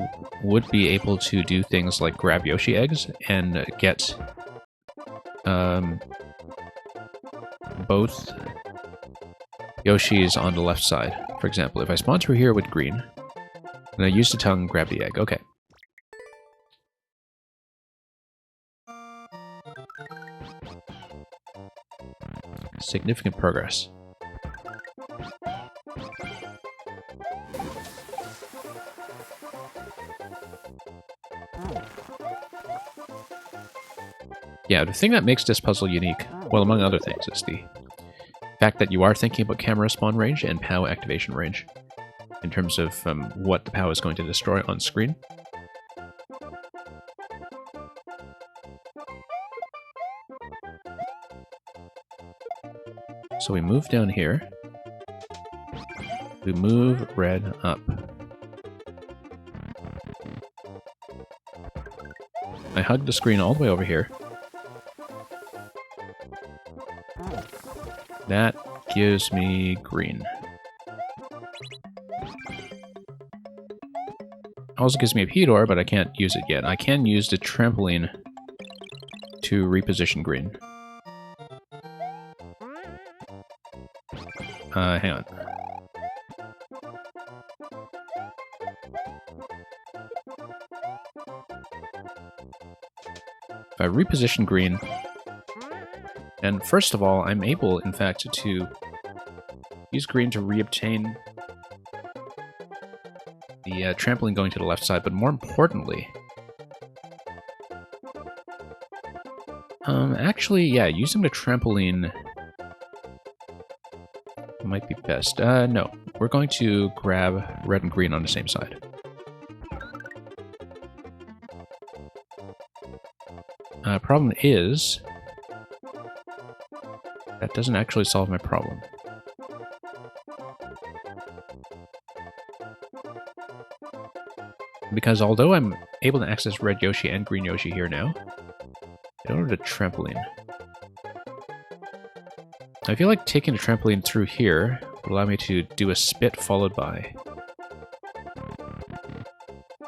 would be able to do things like grab Yoshi eggs and get both Yoshis on the left side. For example, if I spawn through here with green, and I use the tongue, grab the egg. Okay. Significant progress. Yeah, the thing that makes this puzzle unique, well, among other things, is the fact that you are thinking about camera spawn range and POW activation range in terms of what the POW is going to destroy on screen. So we move down here. We move red up. I hug the screen all the way over here. That gives me green. Also gives me a P-door, but I can't use it yet. I can use the trampoline to reposition green. Hang on. If I reposition green, and first of all, I'm able, in fact, to use green to reobtain the trampoline going to the left side, but more importantly... actually, yeah, using the trampoline might be best. No. We're going to grab red and green on the same side. Problem is... that doesn't actually solve my problem. Because although I'm able to access red Yoshi and green Yoshi here now, I don't have the trampoline. I feel like taking the trampoline through here will allow me to do a spit followed by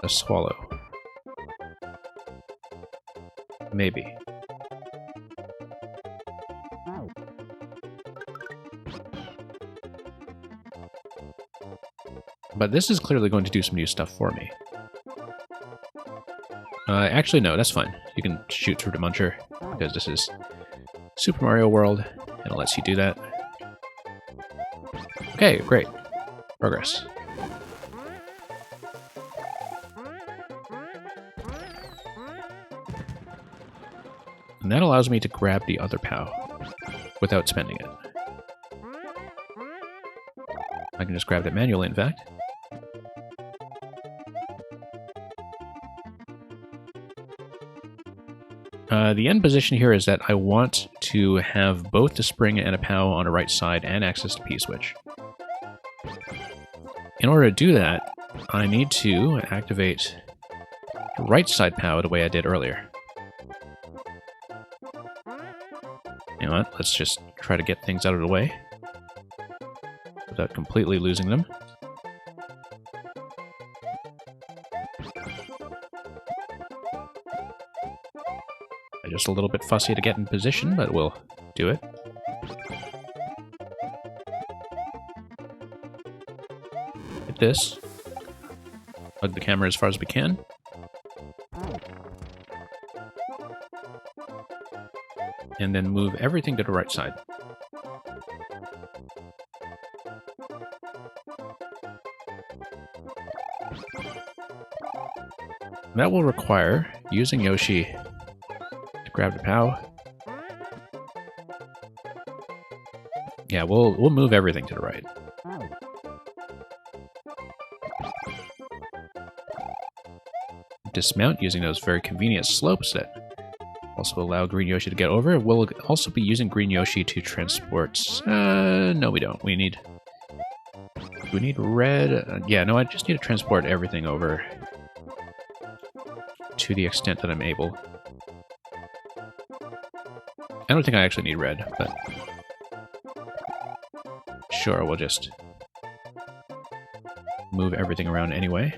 a swallow. Maybe. But this is clearly going to do some new stuff for me. Actually, no, that's fine. You can shoot through the muncher, because this is Super Mario World, and it lets you do that. Okay, great. Progress. And that allows me to grab the other POW without spending it. I can just grab it manually, in fact. The end position here is that I want to have both the spring and a POW on the right side and access to P-switch. In order to do that, I need to activate the right side POW the way I did earlier. You know what? Let's just try to get things out of the way without completely losing them. I'm just a little bit fussy to get in position, but we'll do it. Hit this. Hug the camera as far as we can. And then move everything to the right side. That will require using Yoshi to grab the POW. Yeah, we'll move everything to the right. Dismount using those very convenient slopes that also allow Green Yoshi to get over. We'll also be using Green Yoshi to transport... no we don't. We need red? Yeah, no, I just need to transport everything over to the extent that I'm able. I don't think I actually need red, but... Sure, we'll just move everything around anyway.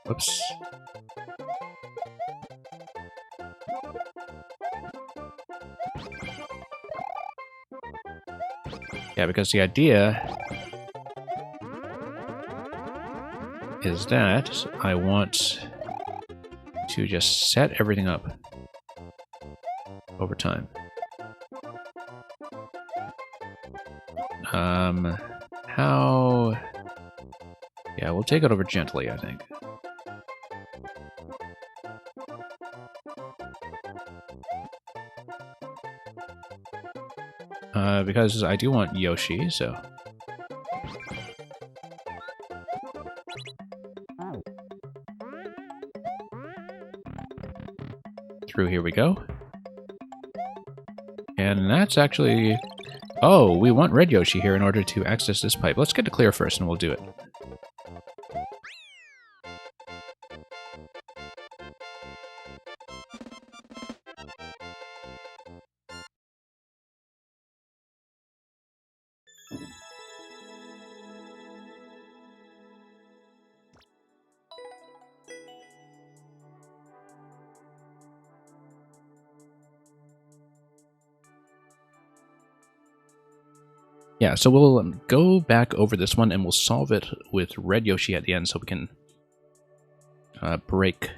Whoops. Yeah, because the idea is that I want to just set everything up over time. How... Yeah, we'll take it over gently, I think. Because I do want Yoshi, so... Through here we go. And that's actually... Oh, we want Red Yoshi here in order to access this pipe. Let's get to clear first and we'll do it. Yeah, so we'll go back over this one and we'll solve it with Red Yoshi at the end so we can break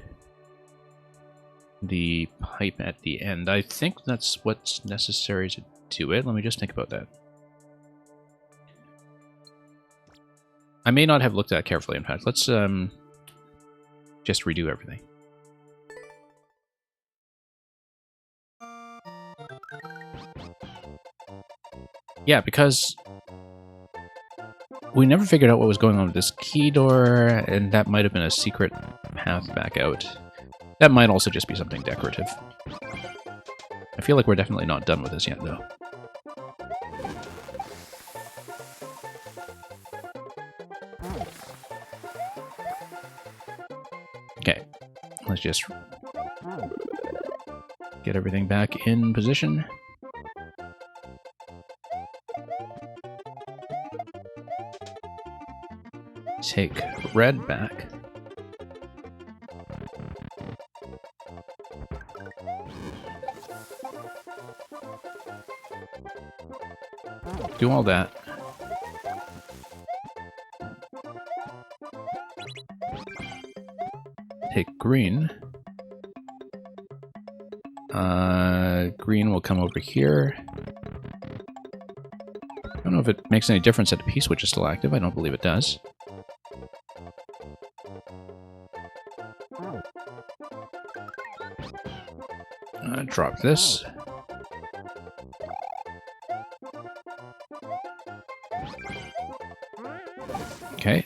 the pipe at the end. I think that's what's necessary to do it. Let me just think about that. I may not have looked at it carefully, in fact. Let's just redo everything. Yeah, because we never figured out what was going on with this key door, and that might have been a secret path back out. That might also just be something decorative. I feel like we're definitely not done with this yet, though. Okay, let's just get everything back in position. Take red back. Do all that. take green. Green will come over here. I don't know if it makes any difference that the P-switch is still active. I don't believe it does. Drop this. Okay.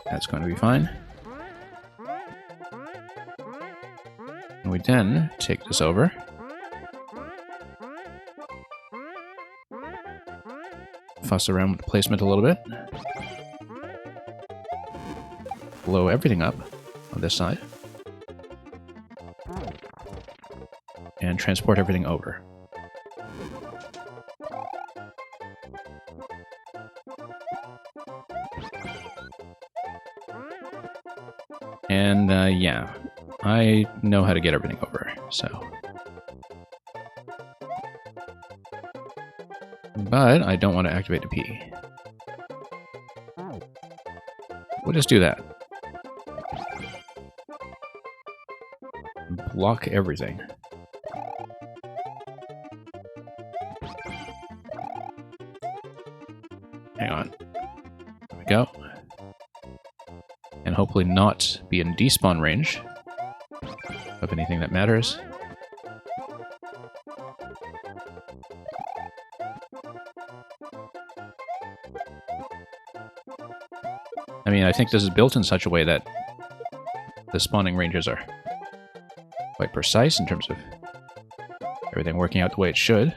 That's going to be fine. And we then take this over. Fuss around with the placement a little bit. Blow everything up on this side. And transport everything over. And, yeah, I know how to get everything over, so. But I don't want to activate the P. We'll just do that. Block everything. Hang on. There we go. And hopefully not be in despawn range of anything that matters. I mean, I think this is built in such a way that the spawning ranges are quite precise in terms of everything working out the way it should.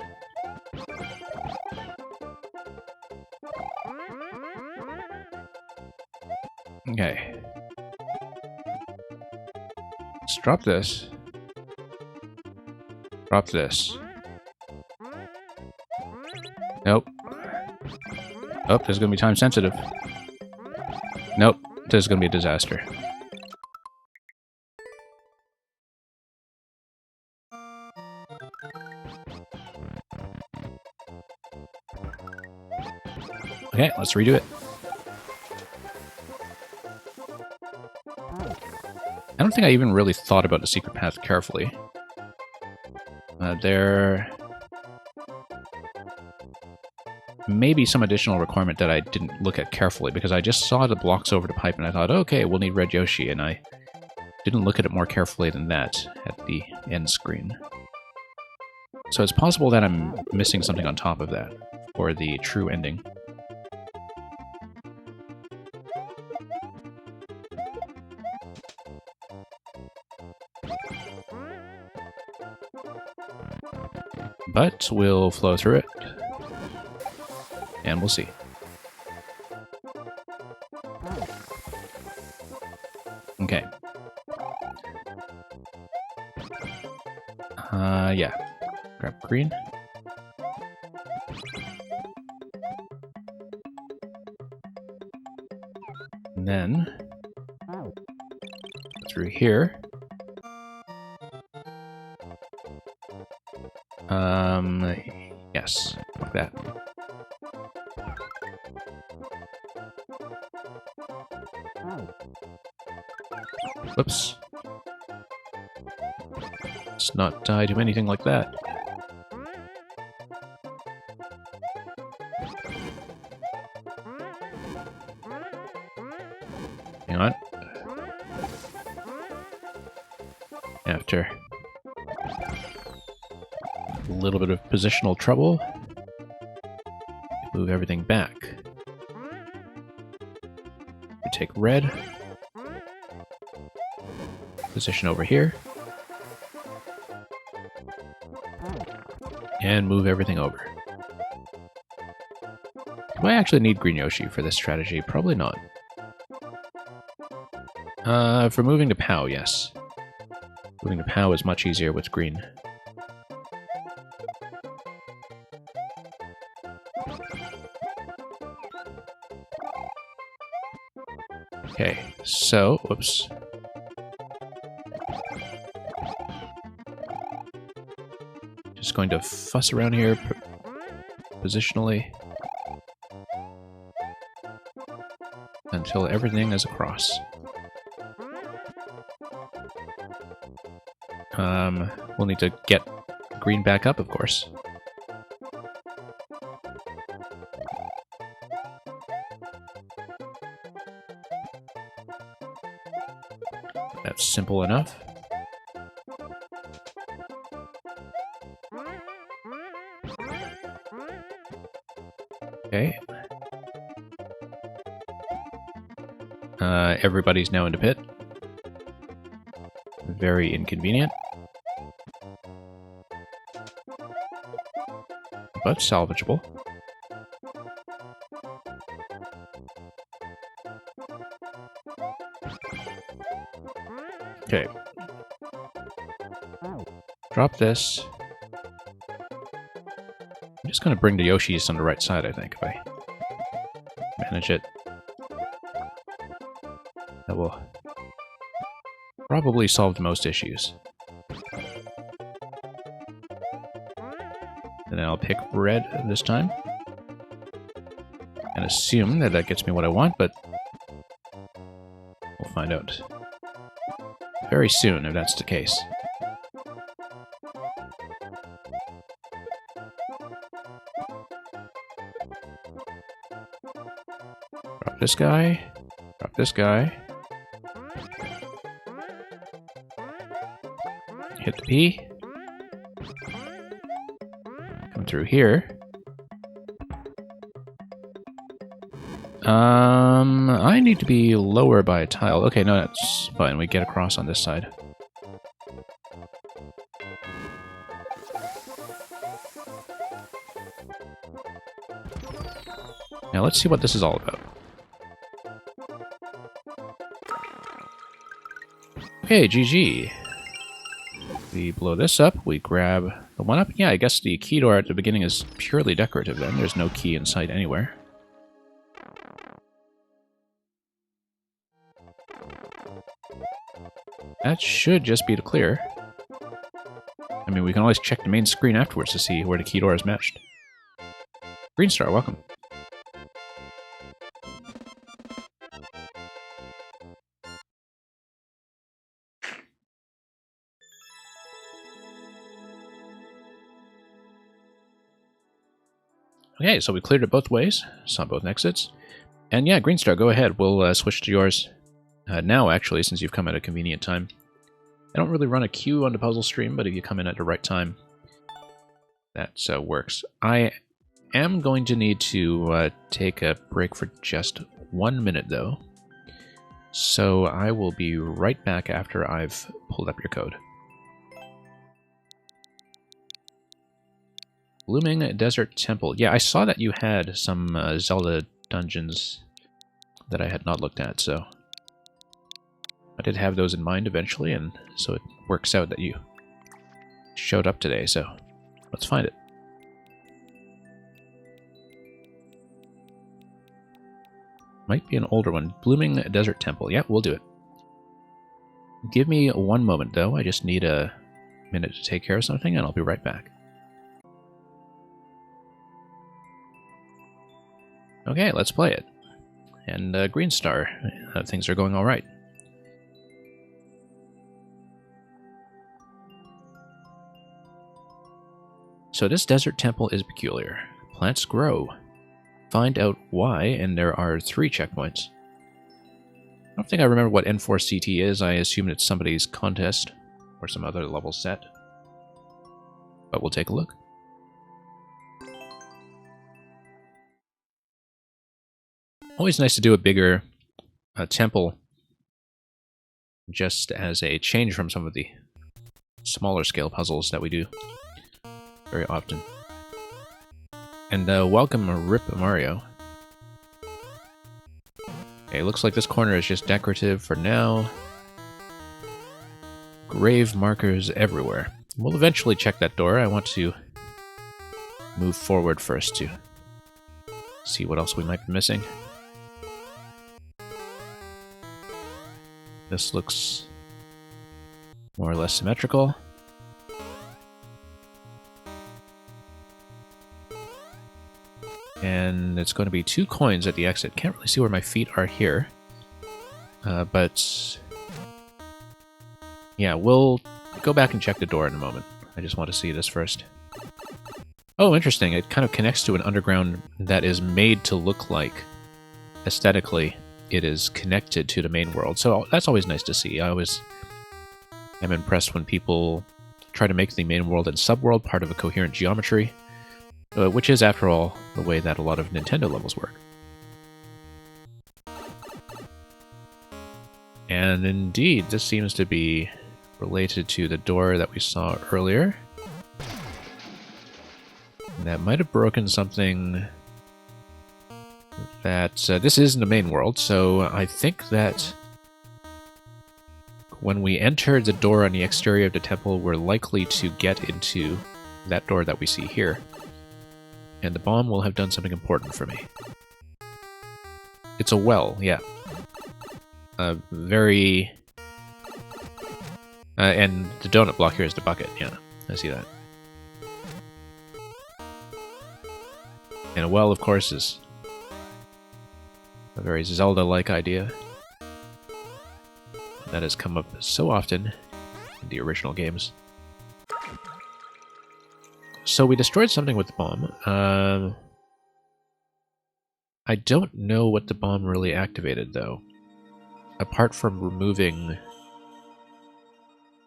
Okay. Let's drop this. Drop this. Nope. Oh, this is going to be time sensitive. Nope. This is going to be a disaster. Okay, let's redo it. I don't think I even really thought about the secret path carefully. There may be some additional requirement that I didn't look at carefully, because I just saw the blocks over the pipe and I thought, okay, we'll need Red Yoshi, and I didn't look at it more carefully than that at the end screen. So it's possible that I'm missing something on top of that for the true ending. But we'll flow through it, and we'll see. Okay. Yeah. Grab green. And then through here. Yes, like that. Whoops. Let's not die to anything like that. Hang on. After a little bit of positional trouble, move everything back. We take red, position over here, and move everything over. Do I actually need Green Yoshi for this strategy? Probably not. For moving to POW, yes. Moving to POW is much easier with green. Okay, so, whoops. Just going to fuss around here positionally. And until everything is across. We'll need to get green back up, of course. That's simple enough. Okay. Everybody's now in the pit. Very inconvenient. But salvageable. Okay. Drop this. I'm just going to bring the Yoshis on the right side, I think, if I manage it. That will probably solve most issues. And then I'll pick red this time. And assume that that gets me what I want, but we'll find out very soon if that's the case. Drop this guy. Drop this guy. Hit the P. Come through here. I need to be lower by a tile. Okay, no, that's fine. We get across on this side. Now let's see what this is all about. Okay, GG. We blow this up, we grab the one up. Yeah, I guess the key door at the beginning is purely decorative then. There's no key in sight anywhere. That should just be to clear. I mean, we can always check the main screen afterwards to see where the key door is meshed. Green Star, welcome. Okay, so we cleared it both ways. Saw both exits. And yeah, Green Star, go ahead. We'll switch to yours now, actually, since you've come at a convenient time. I don't really run a queue on the puzzle stream, but if you come in at the right time, that works. I am going to need to take a break for just 1 minute, though. So I will be right back after I've pulled up your code. Blooming Desert Temple. Yeah, I saw that you had some Zelda dungeons that I had not looked at, so I did have those in mind eventually, and so it works out that you showed up today, so let's find it. Might be an older one. Blooming Desert Temple. Yeah, we'll do it. Give me 1 moment, though. I just need a minute to take care of something, and I'll be right back. Okay, let's play it. And Green Star, things are going all right. So this desert temple is peculiar. Plants grow. Find out why, and there are 3 checkpoints. I don't think I remember what N4CT is. I assume it's somebody's contest or some other level set. But we'll take a look. Always nice to do a bigger temple just as a change from some of the smaller scale puzzles that we do very often. And welcome, Rip Mario. Okay, looks like this corner is just decorative for now. Grave markers everywhere. We'll eventually check that door. I want to move forward first to see what else we might be missing. This looks more or less symmetrical. And it's going to be 2 coins at the exit. Can't really see where my feet are here. But yeah, we'll go back and check the door in a moment. I just want to see this first. Oh, interesting. It kind of connects to an underground that is made to look like, aesthetically, it is connected to the main world. So that's always nice to see. I always am impressed when people try to make the main world and subworld part of a coherent geometry, which is, after all, the way that a lot of Nintendo levels work. And indeed, this seems to be related to the door that we saw earlier. That might have broken something that... this is in the main world, so I think that when we enter the door on the exterior of the temple, we're likely to get into that door that we see here. And the bomb will have done something important for me. It's a well, yeah. Very... and the donut block here is the bucket, yeah. I see that. And a well, of course, is a very Zelda-like idea that has come up so often in the original games. So we destroyed something with the bomb. I don't know what the bomb really activated, though. Apart from removing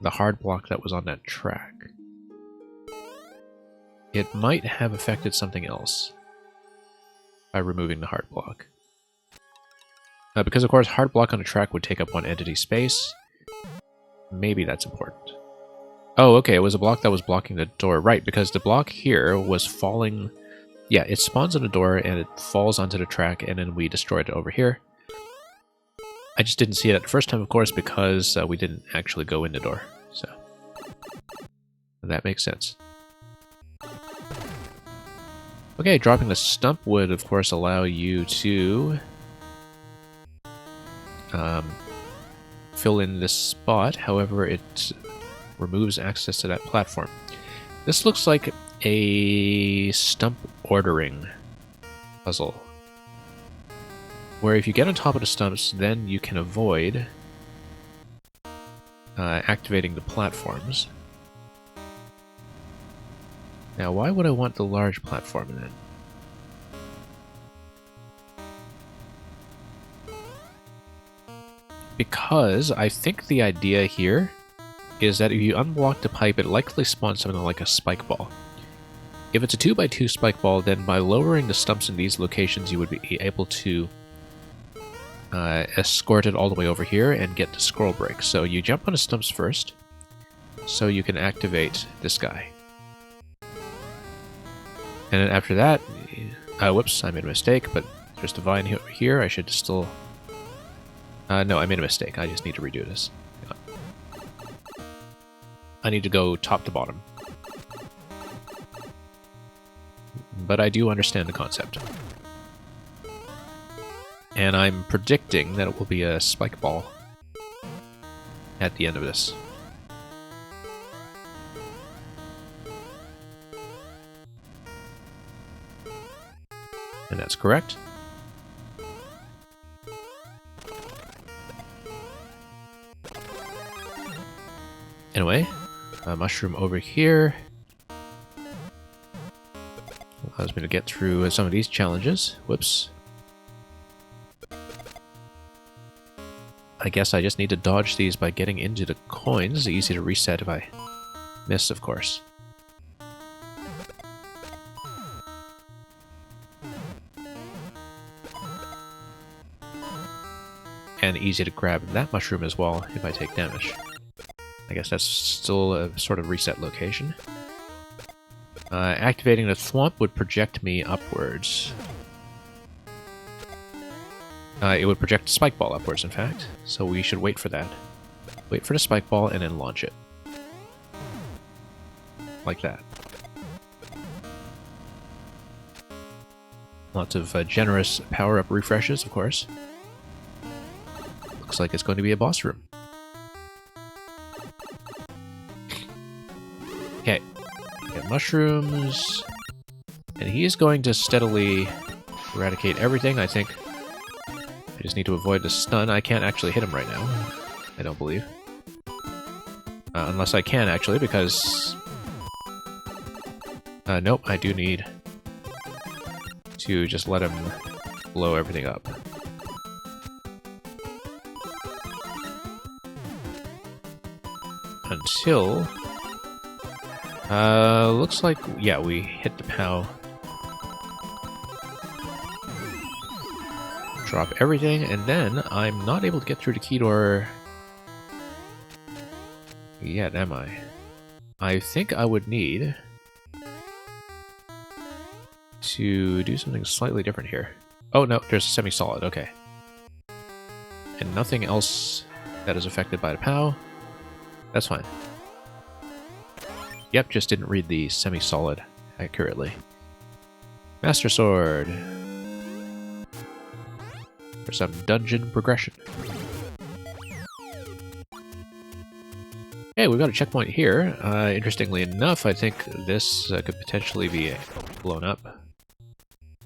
the hard block that was on that track. It might have affected something else by removing the hard block. Because, of course, hard block on a track would take up 1 entity space. Maybe that's important. Oh, okay, it was a block that was blocking the door. Right, because the block here was falling... Yeah, it spawns on the door, and it falls onto the track, and then we destroyed it over here. I just didn't see it at the first time, of course, because we didn't actually go in the door. So that makes sense. Okay, dropping the stump would, of course, allow you to fill in this spot. However, it removes access to that platform. This looks like a stump ordering puzzle, where if you get on top of the stumps, then you can avoid activating the platforms. Now, why would I want the large platform then? Because I think the idea here is that if you unblock the pipe, it likely spawns something like a spike ball. If it's a 2x2 spike ball, then by lowering the stumps in these locations, you would be able to escort it all the way over here and get the scroll break. So you jump on the stumps first, so you can activate this guy. And then after that, whoops, I made a mistake, but there's the vine here. I should still... no, I made a mistake. I just need to redo this. I need to go top to bottom. But I do understand the concept. And I'm predicting that it will be a spike ball at the end of this. And that's correct. Anyway, a mushroom over here allows me to get through some of these challenges. Whoops. I guess I just need to dodge these by getting into the coins. Easy to reset if I miss, of course. And easy to grab that mushroom as well if I take damage. I guess that's still a sort of reset location. Activating the thwomp would project me upwards. It would project the spike ball upwards, in fact. So we should wait for that. Wait for the spike ball and then launch it. Like that. Lots of generous power-up refreshes, of course. Looks like it's going to be a boss room. Okay. Get mushrooms. And he is going to steadily eradicate everything, I think. I just need to avoid the stun. I can't actually hit him right now, I don't believe. Unless I can, actually, because... nope, I do need to just let him blow everything up. Until... looks like, yeah, we hit the POW. Drop everything, and then I'm not able to get through the key door yet, am I? I think I would need to do something slightly different here. Oh no, there's a semi-solid, okay. And nothing else that is affected by the POW. That's fine. Yep, just didn't read the semi-solid accurately. Master Sword. For some dungeon progression. Hey, we've got a checkpoint here. Interestingly enough, I think this could potentially be blown up.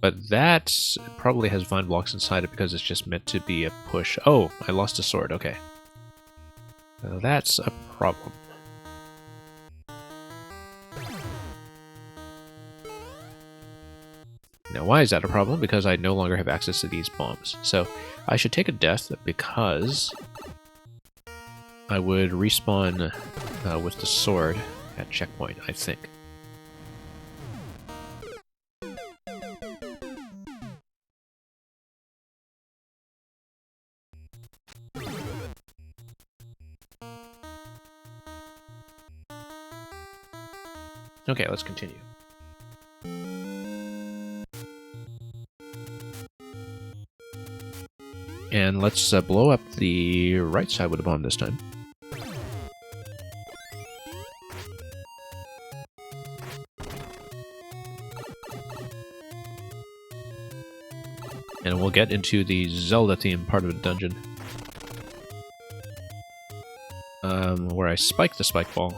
But that probably has vine blocks inside it because it's just meant to be a push. Oh, I lost a sword, okay. That's a problem. Now, why is that a problem? Because I no longer have access to these bombs. So, I should take a death because I would respawn with the sword at checkpoint, I think. Okay, let's continue. And let's blow up the right side with a bomb this time. And we'll get into the Zelda theme part of the dungeon. Where I spike the spike ball.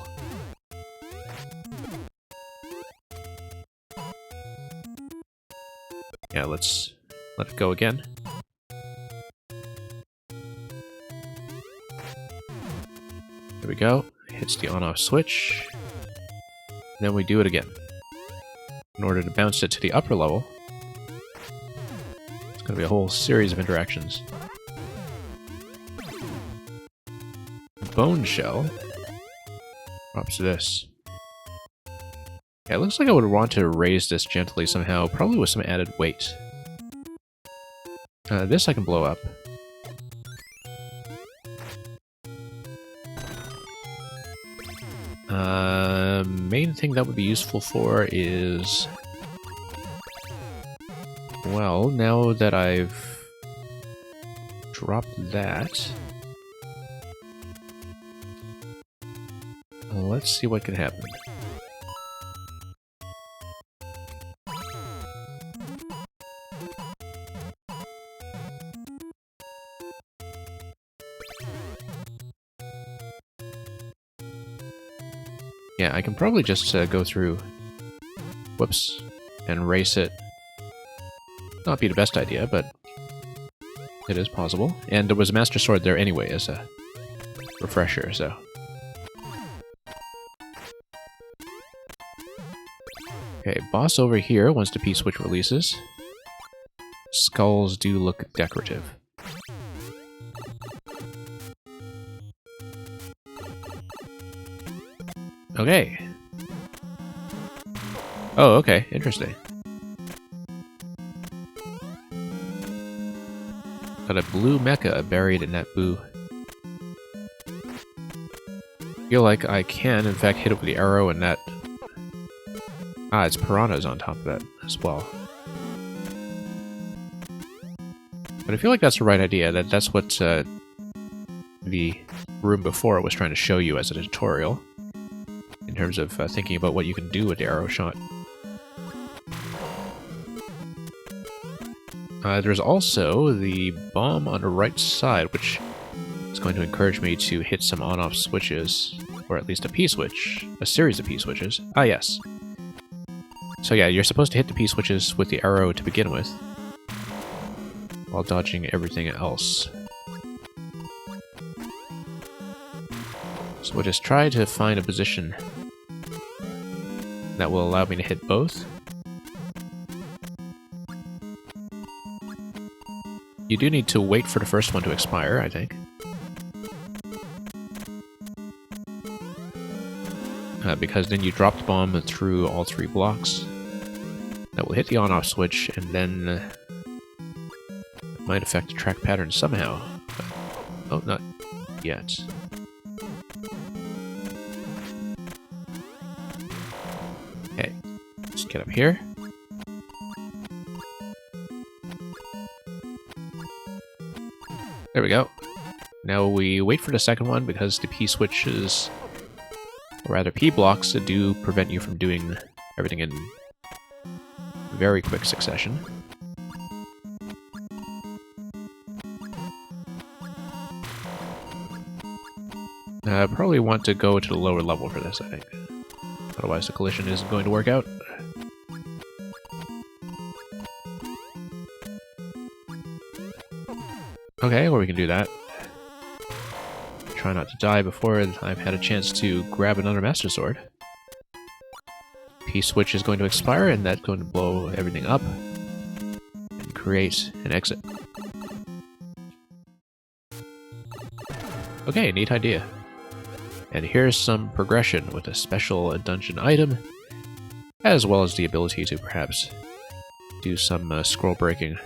Yeah, let's let it go again. There we go. Hits the on-off switch. Then we do it again. In order to bounce it to the upper level, it's going to be a whole series of interactions. Bone shell. Drops this. Yeah, it looks like I would want to raise this gently somehow, probably with some added weight. This I can blow up. Main thing that would be useful for is... Well, now that I've dropped that... Let's see what can happen. Yeah, I can probably just go through, whoops, and race it. Not be the best idea, but it is possible. And there was a Master Sword there anyway as a refresher, so... Okay, boss over here once the P-switch releases. Skulls do look decorative. Okay. Oh, okay. Interesting. Got a blue mecha buried in that boo. Feel like I can, in fact, hit it with the arrow and that... Ah, it's piranhas on top of that as well. But I feel like that's the right idea. That's what the room before was trying to show you as a tutorial. In terms of thinking about what you can do with the arrow shot. There's also the bomb on the right side, which is going to encourage me to hit some on-off switches, or at least a P-switch, a series of P-switches. Ah, yes. So yeah, you're supposed to hit the P-switches with the arrow to begin with, while dodging everything else. So we'll just try to find a position that will allow me to hit both. You do need to wait for the first one to expire, I think. Because then you drop the bomb through all 3 blocks. That will hit the on-off switch, and then might affect the track pattern somehow. But, oh, not yet. Okay, let's get up here. There we go. Now we wait for the second one because the P-switches, or rather P-blocks, do prevent you from doing everything in very quick succession. I probably want to go to the lower level for this, I think. Otherwise the collision isn't going to work out. Okay, well we can do that. Try not to die before I've had a chance to grab another Master Sword. P-switch is going to expire, and that's going to blow everything up and create an exit. Okay, neat idea. And here's some progression with a special dungeon item, as well as the ability to perhaps do some scroll breaking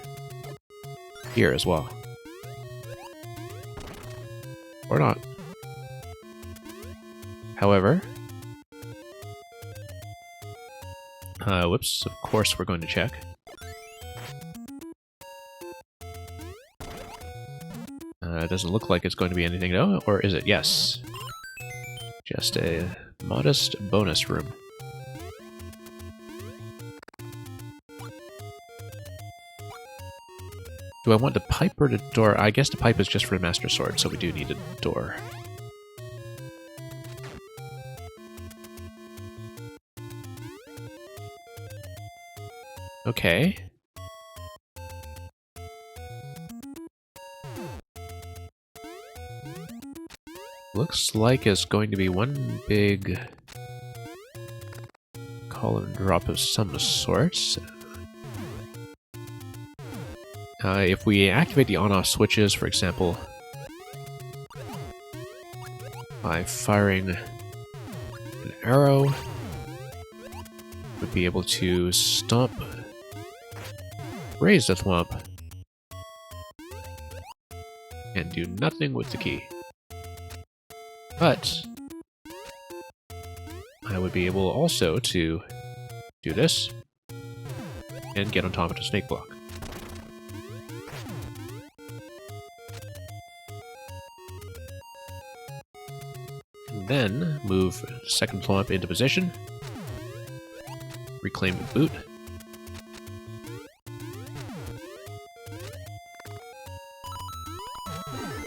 here as well. Or not. However, whoops, of course we're going to check. It doesn't look like it's going to be anything though, or is it? Yes. Just a modest bonus room. Do I want the pipe or the door? I guess the pipe is just for the Master Sword, so we do need a door. Okay. Looks like it's going to be one big column drop of some sorts. If we activate the on-off switches, for example, by firing an arrow, we'd be able to stomp, raise the thwomp, and do nothing with the key. But I would be able also to do this and get on top of the snake block. And then move second thwomp into position, reclaim the boot,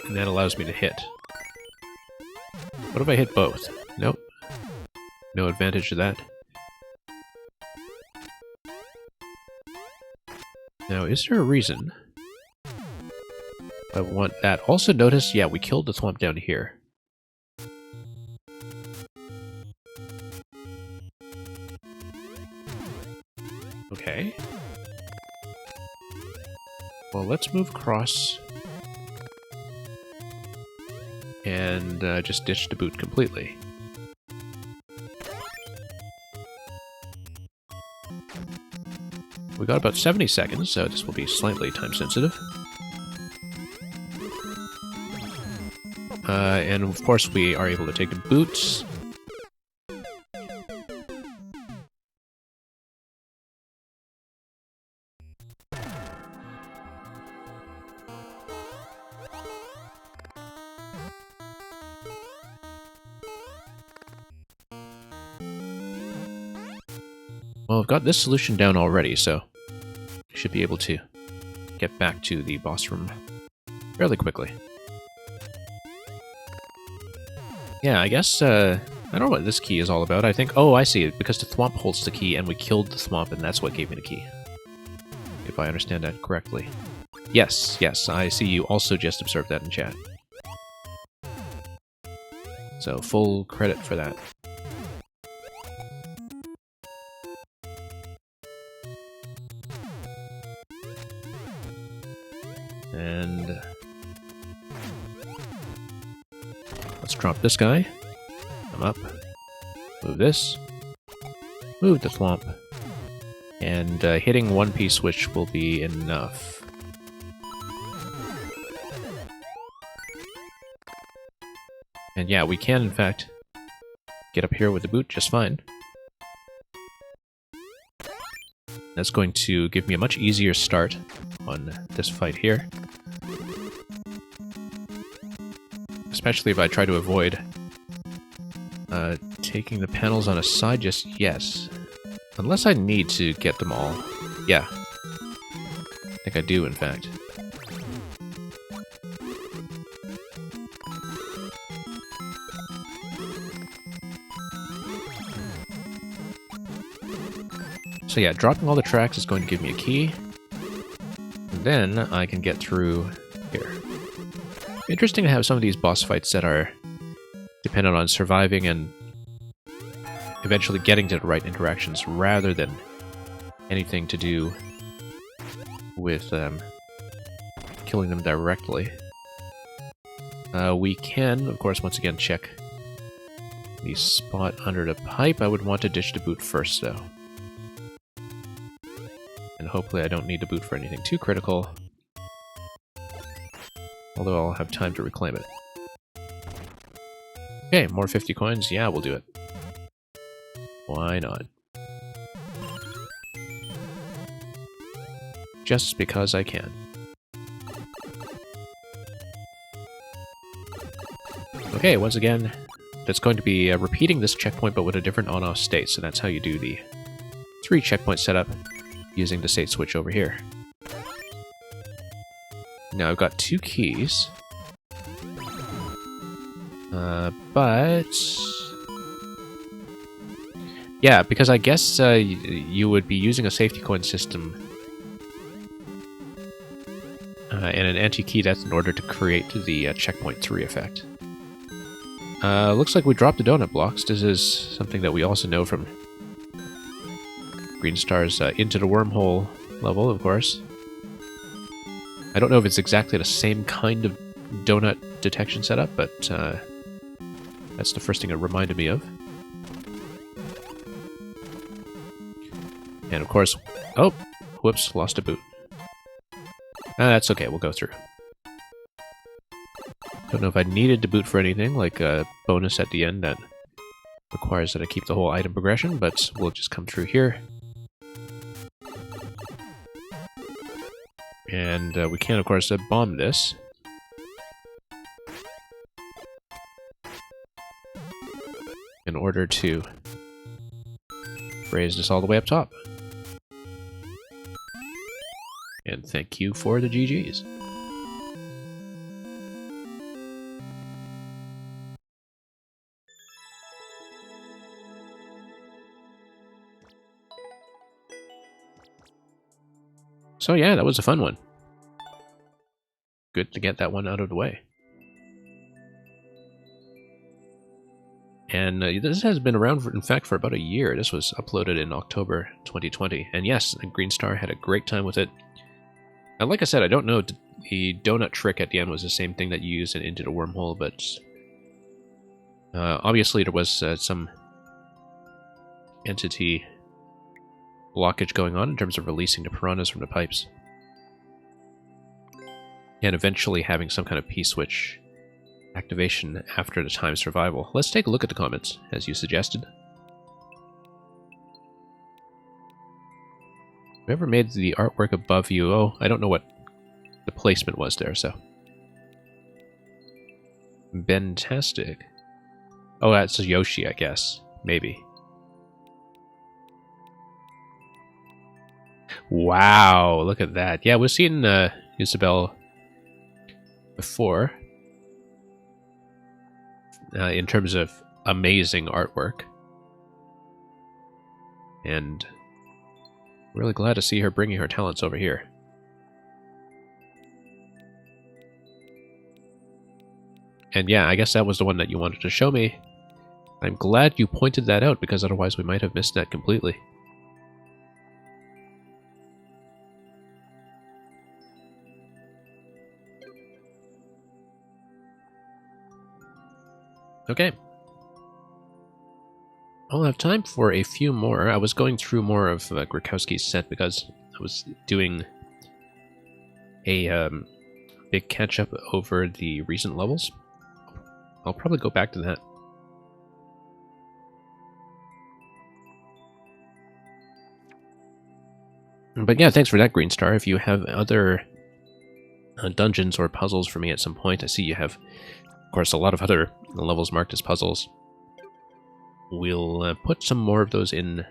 and that allows me to hit. What if I hit both? Nope. No advantage to that. Now, is there a reason I want that? Also notice, yeah, we killed the thwomp down here. Okay. Well, let's move across and just ditch the boot completely. We got about 70 seconds, so this will be slightly time sensitive. And of course we are able to take the boots. Well, I've got this solution down already, so I should be able to get back to the boss room fairly quickly. Yeah, I guess, I don't know what this key is all about. I think... Oh, I see it. Because the thwomp holds the key, and we killed the thwomp, and that's what gave me the key. If I understand that correctly. Yes, yes, I see you also just observed that in chat. So, full credit for that. And... let's drop this guy. Come up. Move this. Move the thwomp. And hitting one P switch will be enough. And yeah, we can, in fact, get up here with the boot just fine. That's going to give me a much easier start on this fight here. Especially if I try to avoid taking the panels on a side just yet. Unless I need to get them all. Yeah. I think I do, in fact. So yeah, dropping all the tracks is going to give me a key. And then I can get through here. Interesting to have some of these boss fights that are dependent on surviving and eventually getting to the right interactions rather than anything to do with killing them directly. We can, of course, once again check the spot under the pipe. I would want to ditch the boot first, though. And hopefully I don't need the boot for anything too critical. Although I'll have time to reclaim it. Okay, more 50 coins. Yeah, we'll do it. Why not? Just because I can. Okay, once again, that's going to be repeating this checkpoint but with a different on-off state, so that's how you do the 3 checkpoint setup using the state switch over here. Now I've got 2 keys. But... yeah, because I guess you would be using a safety coin system and an anti-key death in order to create the checkpoint 3 effect. Looks like we dropped the donut blocks. This is something that we also know from Green Star's Into the Wormhole level, of course. I don't know if it's exactly the same kind of donut detection setup, but that's the first thing it reminded me of. And of course... oh! Whoops, lost a boot. That's okay, we'll go through. Don't know if I needed to boot for anything, like a bonus at the end that requires that I keep the whole item progression, but we'll just come through here. And we can, of course, bomb this. In order to raise this all the way up top. And thank you for the GGs. So yeah, that was a fun one. Good to get that one out of the way. And this has been around, in fact, for about a year. This was uploaded in October 2020. And yes, Green Star had a great time with it. And like I said, I don't know if the donut trick at the end was the same thing that you used Into the Wormhole, but obviously there was some entity blockage going on in terms of releasing the piranhas from the pipes. And eventually having some kind of P-switch activation after the time survival. Let's take a look at the comments, as you suggested. Whoever made the artwork above you, oh, I don't know what the placement was there, so. Bentastic. Oh, that's Yoshi, I guess. Maybe. Wow, look at that. Yeah, we've seen Isabelle before. In terms of amazing artwork. And really glad to see her bringing her talents over here. And yeah, I guess that was the one that you wanted to show me. I'm glad you pointed that out, because otherwise we might have missed that completely. Okay. I'll have time for a few more. I was going through more of Grukowski's set because I was doing a big catch-up over the recent levels. I'll probably go back to that. But yeah, thanks for that, Green Star. If you have other dungeons or puzzles for me at some point, I see you have, of course, a lot of other levels marked as puzzles. We'll put some more of those in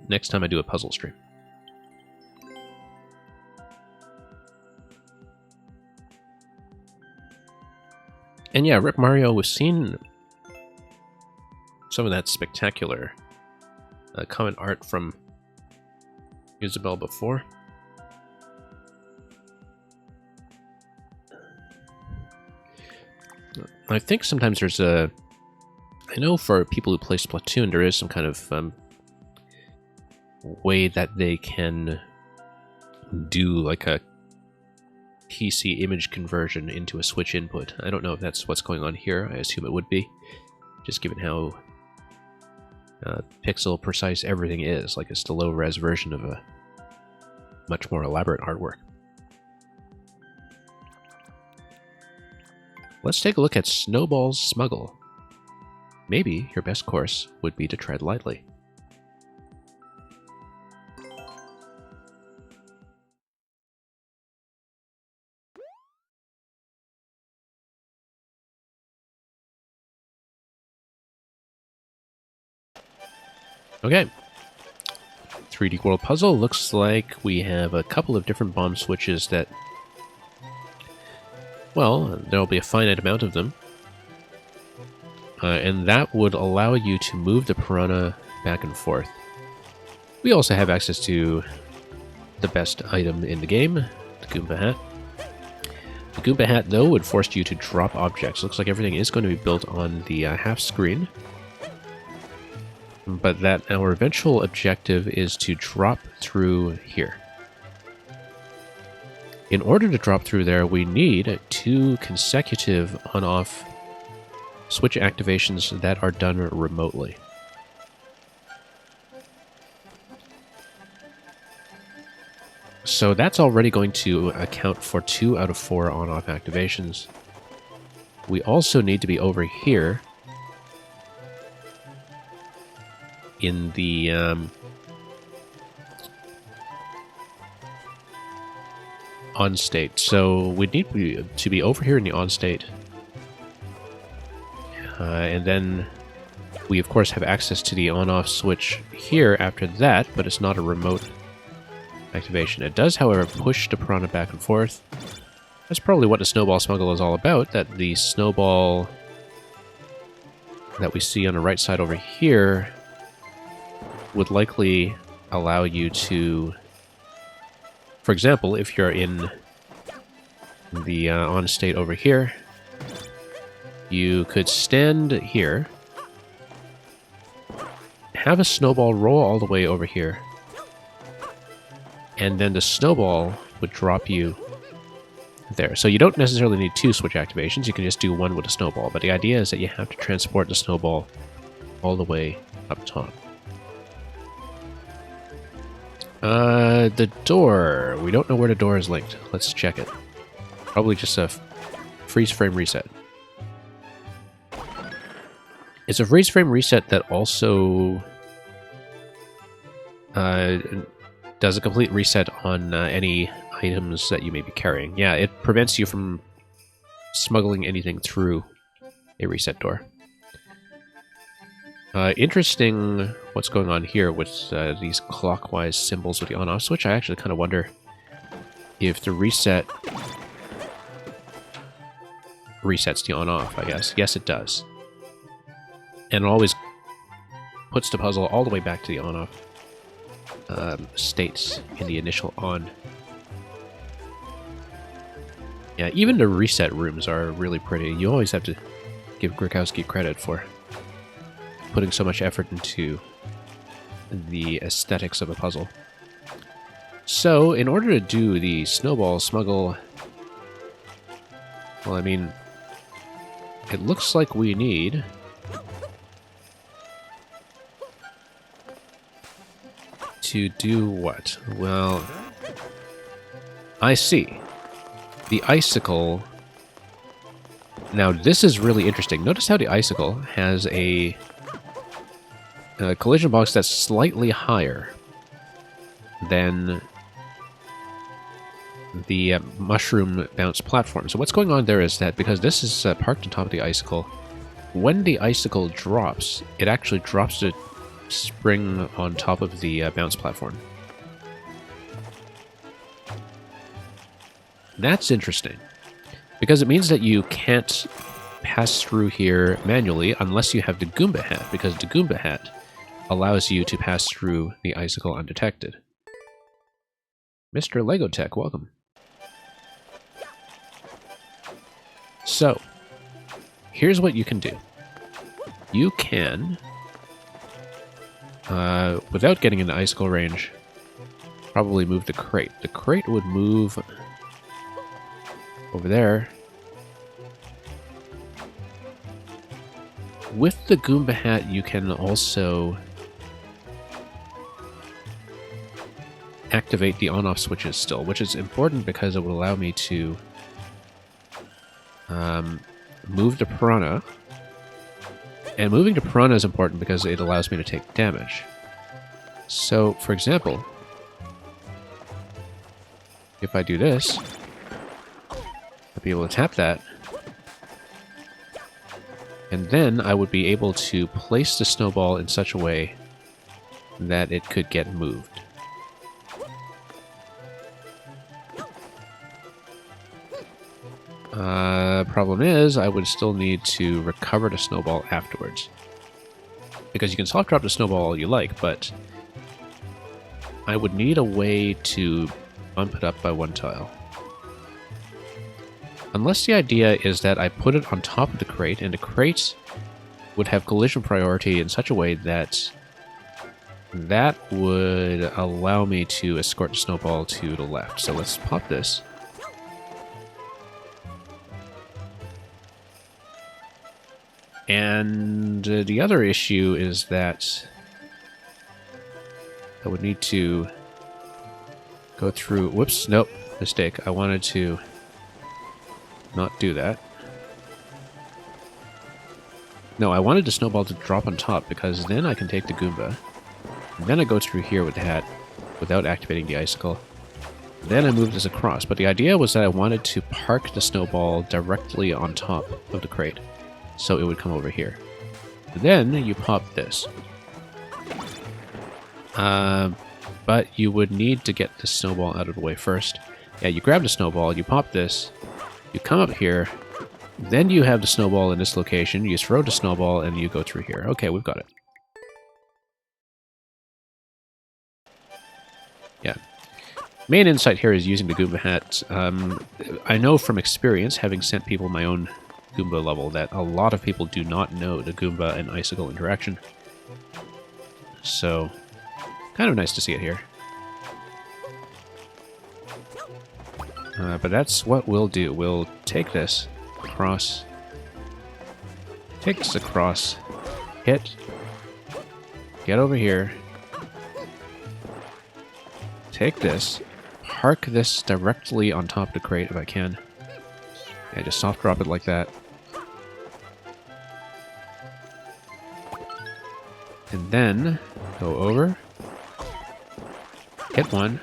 next time I do a puzzle stream. And yeah, Rip Mario, we've seen some of that spectacular comment art from Isabelle before. I think sometimes there's a... I know for people who play Splatoon, there is some kind of way that they can do like a PC image conversion into a Switch input. I don't know if that's what's going on here. I assume it would be, just given how pixel precise everything is. Like it's the low-res version of a much more elaborate artwork. Let's take a look at Snowball's Smuggle. Maybe your best course would be to tread lightly. Okay. 3D World Puzzle. Looks like we have a couple of different bomb switches that... Well, there'll be a finite amount of them. And that would allow you to move the piranha back and forth. We also have access to the best item in the game, the Goomba Hat. The Goomba Hat, though, would force you to drop objects. Looks like everything is going to be built on the half screen. But that our eventual objective is to drop through here. In order to drop through there, we need 2 consecutive on-off switch activations that are done remotely. So that's already going to account for 2 out of 4 on-off activations. We also need to be over here in the on state. So we need to be over here in the on state. And then we, of course, have access to the on-off switch here after that, but it's not a remote activation. It does, however, push the piranha back and forth. That's probably what the Snowball Smuggle is all about, that the snowball that we see on the right side over here would likely allow you to... For example, if you're in the on state over here, you could stand here, have a snowball roll all the way over here, and then the snowball would drop you there. So you don't necessarily need 2 switch activations, you can just do 1 with a snowball, but the idea is that you have to transport the snowball all the way up top. The door. We don't know where the door is linked. Let's check it. Probably just a freeze frame reset. It's a freeze frame reset that also does a complete reset on any items that you may be carrying. Yeah, it prevents you from smuggling anything through a reset door. Interesting what's going on here with these clockwise symbols with the on-off switch. I actually kind of wonder if the reset resets the on-off, I guess. Yes, it does. And it always puts the puzzle all the way back to the on-off states in the initial on. Yeah, even the reset rooms are really pretty. You always have to give Grikowski credit for putting so much effort into the aesthetics of a puzzle. So, in order to do the snowball smuggle... Well, I mean... It looks like we need... to do what? Well... I see. The icicle... Now, this is really interesting. Notice how the icicle has a collision box that's slightly higher than the mushroom bounce platform. So what's going on there is that because this is parked on top of the icicle, when the icicle drops, it actually drops the spring on top of the bounce platform. That's interesting, because it means that you can't pass through here manually unless you have the Goomba hat, because the Goomba hat allows you to pass through the icicle undetected. Mr. Lego Tech, welcome. So, here's what you can do. You can, without getting into icicle range, probably move the crate. The crate would move over there. With the Goomba hat, you can also activate the on-off switches still, which is important because it will allow me to move the piranha. And moving the piranha is important because it allows me to take damage. So, for example, if I do this, I'll be able to tap that, and then I would be able to place the snowball in such a way that it could get moved. Problem is, I would still need to recover the snowball afterwards. Because you can soft drop the snowball all you like, but I would need a way to bump it up by one tile. Unless the idea is that I put it on top of the crate, and the crate would have collision priority in such a way that that would allow me to escort the snowball to the left. So let's pop this. And the other issue is that I would need to go through... Whoops, nope, mistake. I wanted to not do that. No, I wanted the snowball to drop on top, because then I can take the Goomba. And then I go through here with the hat without activating the icicle. Then I move this across. But the idea was that I wanted to park the snowball directly on top of the crate, so it would come over here. Then you pop this. But you would need to get the snowball out of the way first. Yeah, you grab the snowball, you pop this, you come up here, then you have the snowball in this location, you throw the snowball, and you go through here. Okay, we've got it. Yeah. Main insight here is using the Goomba hat. I know from experience, having sent people my own Goomba level, that a lot of people do not know the Goomba and Icicle interaction. So, kind of nice to see it here. But that's what we'll do. We'll take this across, take this across, hit, get over here, take this, park this directly on top of the crate if I can. Yeah, just soft drop it like that. And then go over, hit one,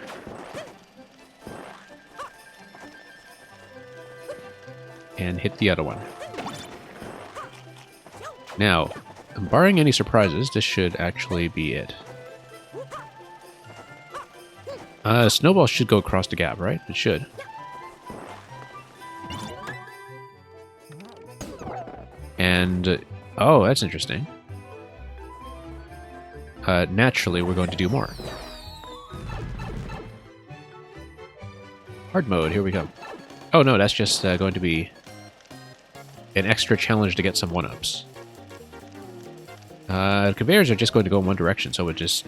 and hit the other one. Now, barring any surprises, this should actually be it. Snowball should go across the gap, right? It should. And, oh, that's interesting. naturally we're going to do more. Hard mode, here we go. Oh no, that's just going to be an extra challenge to get some 1-ups. Conveyors are just going to go in one direction, so we'll just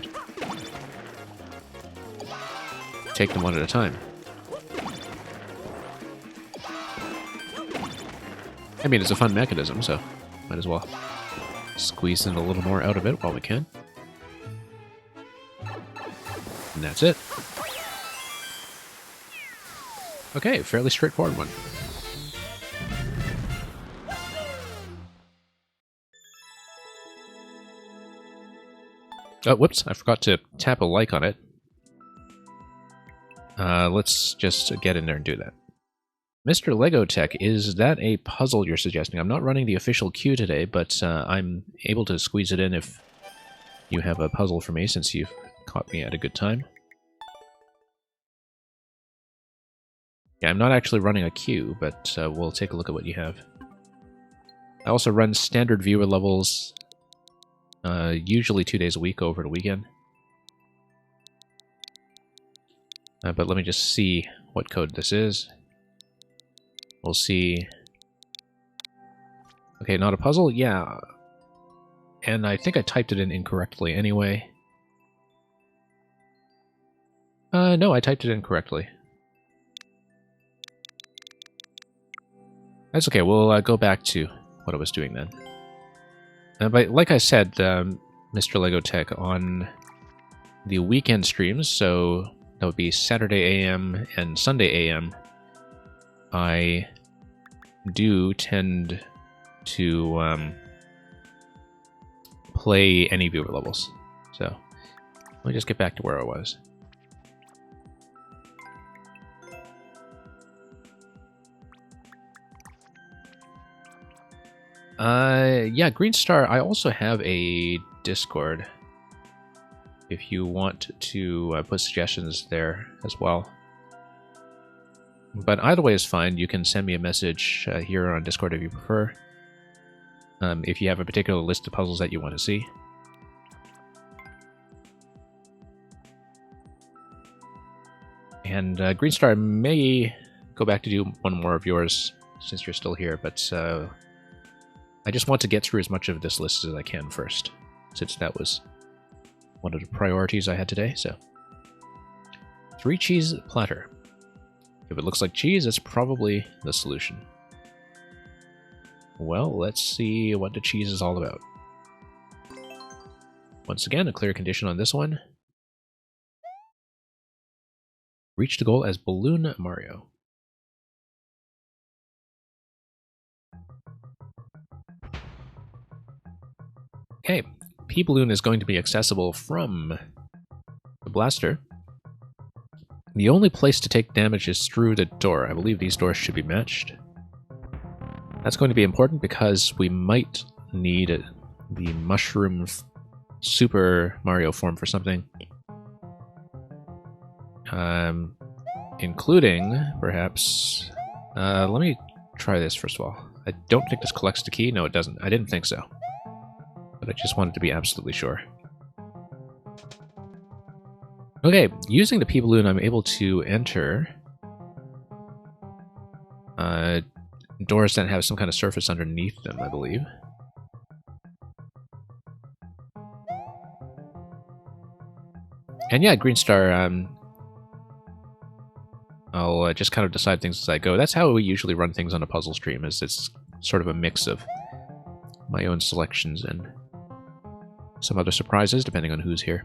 take them one at a time. I mean, it's a fun mechanism, so might as well squeeze in a little more out of it while we can. And that's it. Okay, fairly straightforward one. Oh, whoops, I forgot to tap a like on it. Let's just get in there and do that. Mr. Lego Tech, is that a puzzle you're suggesting? I'm not running the official queue today, but I'm able to squeeze it in if you have a puzzle for me, since you've caught me at a good time. Yeah, I'm not actually running a queue, but we'll take a look at what you have. I also run standard viewer levels, usually 2 days a week over the weekend. But let me just see what code this is. We'll see. Okay, not a puzzle? Yeah. And I think I typed it in incorrectly anyway. No, I typed it in correctly. That's okay, we'll go back to what I was doing then. But like I said, Mr. Lego Tech, on the weekend streams, so that would be Saturday AM and Sunday AM, I do tend to play any viewer levels. So let me just get back to where I was. Yeah, Green Star, I also have a Discord if you want to put suggestions there as well. But either way is fine. You can send me a message here on Discord if you prefer. If you have a particular list of puzzles that you want to see. And Green Star, I may go back to do one more of yours since you're still here, but I just want to get through as much of this list as I can first, since that was one of the priorities I had today. So, 3 cheese platter. If it looks like cheese, it's probably the solution. Well, let's see what the cheese is all about. Once again, a clear condition on this one. Reach the goal as Balloon Mario. Okay, P-Balloon is going to be accessible from the blaster. The only place to take damage is through the door. I believe these doors should be matched. That's going to be important because we might need the Mushroom Super Mario form for something. Including, perhaps... let me try this first of all. I don't think this collects the key. No, it doesn't. I didn't think so. But I just wanted to be absolutely sure. Okay, using the P-Balloon, I'm able to enter doors that have some kind of surface underneath them, I believe. And yeah, Green Star, I'll just kind of decide things as I go. That's how we usually run things on a puzzle stream, is it's sort of a mix of my own selections and some other surprises, depending on who's here.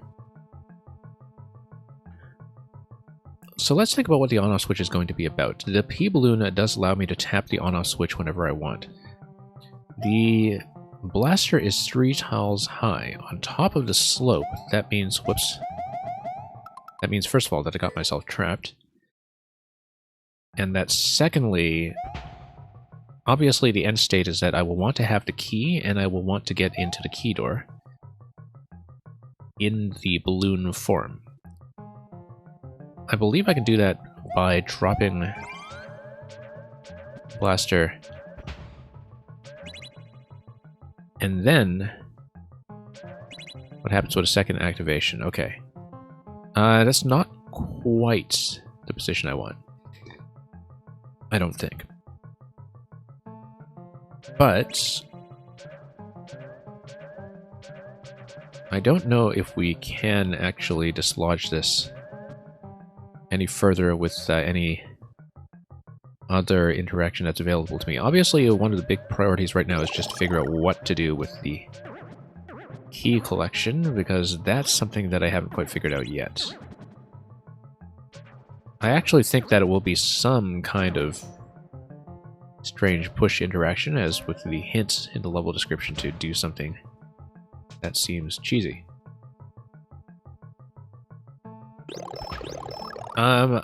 So let's think about what the on-off switch is going to be about. The P-Balloon does allow me to tap the on-off switch whenever I want. The blaster is 3 tiles high. On top of the slope, that means, whoops. That means, first of all, that I got myself trapped. And that secondly, obviously the end state is that I will want to have the key, and I will want to get into the key door in the balloon form. I believe I can do that by dropping blaster. And then what What happens with a second activation? Okay. That's not quite the position I want. I don't think. But I don't know if we can actually dislodge this any further with any other interaction that's available to me. Obviously, one of the big priorities right now is just to figure out what to do with the key collection, because that's something that I haven't quite figured out yet. I actually think that it will be some kind of strange push interaction, as with the hint in the level description to do something that seems cheesy. I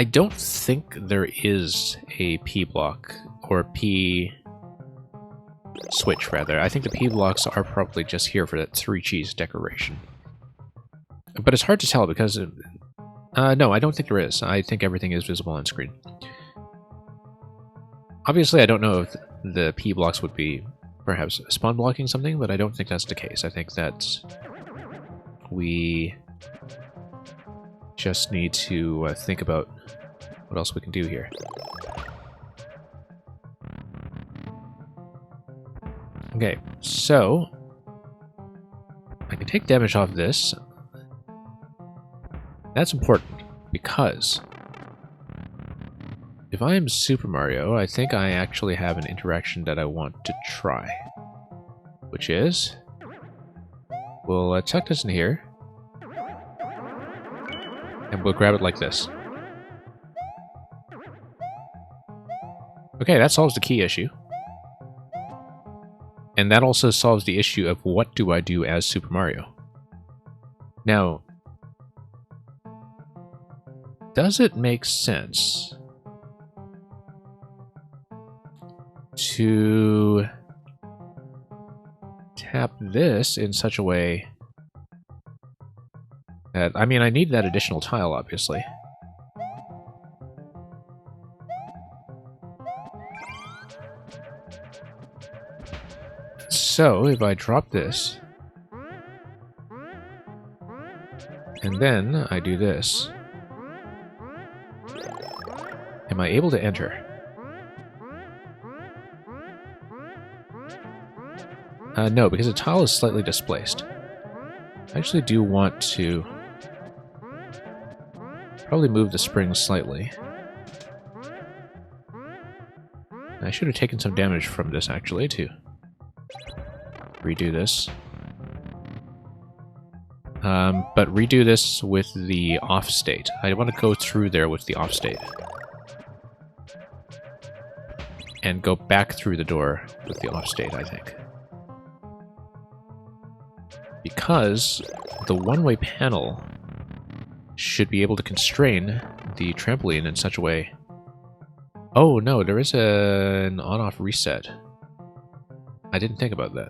don't think there is a P block, or P switch, rather. I think the P blocks are probably just here for that 3 cheese decoration. But it's hard to tell because... no, I don't think there is. I think everything is visible on screen. Obviously, I don't know if the P blocks would be perhaps spawn blocking something, but I don't think that's the case. I think that we just need to think about what else we can do here. Okay, so I can take damage off this. That's important, because if I am Super Mario, I think I actually have an interaction that I want to try. Which is... we'll tuck this in here. And we'll grab it like this. Okay, that solves the key issue. And that also solves the issue of what do I do as Super Mario. Now, does it make sense to tap this in such a way that... I mean, I need that additional tile, obviously. So, if I drop this, and then I do this, am I able to enter? No, because the tile is slightly displaced. I actually do want to probably move the spring slightly. I should have taken some damage from this, actually, to redo this. But redo this with the off state. I want to go through there with the off state. And go back through the door with the off state, I think. Because the one-way panel should be able to constrain the trampoline in such a way... Oh, no, there is an on-off reset. I didn't think about that.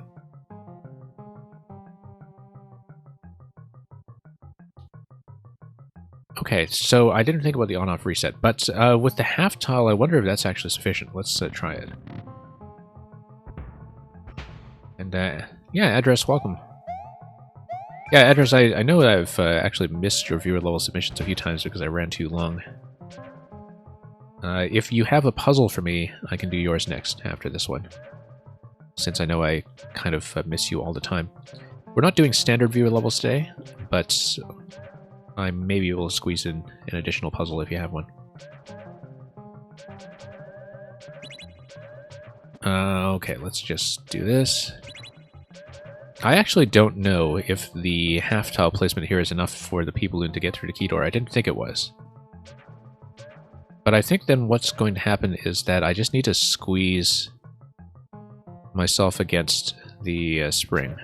Okay, so I didn't think about the on-off reset, but with the half tile, I wonder if that's actually sufficient. Let's try it. And, yeah, Address, welcome. Yeah, Address, I know that I've actually missed your viewer level submissions a few times because I ran too long. If you have a puzzle for me, I can do yours next after this one, since I know I kind of miss you all the time. We're not doing standard viewer levels today, but I may be able to squeeze in an additional puzzle if you have one. Okay, let's just do this. I actually don't know if the half-tile placement here is enough for the P-balloon to get through the key door. I didn't think it was. But I think then what's going to happen is that I just need to squeeze myself against the spring.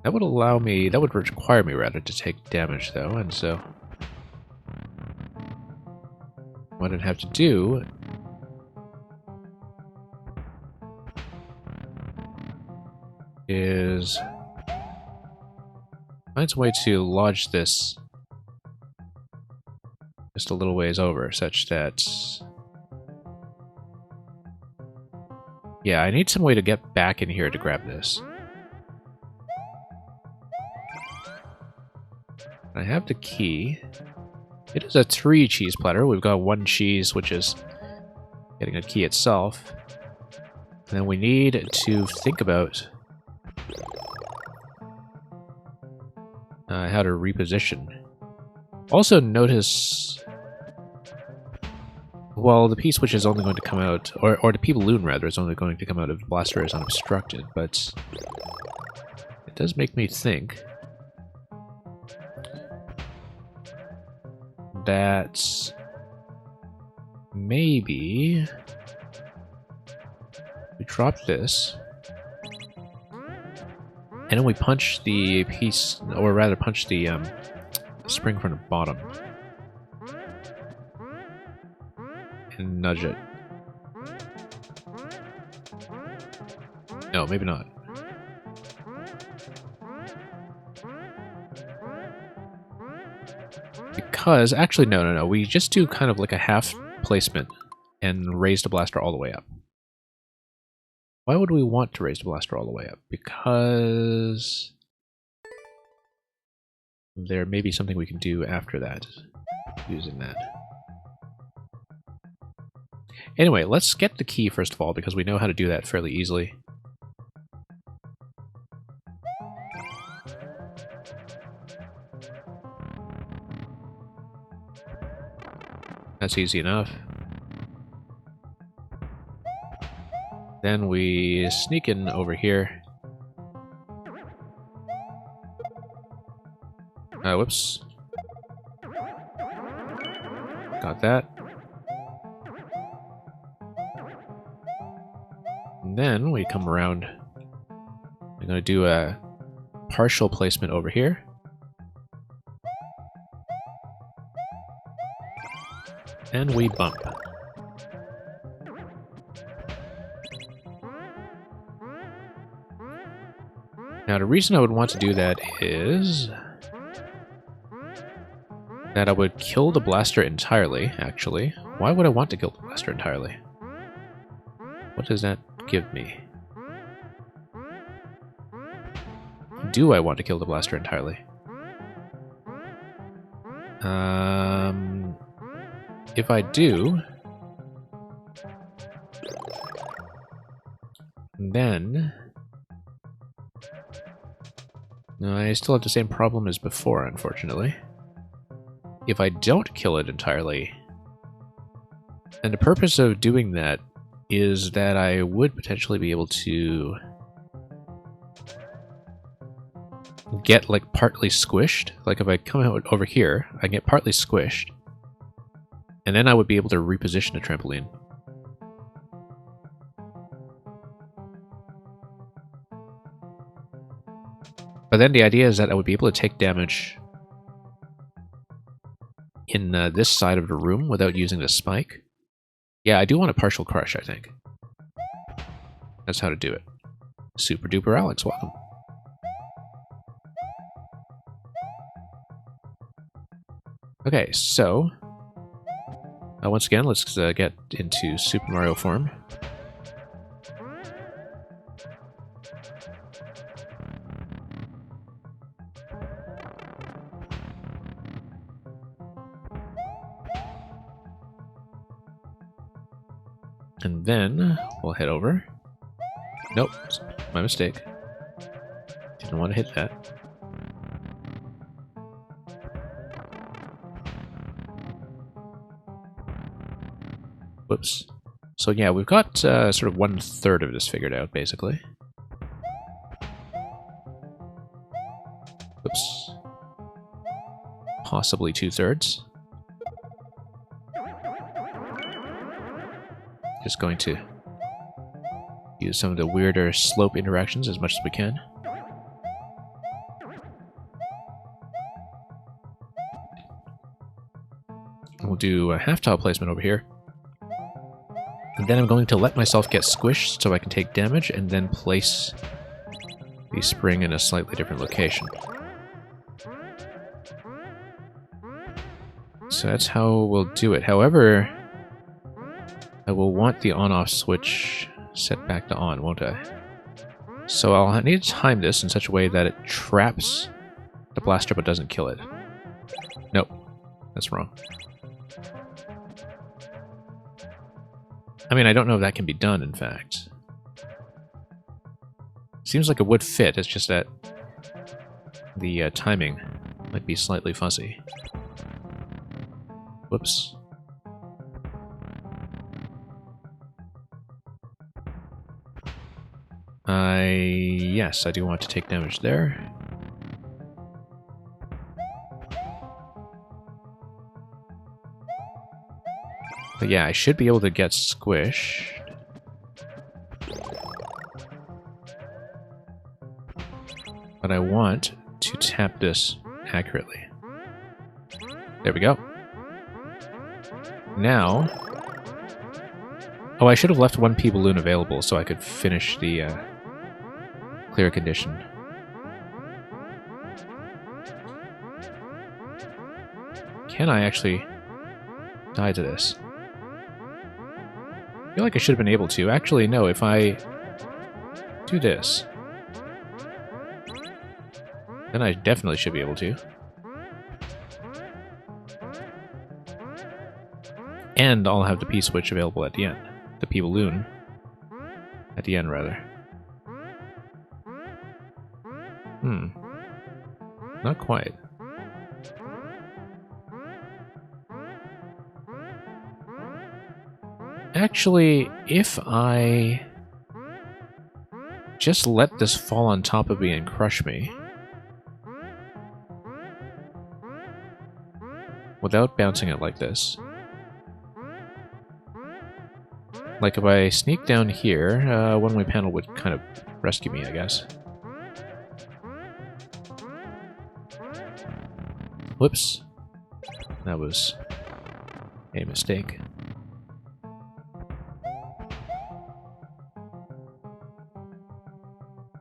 That would allow me, that would require me rather to take damage though, and so what I'd have to do is find some way to lodge this just a little ways over, such that... Yeah, I need some way to get back in here to grab this. I have the key. It is a 3 cheese platter. We've got 1 cheese, which is getting a key itself. And then we need to think about how to reposition. Also notice, well, the P-switch is only going to come out, or the P-balloon rather, is only going to come out if the blaster is unobstructed, but it does make me think that maybe we drop this, and then we punch the piece, or rather punch the spring from the bottom. And nudge it. No, maybe not. Because, actually, no. We just do kind of like a half placement and raise the blaster all the way up. Why would we want to raise the blaster all the way up? Because there may be something we can do after that, using that. Anyway, let's get the key first of all, because we know how to do that fairly easily. That's easy enough. Then we sneak in over here. Whoops. Got that. And then we come around. I'm going to do a partial placement over here. And we bump. Now, the reason I would want to do that is that I would kill the blaster entirely, actually. Why would I want to kill the blaster entirely? What does that give me? Do I want to kill the blaster entirely? If I do, then I still have the same problem as before, unfortunately. If I don't kill it entirely, and the purpose of doing that is that I would potentially be able to get, like, partly squished. Like, if I come out over here, I get partly squished, and then I would be able to reposition the trampoline. But then the idea is that I would be able to take damage in this side of the room without using the spike. Yeah, I do want a partial crush, I think. That's how to do it. Super duper Alex, welcome. Okay, so once again, let's get into Super Mario form. And then we'll head over. Nope, my mistake. Didn't want to hit that. Whoops. So yeah, we've got sort of 1/3 of this figured out, basically. Whoops. Possibly 2/3. Just going to use some of the weirder slope interactions as much as we can. And we'll do a half-tile placement over here. And then I'm going to let myself get squished so I can take damage, and then place the spring in a slightly different location. So that's how we'll do it. However, I will want the on-off switch set back to on, won't I? So I'll need to time this in such a way that it traps the blaster but doesn't kill it. Nope. That's wrong. I mean, I don't know if that can be done, in fact. Seems like it would fit, it's just that the timing might be slightly fuzzy. Whoops. Yes, I do want to take damage there. But yeah, I should be able to get squished. But I want to tap this accurately. There we go. Now... Oh, I should have left one P-Balloon available so I could finish the clear condition. Can I actually die to this? I feel like I should have been able to. Actually, no, if I do this, then I definitely should be able to. And I'll have the P-switch available at the end. The P-balloon at the end, rather. Not quite. Actually, if I just let this fall on top of me and crush me, without bouncing it like this. Like if I sneak down here, one-way panel would kind of rescue me, I guess. Whoops. That was a mistake.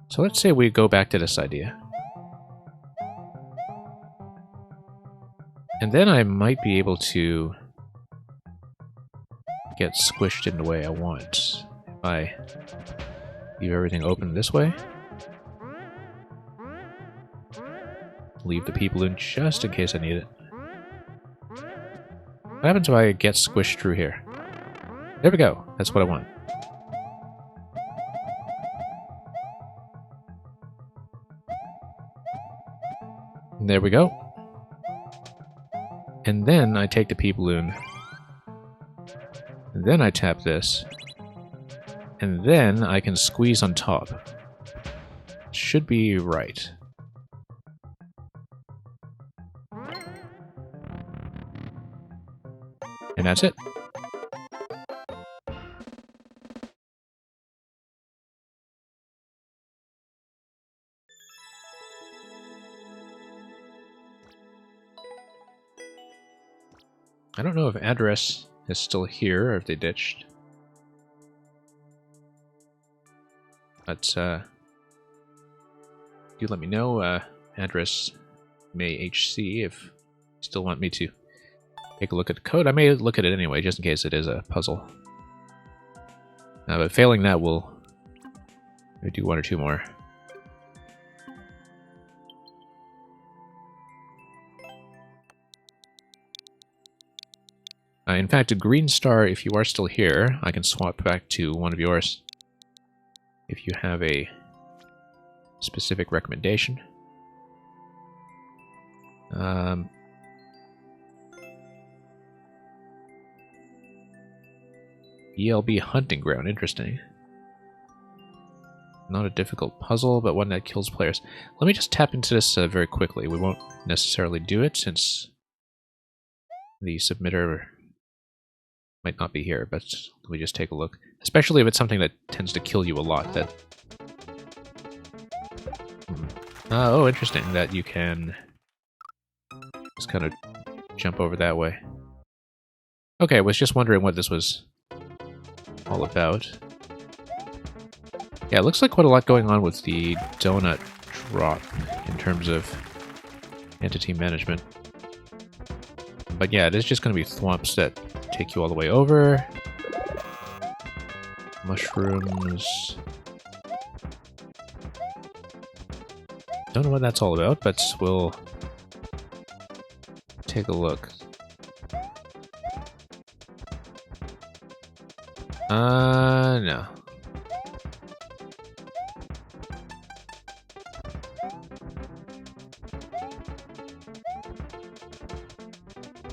So let's say we go back to this idea. And then I might be able to get squished in the way I want. If I leave everything open this way. Leave the P-balloon just in case I need it. What happens if I get squished through here? There we go. That's what I want. And there we go. And then I take the P-balloon. And then I tap this. And then I can squeeze on top. Should be right. And that's it. I don't know if address is still here or if they ditched. But do let me know. Address may HC if you still want me to take a look at the code. I may look at it anyway, just in case it is a puzzle. But failing that, we'll maybe do one or two more. In fact, a green star, if you are still here, I can swap back to one of yours. If you have a specific recommendation. ELB Hunting Ground, interesting. Not a difficult puzzle, but one that kills players. Let me just tap into this very quickly. We won't necessarily do it since the submitter might not be here, but let me just take a look. Especially if it's something that tends to kill you a lot. That oh, interesting, that you can just kind of jump over that way. Okay, I was just wondering what this was all about. Yeah, it looks like quite a lot going on with the donut drop in terms of entity management. But yeah, it is just going to be thwomps that take you all the way over. Mushrooms. Don't know what that's all about, but we'll take a look. No.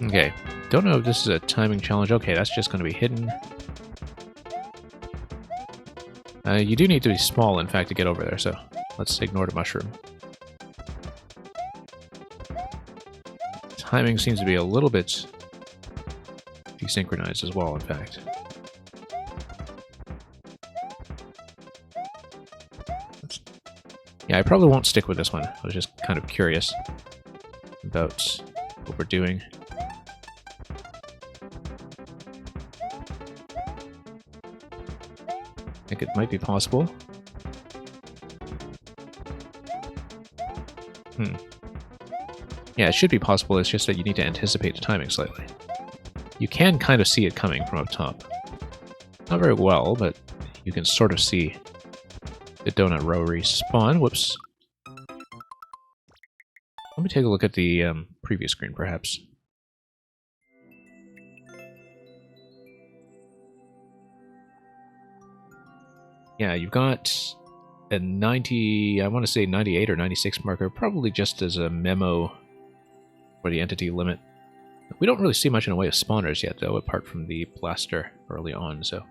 Okay, don't know if this is a timing challenge. Okay, that's just going to be hidden. You do need to be small, in fact, to get over there, so let's ignore the mushroom. Timing seems to be a little bit desynchronized as well, in fact. Yeah, I probably won't stick with this one. I was just kind of curious about what we're doing. I think it might be possible. Yeah, it should be possible, it's just that you need to anticipate the timing slightly. You can kind of see it coming from up top. Not very well, but you can sort of see the donut row respawn. Whoops. Let me take a look at the previous screen, perhaps. Yeah, you've got a 90, I want to say 98 or 96 marker, probably just as a memo for the entity limit. We don't really see much in the way of spawners yet, though, apart from the blaster early on, so...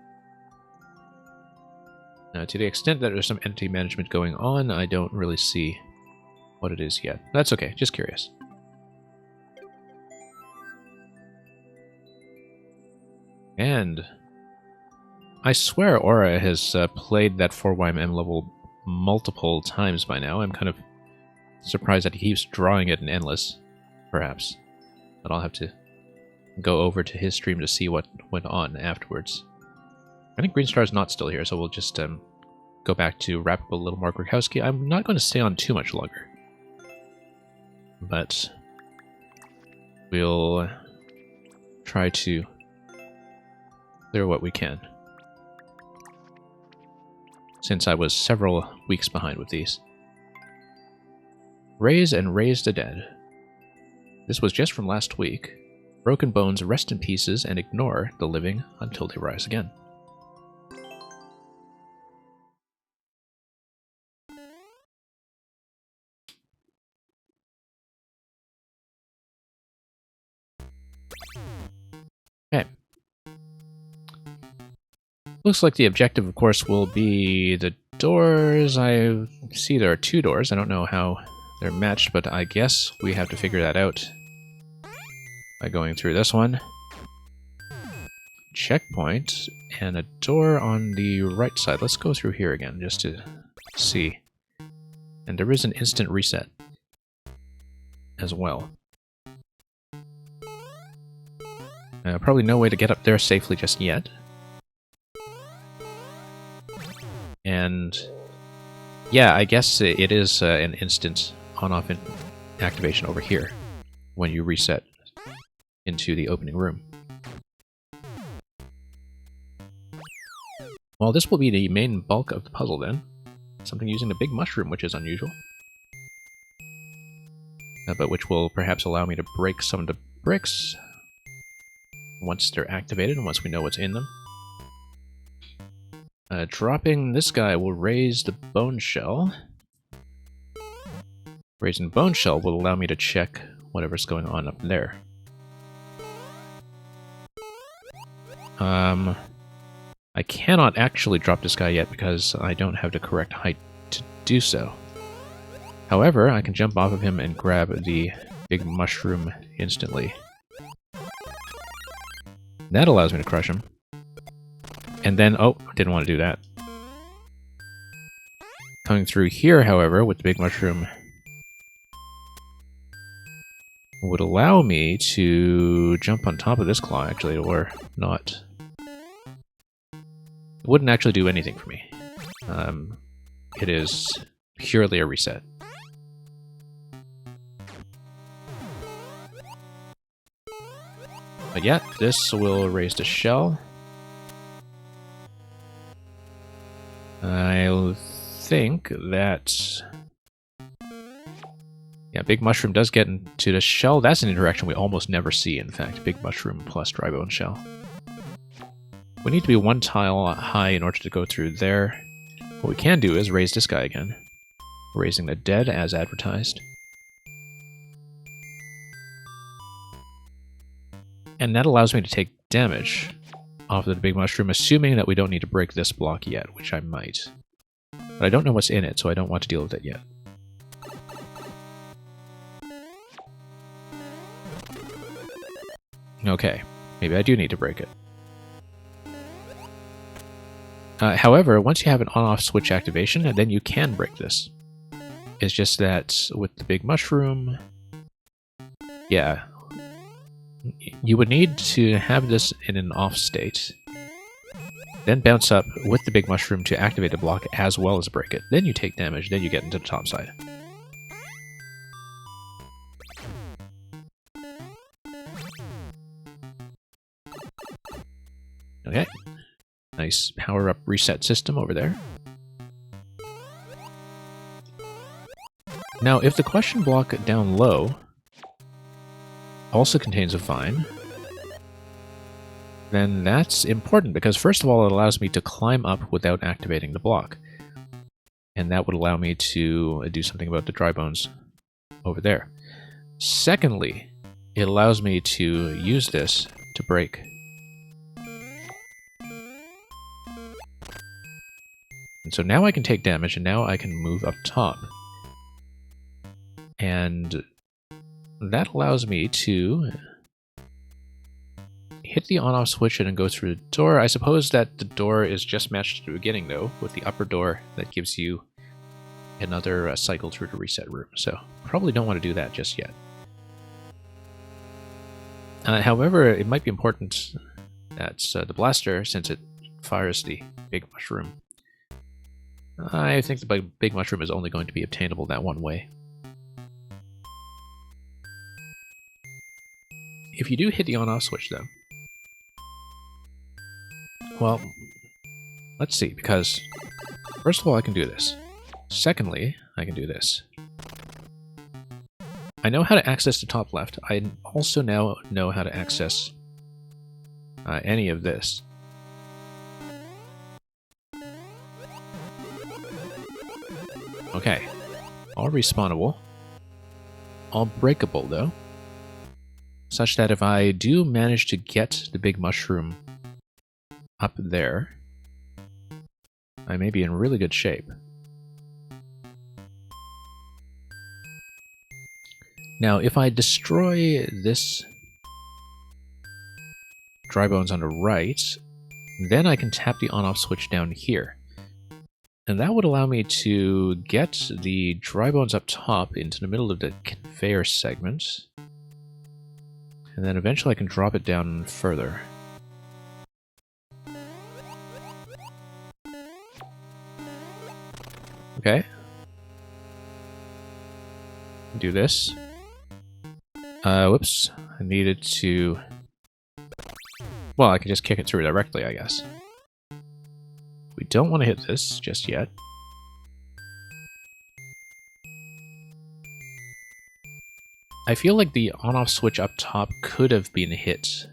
to the extent that there's some entity management going on, I don't really see what it is yet. That's okay, just curious. And I swear Aura has played that 4YMM level multiple times by now. I'm kind of surprised that he keeps drawing it in Endless, perhaps. But I'll have to go over to his stream to see what went on afterwards. I think Greenstar's not still here, so we'll just go back to wrap up a little more Gronkowski. I'm not going to stay on too much longer. But we'll try to clear what we can, since I was several weeks behind with these. Raise and raise the dead. This was just from last week. Broken bones rest in pieces and ignore the living until they rise again. Okay. Looks like the objective, of course, will be the doors. I see there are two doors. I don't know how they're matched, but I guess we have to figure that out by going through this one. Checkpoint, and a door on the right side. Let's go through here again, just to see. And there is an instant reset as well. Probably no way to get up there safely just yet. And yeah, I guess it is an instant on-off activation over here when you reset into the opening room. Well, this will be the main bulk of the puzzle then. Something using the big mushroom, which is unusual. But which will perhaps allow me to break some of the bricks once they're activated and once we know what's in them. Dropping this guy will raise the bone shell. Raising bone shell will allow me to check whatever's going on up there. I cannot actually drop this guy yet because I don't have the correct height to do so. However, I can jump off of him and grab the big mushroom instantly. That allows me to crush him. And then, oh, didn't want to do that. Coming through here, however, with the big mushroom would allow me to jump on top of this claw, actually, or not. It wouldn't actually do anything for me. It is purely a reset. But yeah, this will raise the shell. I think that Yeah, Big Mushroom does get into the shell. That's an interaction we almost never see, in fact. Big Mushroom plus Dry Bone Shell. We need to be 1 tile high in order to go through there. What we can do is raise this guy again. Raising the dead as advertised. And that allows me to take damage off of the Big Mushroom, assuming that we don't need to break this block yet, which I might. But I don't know what's in it, so I don't want to deal with it yet. Okay, maybe I do need to break it. However, once you have an on-off switch activation, then you can break this. It's just that with the Big Mushroom, yeah, you would need to have this in an off state, then bounce up with the Big Mushroom to activate the block as well as break it. Then you take damage, then you get into the top side. Okay. Nice power-up reset system over there. Now, if the question block down low also contains a vine, then that's important because first of all, it allows me to climb up without activating the block. And that would allow me to do something about the dry bones over there. Secondly, it allows me to use this to break. And so now I can take damage, and now I can move up top. And that allows me to hit the on-off switch and then go through the door. I suppose that the door is just matched to the beginning, though, with the upper door that gives you another cycle through the reset room. So probably don't want to do that just yet. However, it might be important that the blaster, since it fires the Big Mushroom, I think the Big Mushroom is only going to be obtainable that one way. If you do hit the on-off switch, though, well, let's see, because first of all, I can do this. Secondly, I can do this. I know how to access the top left. I also now know how to access any of this. Okay, all respawnable, all breakable though, such that if I do manage to get the Big Mushroom up there, I may be in really good shape. Now, if I destroy this Dry Bones on the right, then I can tap the on-off switch down here. And that would allow me to get the Dry Bones up top into the middle of the conveyor segment. And then eventually I can drop it down further. Okay. Do this. Whoops. I needed to... Well, I can just kick it through directly, I guess. We don't want to hit this just yet. I feel like the on-off switch up top could have been hit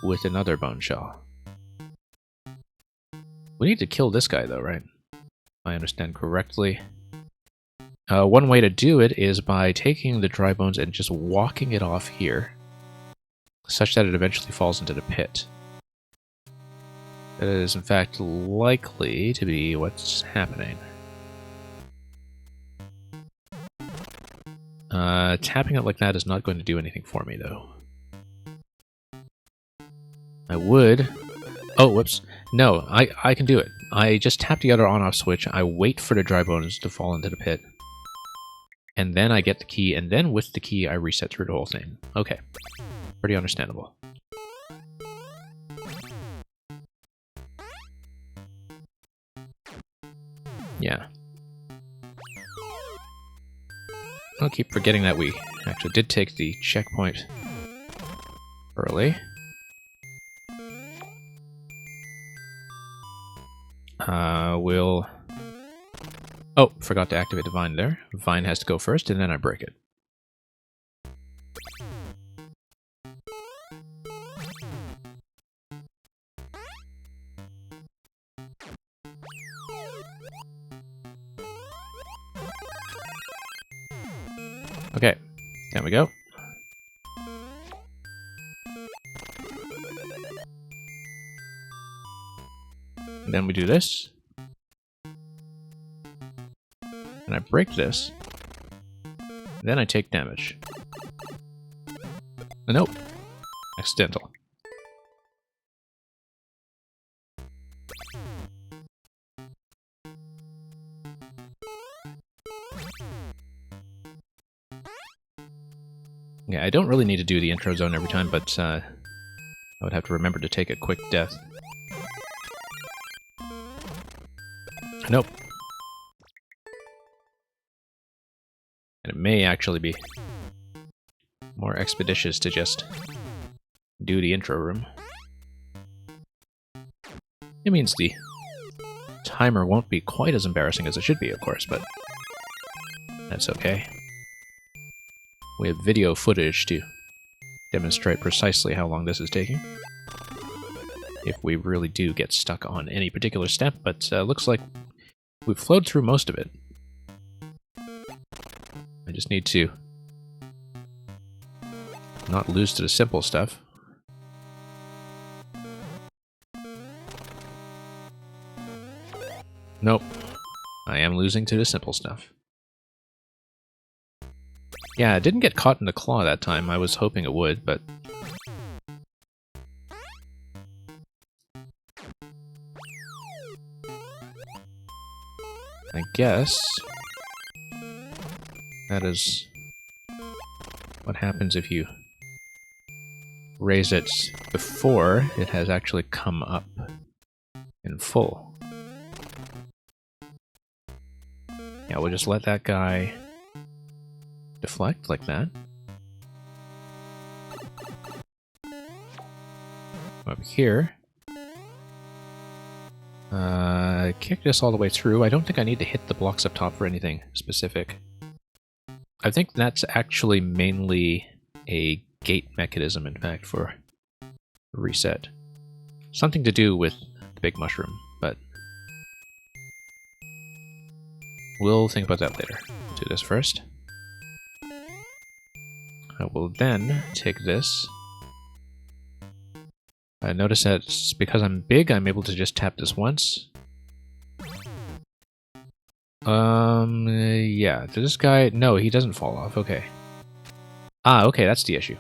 with another bone shell. We need to kill this guy though, right? If I understand correctly. One way to do it is by taking the dry bones and just walking it off here, such that it eventually falls into the pit. That is, in fact, likely to be what's happening. Tapping it like that is not going to do anything for me, though. I would... Oh, whoops. No, I can do it. I just tap the other on-off switch, I wait for the dry bones to fall into the pit, and then I get the key, and then with the key I reset through the whole thing. Okay. Pretty understandable. Yeah. I'll keep forgetting that we actually did take the checkpoint early. Oh, forgot to activate the vine there. Vine has to go first, and then I break it. Okay, there we go. And then we do this. And I break this. Then I take damage. Nope. Accidental. Yeah, I don't really need to do the intro zone every time, but I would have to remember to take a quick death. Nope. And it may actually be more expeditious to just do the intro room. It means the timer won't be quite as embarrassing as it should be, of course, but that's okay. We have video footage to demonstrate precisely how long this is taking. If we really do get stuck on any particular step, but looks like we've flowed through most of it. I just need to not lose to the simple stuff. Nope. I am losing to the simple stuff. Yeah, it didn't get caught in the claw that time. I was hoping it would, but... I guess... that is what happens if you raise it before it has actually come up in full. Yeah, we'll just let that guy deflect like that. Up here. Kick this all the way through. I don't think I need to hit the blocks up top for anything specific. I think that's actually mainly a gate mechanism, in fact, for reset. Something to do with the big mushroom, but we'll think about that later. Do this first. I will then take this. Notice that because I'm big, I'm able to just tap this once. Yeah. Did this guy... No, he doesn't fall off. Okay. Ah, okay, that's the issue.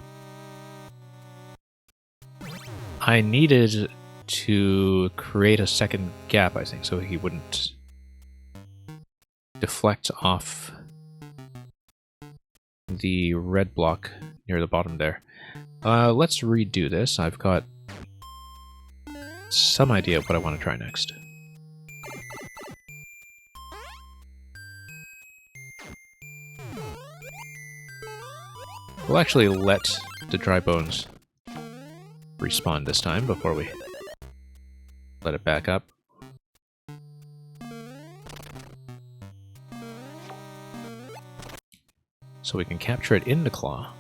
I needed to create a second gap, I think, so he wouldn't deflect off the red block near the bottom there. Let's redo this. I've got some idea of what I want to try next. We'll actually let the dry bones respawn this time before we let it back up. So we can capture it in the claw.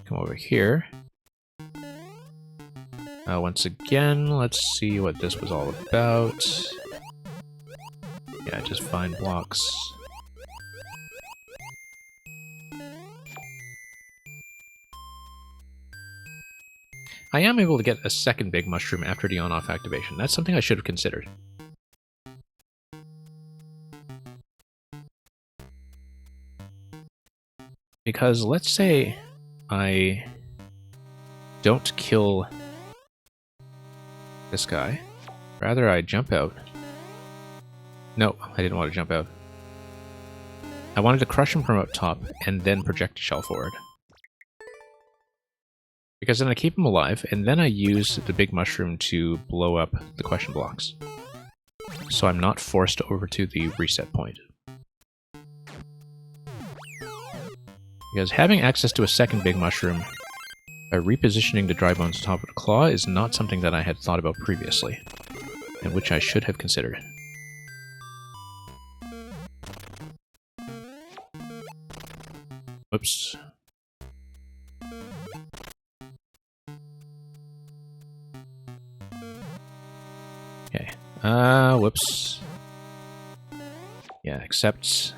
Come over here. Once again, let's see what this was all about. Yeah, just find blocks. I am able to get a second big mushroom after the on-off activation. That's something I should have considered. Because let's say I don't kill this guy. Rather, I jump out. No, I didn't want to jump out. I wanted to crush him from up top and then projectile forward. Because then I keep him alive, and then I use the big mushroom to blow up the question blocks. So I'm not forced over to the reset point. Because having access to a second big mushroom By repositioning the dry bones on top of the claw is not something that I had thought about previously, and which I should have considered. Whoops. Okay. Whoops. Yeah, accept.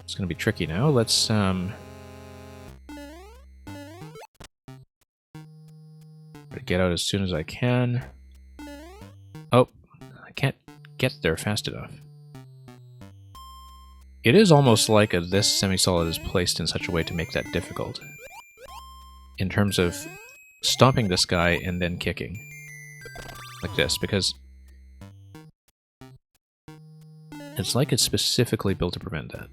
It's gonna be tricky now. Let's, get out as soon as I can. Oh, I can't get there fast enough. It is almost like this semi-solid is placed in such a way to make that difficult. In terms of stomping this guy and then kicking. Like this, because it's like it's specifically built to prevent that.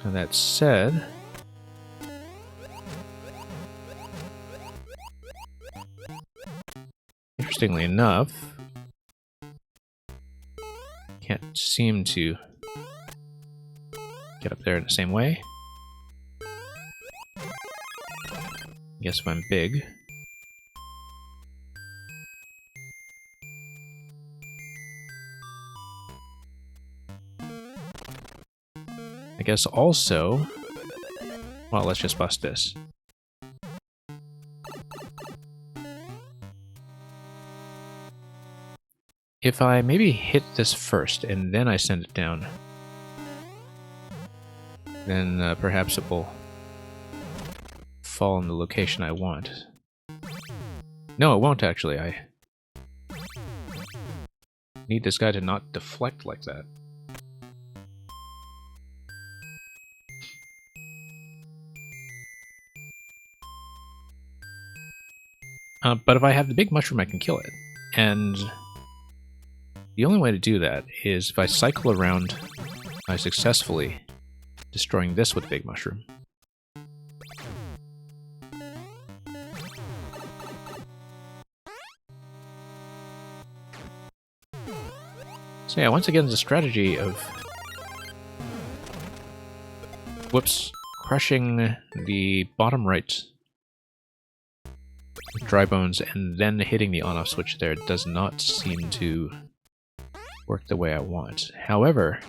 Now that said, interestingly enough, can't seem to get up there in the same way. I guess if I'm big. I guess also, well, let's just bust this. If I maybe hit this first and then I send it down, then perhaps it will fall in the location I want. No, it won't actually. I need this guy to not deflect like that. But if I have the big mushroom, I can kill it. And the only way to do that is if I cycle around by successfully destroying this with the big mushroom. So yeah, once again, the strategy of crushing the bottom right dry bones and then hitting the on-off switch there does not seem to work the way I want. However,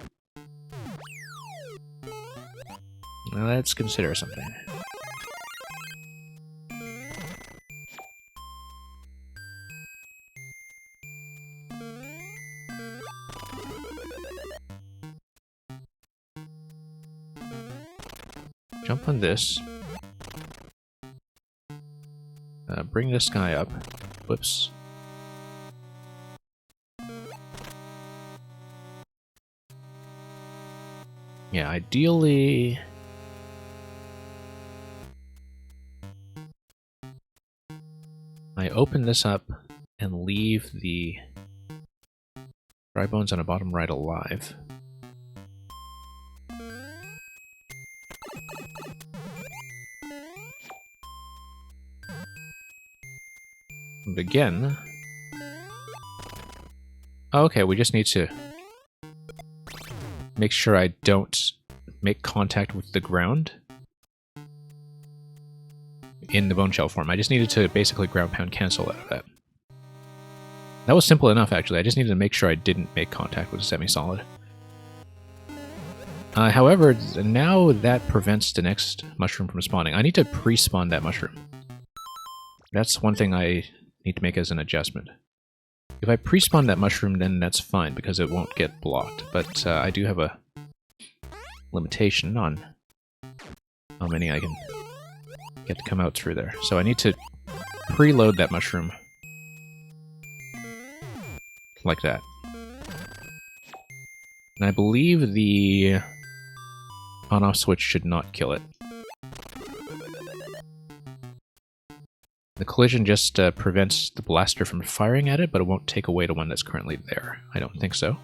let's consider something. Jump on this. Bring this guy up. Whoops. Yeah, ideally... I open this up and leave the dry bones on the bottom right alive. And again... Okay, we just need to make sure I don't make contact with the ground in the bone shell form. I just needed to basically ground pound cancel out of that. That was simple enough, actually. I just needed to make sure I didn't make contact with a semi-solid. However, now that prevents the next mushroom from spawning. I need to pre-spawn that mushroom. That's one thing I need to make as an adjustment. If I pre-spawn that mushroom, then that's fine, because it won't get blocked. But I do have a limitation on how many I can get to come out through there. So I need to preload that mushroom like that. And I believe the on-off switch should not kill it. The collision just prevents the blaster from firing at it, but it won't take away the one that's currently there. I don't think so.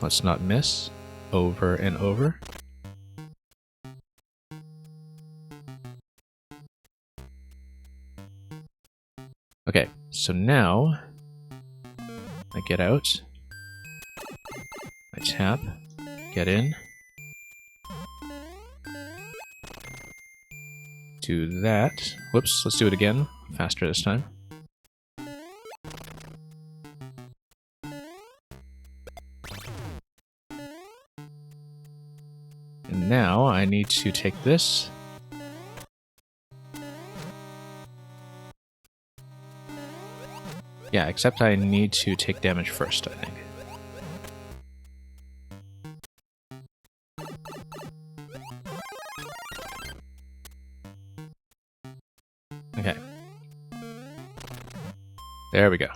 Let's not miss. Over and over. Okay, so now I get out, I tap, get in, do that. Whoops, let's do it again, faster this time. And now I need to take this. Yeah, except I need to take damage first, I think. Okay. There we go.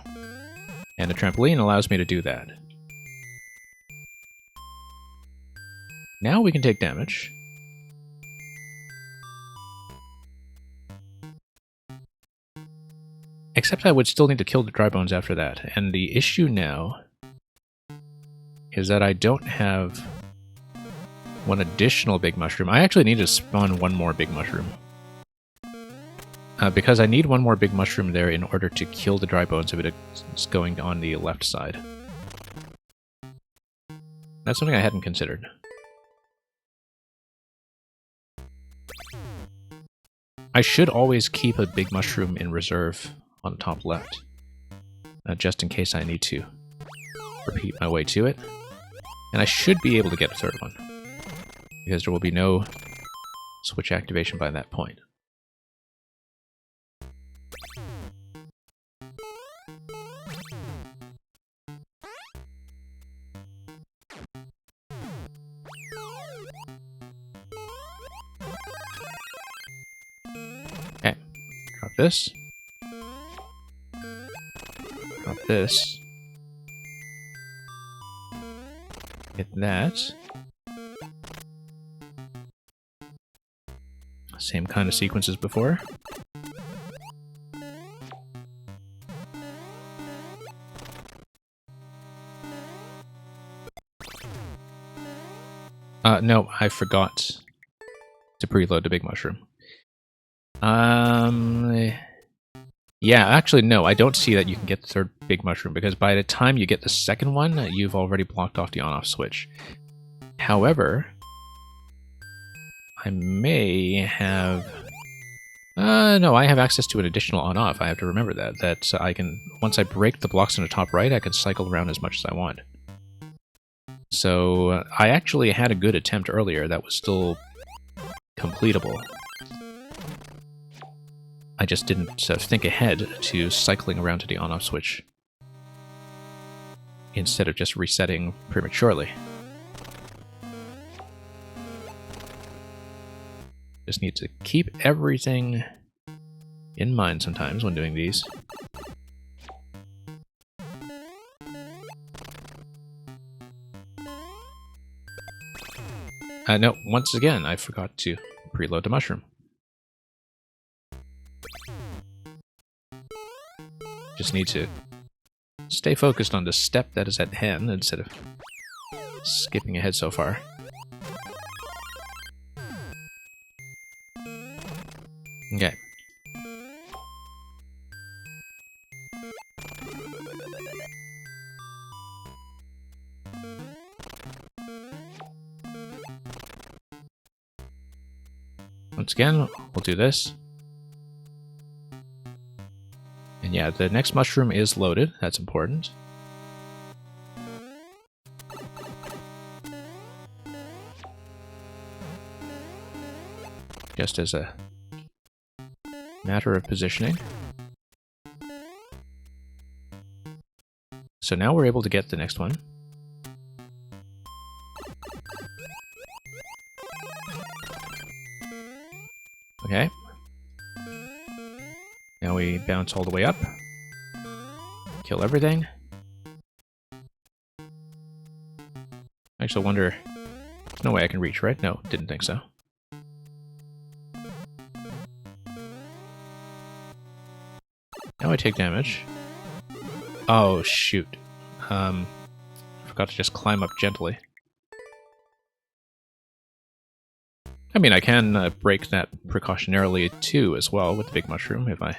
And the trampoline allows me to do that. Now we can take damage. Except I would still need to kill the dry bones after that. And the issue now is that I don't have one additional big mushroom. I actually need to spawn one more big mushroom. Because I need one more big mushroom there in order to kill the dry bones if it's going on the left side. That's something I hadn't considered. I should always keep a big mushroom in reserve on the top left, just in case I need to repeat my way to it. And I should be able to get a third one, because there will be no switch activation by that point. Okay, drop this. Drop this. Get that. Same kind of sequence as before. No, I forgot to preload the big mushroom. Yeah, actually, no, I don't see that you can get the third big mushroom, because by the time you get the second one, you've already blocked off the on-off switch. However, I may have... no, I have access to an additional on-off. I have to remember that I can, once I break the blocks on the top right, I can cycle around as much as I want. So, I actually had a good attempt earlier that was still completable. I just didn't think ahead to cycling around to the on-off switch instead of just resetting prematurely. Just need to keep everything in mind sometimes when doing these. No, once again, I forgot to preload the mushroom. Just need to stay focused on the step that is at hand instead of skipping ahead so far. Okay. Once again, we'll do this. And yeah, the next mushroom is loaded. That's important. Just as a matter of positioning. So now we're able to get the next one. Okay. Now we bounce all the way up. Kill everything. Actually, I wonder... There's no way I can reach, right? No, didn't think so. Now I take damage. Oh, shoot. Forgot to just climb up gently. I mean, I can break that precautionarily too, as well, with the big mushroom, if I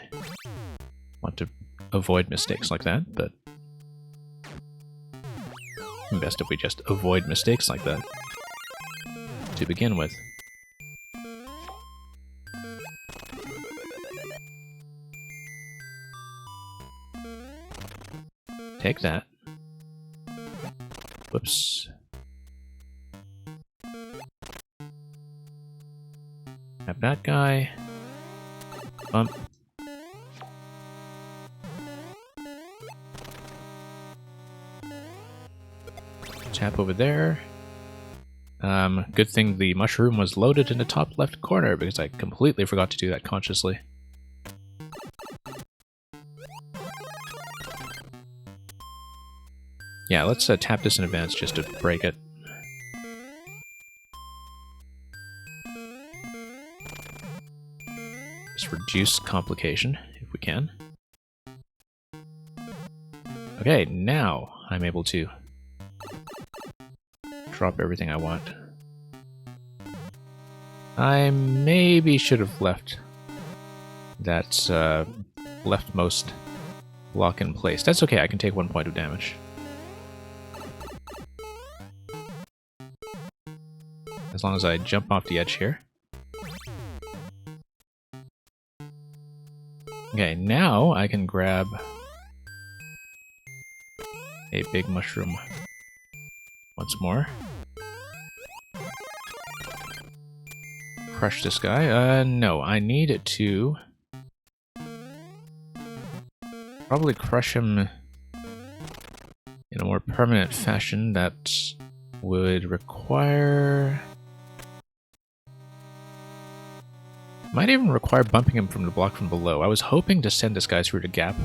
want to avoid mistakes like that, but best if we just avoid mistakes like that to begin with. Take that. Whoops. Have that guy. Bump. Tap over there. Good thing the mushroom was loaded in the top left corner because I completely forgot to do that consciously. Yeah, let's tap this in advance just to break it. Just reduce complication if we can. Okay, now I'm able to drop everything I want. I maybe should have left that leftmost block in place. That's okay, I can take 1 point of damage. As long as I jump off the edge here. Okay, now I can grab a big mushroom once more. Crush this guy. No, I need it to probably crush him in a more permanent fashion that would require... Might even require bumping him from the block from below. I was hoping to send this guy through the gap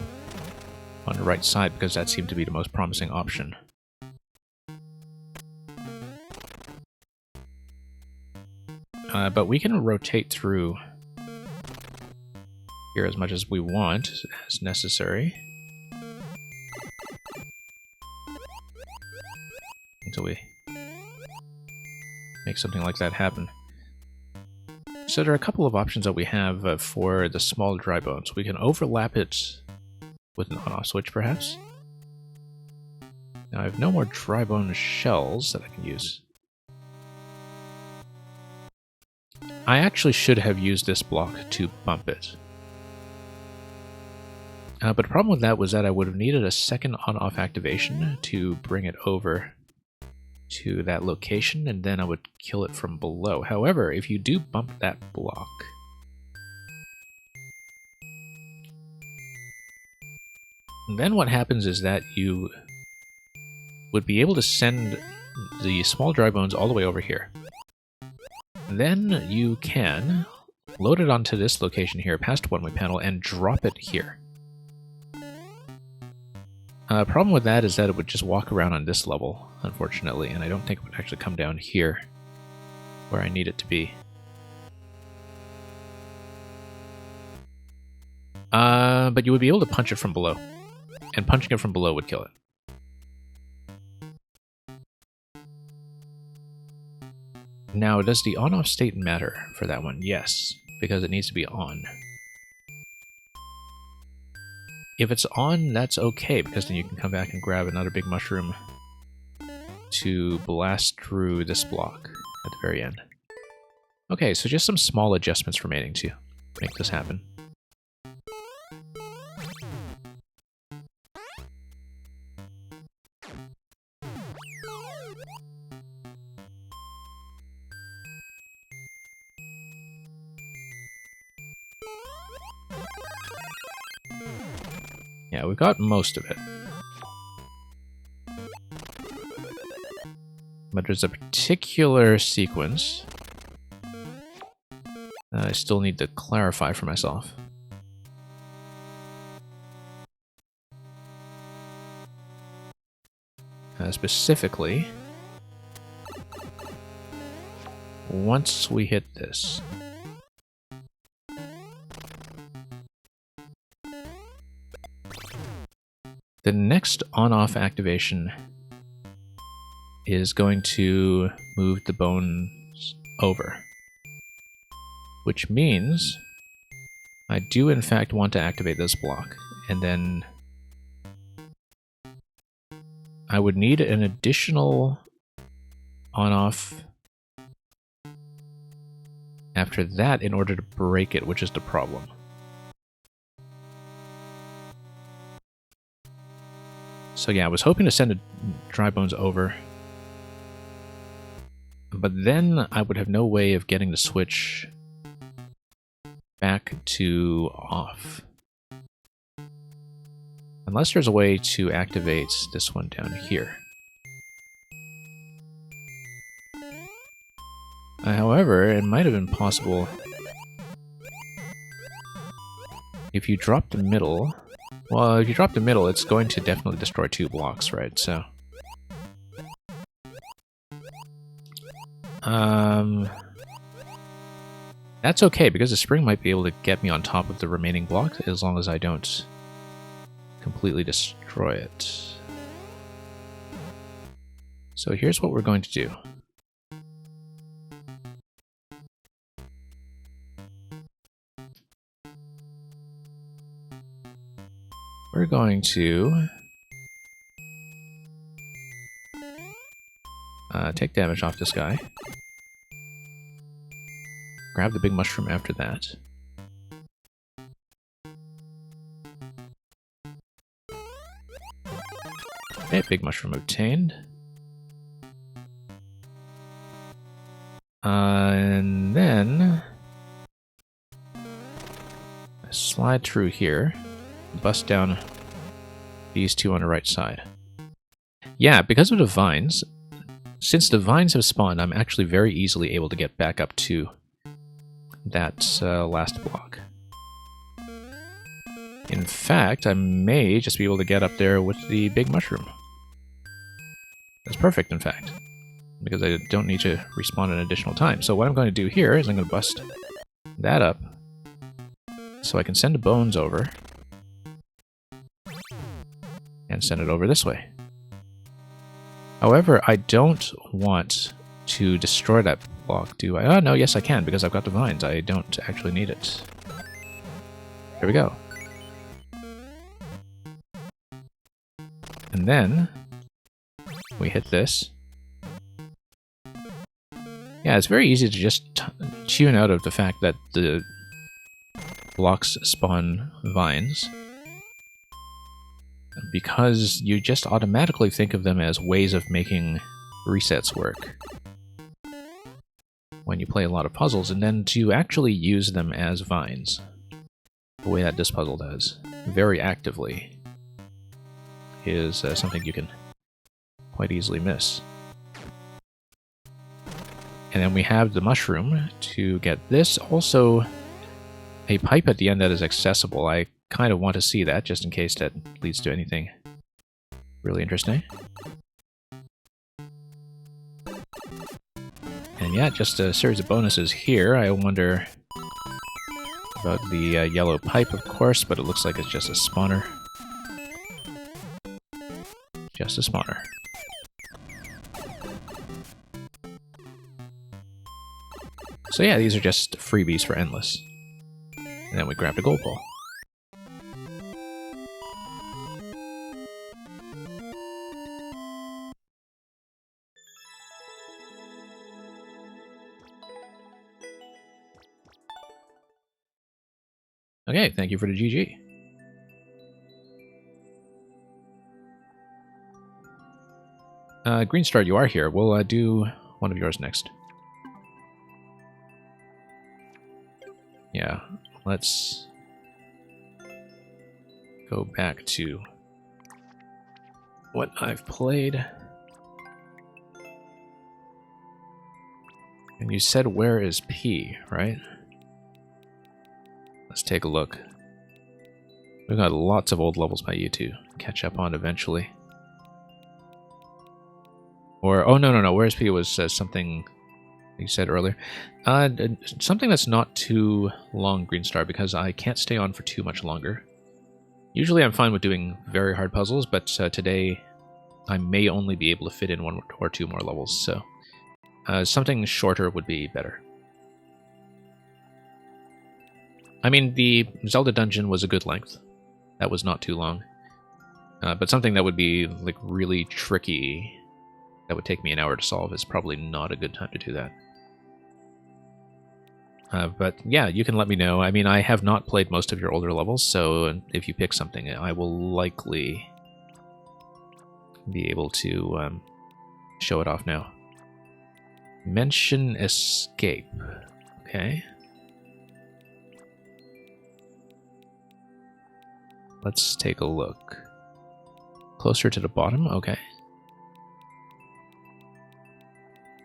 on the right side because that seemed to be the most promising option. But we can rotate through here as much as we want, as necessary. Until we make something like that happen. So there are a couple of options that we have for the small dry bones. We can overlap it with an on-off switch, perhaps. Now I have no more dry bone shells that I can use. I actually should have used this block to bump it. But the problem with that was that I would have needed a second on-off activation to bring it over to that location, and then I would kill it from below. However, if you do bump that block, then what happens is that you would be able to send the small dry bones all the way over here. Then you can load it onto this location here, past one-way panel, and drop it here. Problem with that is that it would just walk around on this level, unfortunately, and I don't think it would actually come down here, where I need it to be. But you would be able to punch it from below, and punching it from below would kill it. Now, does the on-off state matter for that one? Yes, because it needs to be on. If it's on, that's okay, because then you can come back and grab another big mushroom to blast through this block at the very end. Okay, so just some small adjustments remaining to make this happen. Yeah, we've got most of it. But there's a particular sequence that I still need to clarify for myself. Specifically, once we hit this, the next on-off activation is going to move the bones over, which means I do in fact want to activate this block, and then I would need an additional on-off after that in order to break it, which is the problem. So yeah, I was hoping to send a Dry Bones over, but then I would have no way of getting the switch back to off. Unless there's a way to activate this one down here. However, it might have been possible if you drop the middle. Well, if you drop the middle, it's going to definitely destroy 2 blocks, right? So, that's okay, because the spring might be able to get me on top of the remaining block as long as I don't completely destroy it. So here's what we're going to do. We're going to take damage off this guy. Grab the big mushroom after that. Okay, big mushroom obtained. And then I slide through here, bust down these 2 on the right side. Yeah, because of the vines, since the vines have spawned, I'm actually very easily able to get back up to that last block. In fact, I may just be able to get up there with the big mushroom. That's perfect, in fact, because I don't need to respawn an additional time. So what I'm going to do here is I'm going to bust that up so I can send the bones over and send it over this way. However, I don't want to destroy that block, do I? Oh, no, yes I can, because I've got the vines. I don't actually need it. There we go. And then we hit this. Yeah, it's very easy to just tune out of the fact that the blocks spawn vines, because you just automatically think of them as ways of making resets work when you play a lot of puzzles, and then to actually use them as vines, the way that this puzzle does, very actively, is something you can quite easily miss. And then we have the mushroom to get this. Also, a pipe at the end that is accessible. I kind of want to see that, just in case that leads to anything really interesting. And yeah, just a series of bonuses here. I wonder about the yellow pipe, of course, but it looks like it's just a spawner. Just a spawner. So yeah, these are just freebies for Endless. And then we grabbed a gold ball. Okay, thank you for the GG. Green Star, you are here. We'll do one of yours next. Yeah, let's go back to what I've played. And you said, where is P, right? Let's take a look. We've got lots of old levels by you to catch up on eventually. Or, oh, no, where's P was something you said earlier. Something that's not too long, Green Star, because I can't stay on for too much longer. Usually I'm fine with doing very hard puzzles, but today I may only be able to fit in 1 or 2 more levels, so something shorter would be better. I mean, the Zelda dungeon was a good length. That was not too long. But something that would be like really tricky, that would take me an hour to solve, is probably not a good time to do that. But yeah, you can let me know. I mean, I have not played most of your older levels, so if you pick something, I will likely be able to show it off now. Mention escape. Okay. Let's take a look. Closer to the bottom? Okay.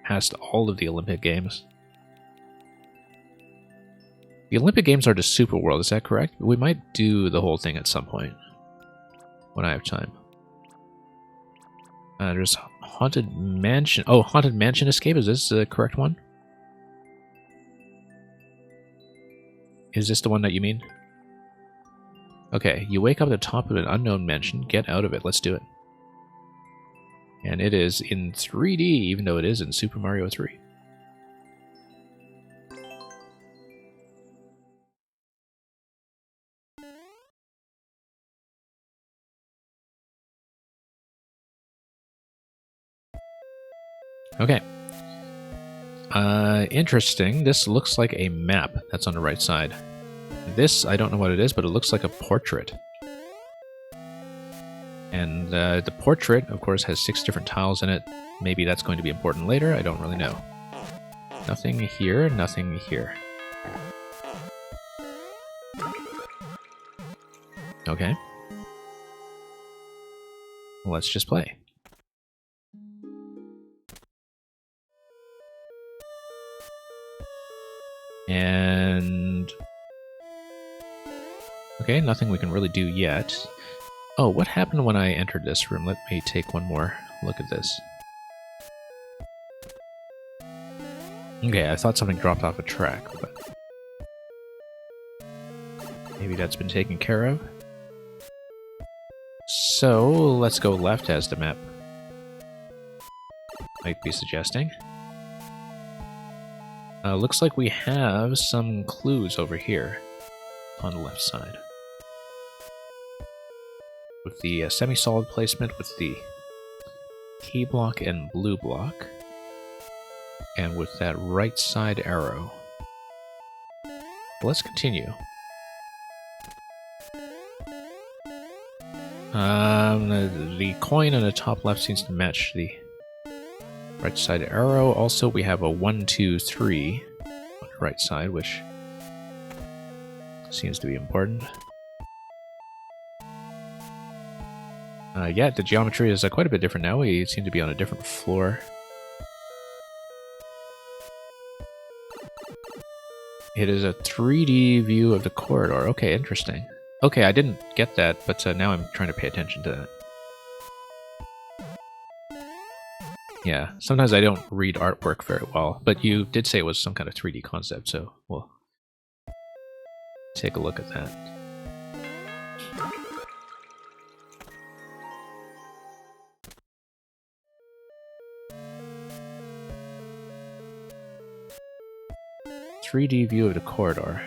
Past all of the Olympic Games. The Olympic Games are the Super World, is that correct? We might do the whole thing at some point. When I have time. There's Haunted Mansion. Oh, Haunted Mansion Escape. Is this the correct one? Is this the one that you mean? Okay, you wake up at the top of an unknown mansion. Get out of it. Let's do it. And it is in 3D, even though it is in Super Mario 3. Okay. Interesting. This looks like a map that's on the right side. This, I don't know what it is, but it looks like a portrait. And the portrait, of course, has 6 different tiles in it. Maybe that's going to be important later. I don't really know. Nothing here, nothing here. Okay. Let's just play. And... okay, nothing we can really do yet. Oh, what happened when I entered this room? Let me take one more look at this. Okay, I thought something dropped off a track, but... maybe that's been taken care of. So, let's go left as the map might be suggesting. Looks like we have some clues over here on the left side. With the semi-solid placement, with the key block and blue block, and with that right side arrow. Let's continue. The coin on the top left seems to match the right side arrow. Also, we have a 1, 2, 3 on the right side, which seems to be important. Yeah, the geometry is quite a bit different now. We seem to be on a different floor. It is a 3D view of the corridor. Okay, interesting. Okay, I didn't get that, but now I'm trying to pay attention to that. Yeah, sometimes I don't read artwork very well, but you did say it was some kind of 3D concept, so we'll take a look at that. "3D view of the corridor."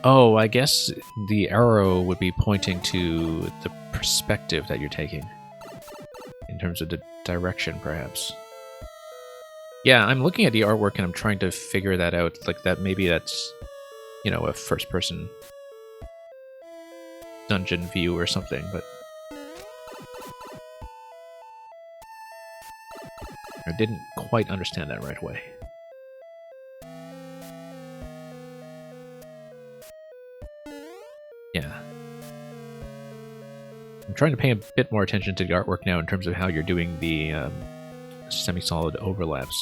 Oh, I guess the arrow would be pointing to the perspective that you're taking. In terms of the direction, perhaps. Yeah, I'm looking at the artwork and I'm trying to figure that out. Like, that maybe that's, you know, a first-person dungeon view or something, but... I didn't quite understand that right away. Yeah. I'm trying to pay a bit more attention to the artwork now in terms of how you're doing the semi-solid overlaps.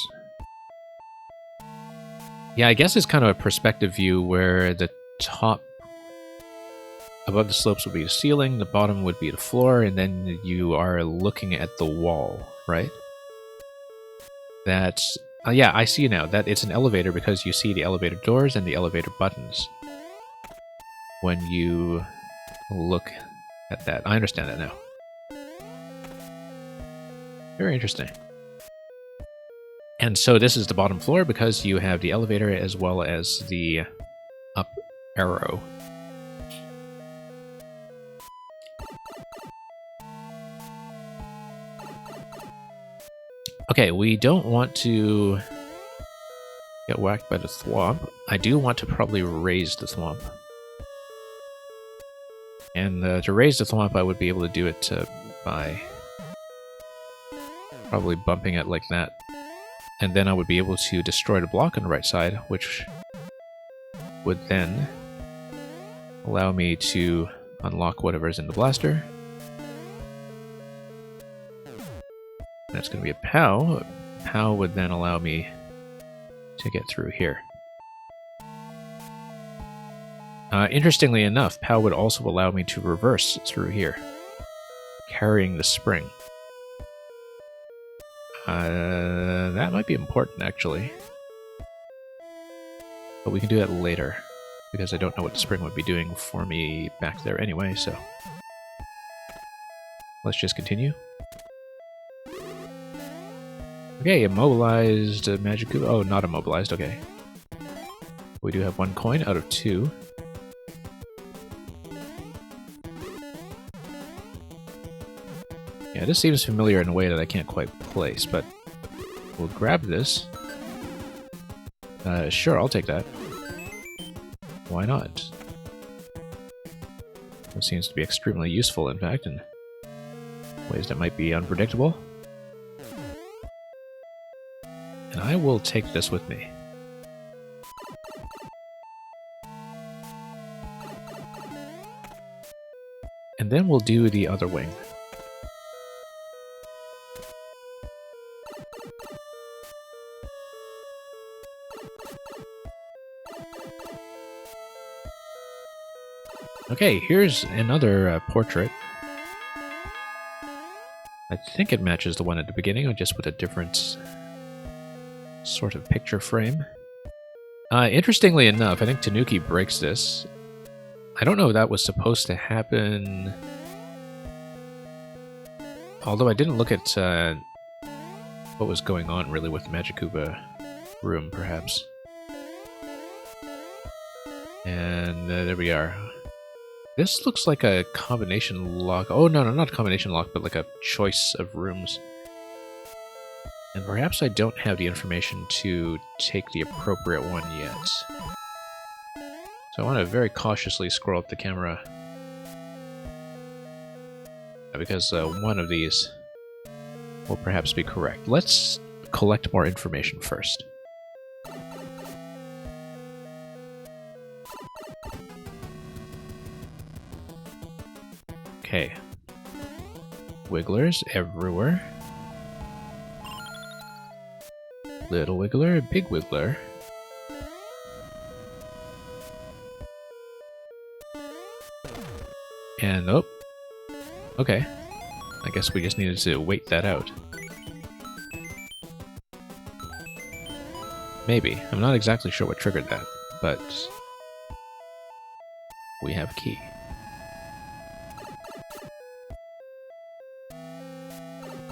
Yeah, I guess it's kind of a perspective view where the top above the slopes would be the ceiling, the bottom would be the floor, and then you are looking at the wall, right? That's... yeah, I see now. That it's an elevator because you see the elevator doors and the elevator buttons when you look at that. I understand that now. Very interesting. And so this is the bottom floor because you have the elevator as well as the up arrow. Okay, we don't want to get whacked by the thwomp. I do want to probably raise the thwomp. And to raise the thwomp, I would be able to do it by probably bumping it like that. And then I would be able to destroy the block on the right side, which would then allow me to unlock whatever's in the blaster. That's going to be a POW. POW would then allow me to get through here. Interestingly enough, POW would also allow me to reverse through here, carrying the spring. That might be important, actually. But we can do that later, because I don't know what the spring would be doing for me back there anyway, so... Let's just continue. Okay, immobilized Magic... Oh, not immobilized, okay. We do have 1 coin out of 2. Yeah, this seems familiar in a way that I can't quite place, but we'll grab this. Sure, I'll take that. Why not? It seems to be extremely useful, in fact, in ways that might be unpredictable. And I will take this with me. And then we'll do the other wing. Okay, here's another portrait. I think it matches the one at the beginning, just with a different sort of picture frame. Interestingly enough, I think Tanuki breaks this. I don't know if that was supposed to happen. Although I didn't look at what was going on really with the Magikuba room, perhaps. And there we are. This looks like a combination lock. Oh, no, not a combination lock, but like a choice of rooms. And perhaps I don't have the information to take the appropriate one yet. So I want to very cautiously scroll up the camera. Because one of these will perhaps be correct. Let's collect more information first. Okay. Wigglers everywhere. Little wiggler, big wiggler. And, oh. Okay. I guess we just needed to wait that out. Maybe. I'm not exactly sure what triggered that, but we have a key.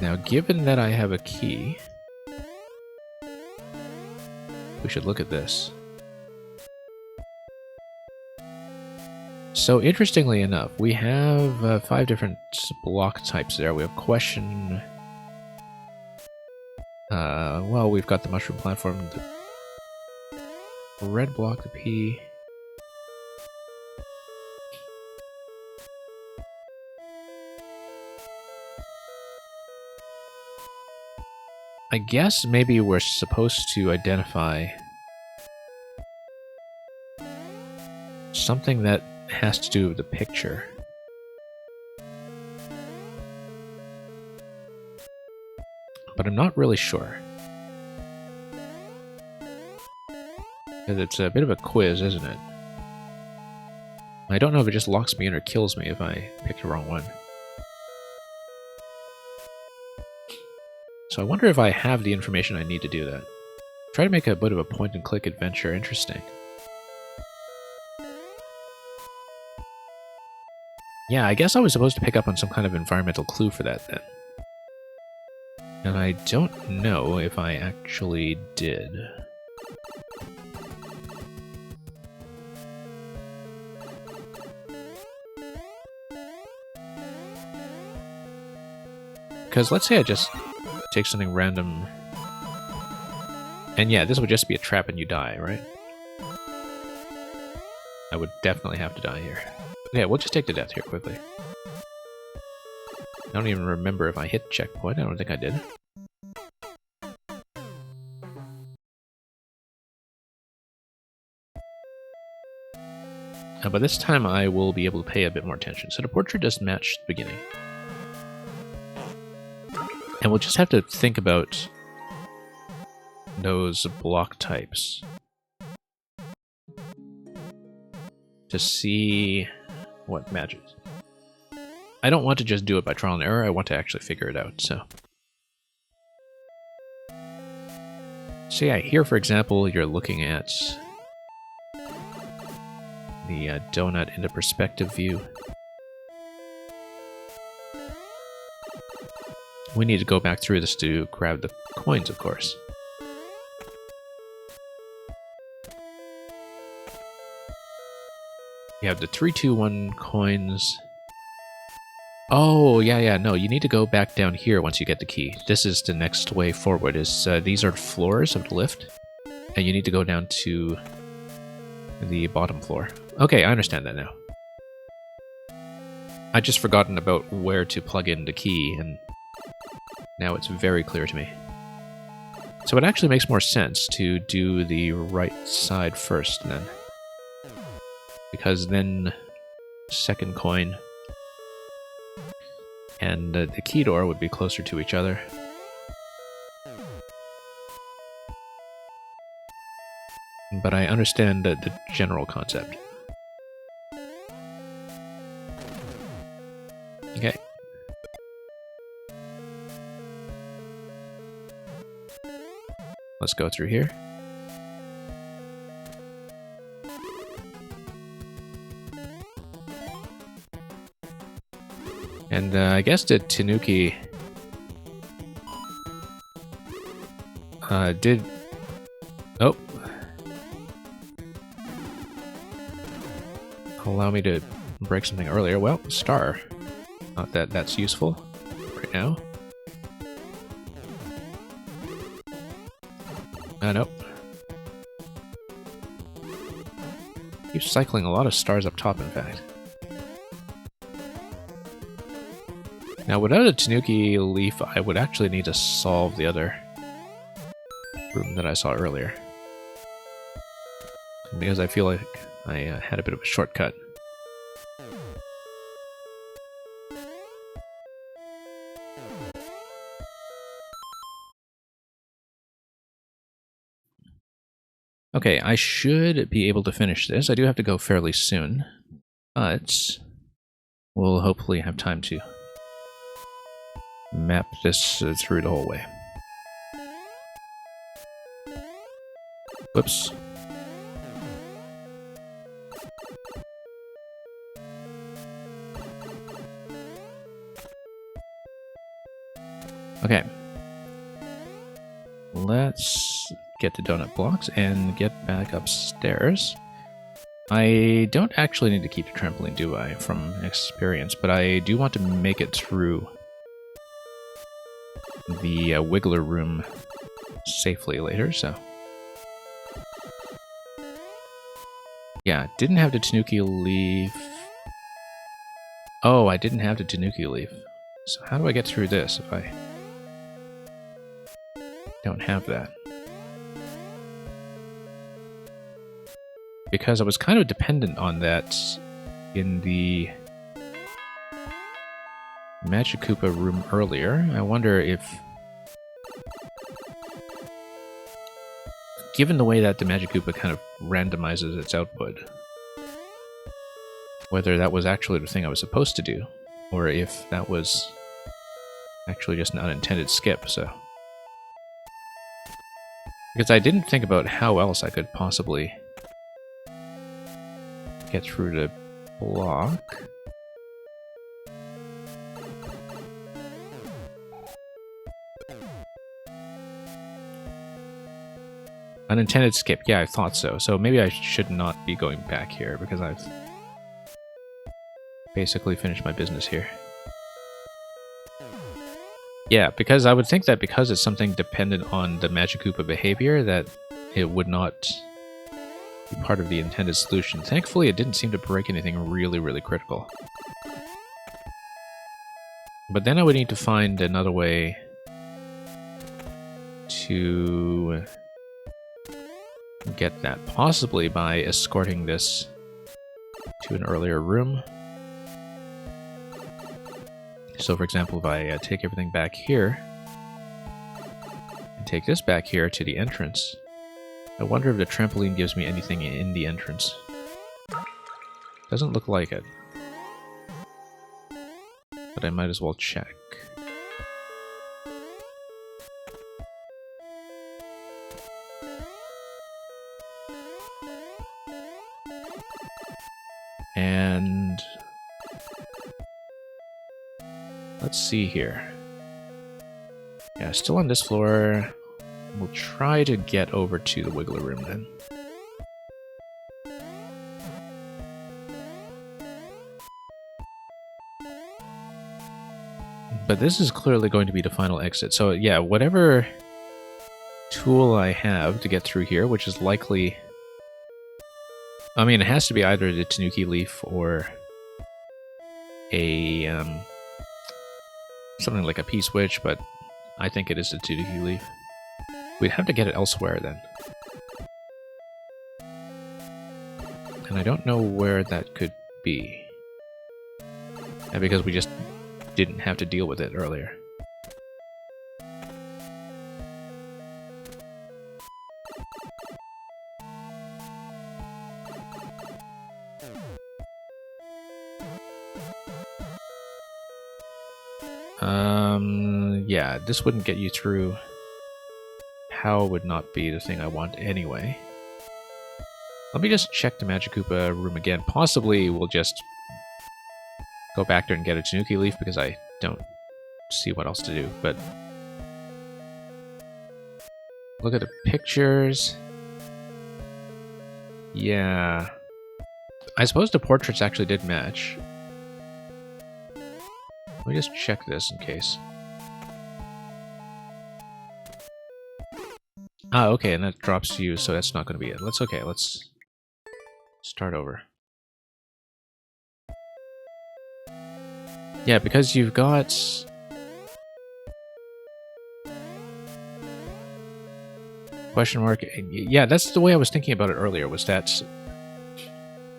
Now, given that I have a key, we should look at this. So, interestingly enough, we have 5 different block types there. We have question... well, we've got the mushroom platform, the red block, the P... I guess maybe we're supposed to identify something that has to do with the picture. But I'm not really sure. Because it's a bit of a quiz, isn't it? I don't know if it just locks me in or kills me if I pick the wrong one. So I wonder if I have the information I need to do that. Try to make a bit of a point-and-click adventure interesting. Yeah, I guess I was supposed to pick up on some kind of environmental clue for that then. And I don't know if I actually did. Because let's say I just take something random. And yeah, this would just be a trap and you die, right? I would definitely have to die here. Okay, we'll just take the death here quickly. I don't even remember if I hit checkpoint. I don't think I did. But this time I will be able to pay a bit more attention. So the portrait does match the beginning. And we'll just have to think about those block types to see what matches. I don't want to just do it by trial and error, I want to actually figure it out, so. So yeah, here for example, you're looking at the donut in the perspective view. We need to go back through this to grab the coins, of course. You have the 3, 2, 1 coins. Oh, yeah, no, you need to go back down here once you get the key. This is the next way forward. These are the floors of the lift, and you need to go down to the bottom floor. Okay, I understand that now. I'd just forgotten about where to plug in the key, and now it's very clear to me. So it actually makes more sense to do the right side first, then. Because then second coin and the key door would be closer to each other. But I understand the general concept. Okay. Let's go through here. And I guess the Tanuki did... Oh. Allow me to break something earlier. Well, star. Not that that's useful right now. Nope. Keep cycling a lot of stars up top, in fact. Now, without a Tanuki leaf, I would actually need to solve the other room that I saw earlier. Because I feel like I had a bit of a shortcut. Okay, I should be able to finish this. I do have to go fairly soon, but we'll hopefully have time to map this through the whole way. Whoops. Okay. Let's get the donut blocks and get back upstairs. I don't actually need to keep the trampoline, do I, from experience, but I do want to make it through the Wiggler room safely later, so... Yeah, didn't have the Tanuki leaf. Oh, I didn't have the Tanuki leaf. So how do I get through this if I don't have that? Because I was kind of dependent on that in the Magic Koopa room earlier. I wonder if, given the way that the Magic Koopa kind of randomizes its output, whether that was actually the thing I was supposed to do, or if that was actually just an unintended skip, so... Because I didn't think about how else I could possibly get through the block. Unintended skip, yeah, I thought so. So maybe I should not be going back here because I've basically finished my business here. Yeah, because I would think that because it's something dependent on the Magikoopa behavior, that it would not be part of the intended solution. Thankfully, it didn't seem to break anything really, really critical. But then I would need to find another way to get that, possibly by escorting this to an earlier room. So for example, if I take everything back here, and take this back here to the entrance, I wonder if the trampoline gives me anything in the entrance. Doesn't look like it. But I might as well check. And let's see here. Yeah, still on this floor. We'll try to get over to the Wiggler room then. But this is clearly going to be the final exit. So yeah, whatever tool I have to get through here, which is likely... I mean, it has to be either the Tanuki Leaf or a... something like a P-switch, but I think it is the Tanuki Leaf. We'd have to get it elsewhere then. And I don't know where that could be. And because we just didn't have to deal with it earlier. Yeah, this wouldn't get you through. How would not be the thing I want anyway. Let me just check the Magikoopa room again. Possibly we'll just go back there and get a Tanuki Leaf because I don't see what else to do, but look at the pictures. Yeah. I suppose the portraits actually did match. Let me just check this in case. Ah, okay, and that drops you, so that's not going to be it. Let's start over. Yeah, because you've got... question mark. Yeah, that's the way I was thinking about it earlier, was that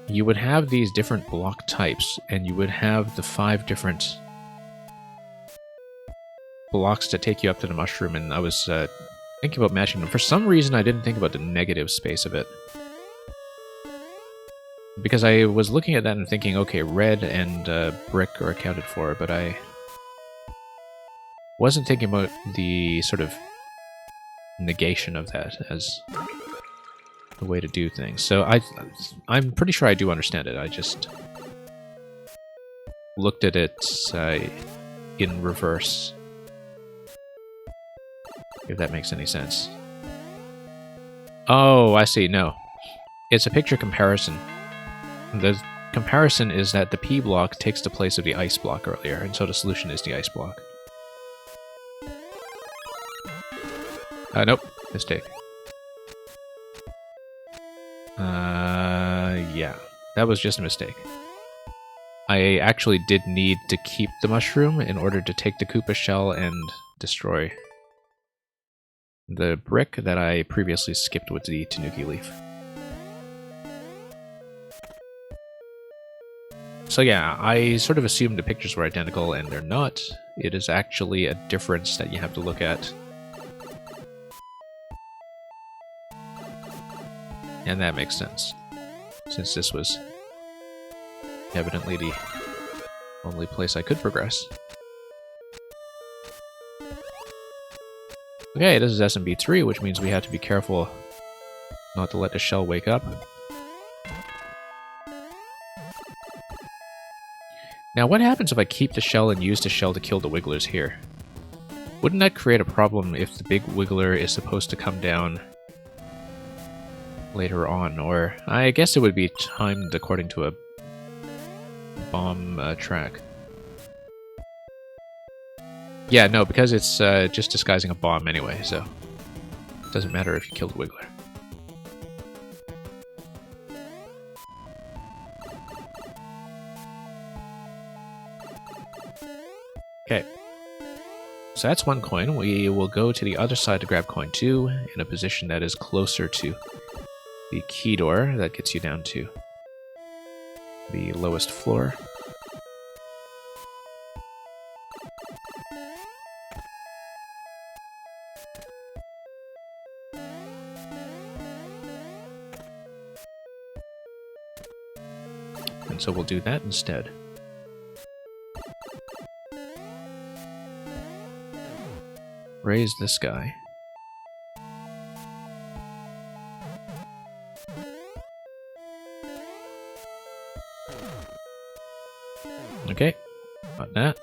you would have these different block types, and you would have the 5 different blocks to take you up to the mushroom, and I was thinking about matching them. For some reason, I didn't think about the negative space of it. Because I was looking at that and thinking, okay, red and brick are accounted for, but I wasn't thinking about the sort of negation of that as the way to do things. So I'm pretty sure I do understand it. I just looked at it in reverse, if that makes any sense. Oh, I see. No. It's a picture comparison. The comparison is that the P block takes the place of the ice block earlier, and so the solution is the ice block. Nope. Mistake. Yeah. That was just a mistake. I actually did need to keep the mushroom in order to take the Koopa shell and destroy the brick that I previously skipped with the Tanuki Leaf. So yeah, I sort of assumed the pictures were identical, and they're not. It is actually a difference that you have to look at. And that makes sense, since this was evidently the only place I could progress. Okay, this is SMB3, which means we have to be careful not to let the shell wake up. Now, what happens if I keep the shell and use the shell to kill the Wigglers here? Wouldn't that create a problem if the big Wiggler is supposed to come down later on? Or, I guess it would be timed according to a bomb track. Yeah, no, because it's just disguising a bomb anyway, so it doesn't matter if you killed Wiggler. Okay. So that's one coin. We will go to the other side to grab coin 2 in a position that is closer to the key door that gets you down to the lowest floor. And so we'll do that instead. Raise this guy. Okay, got that.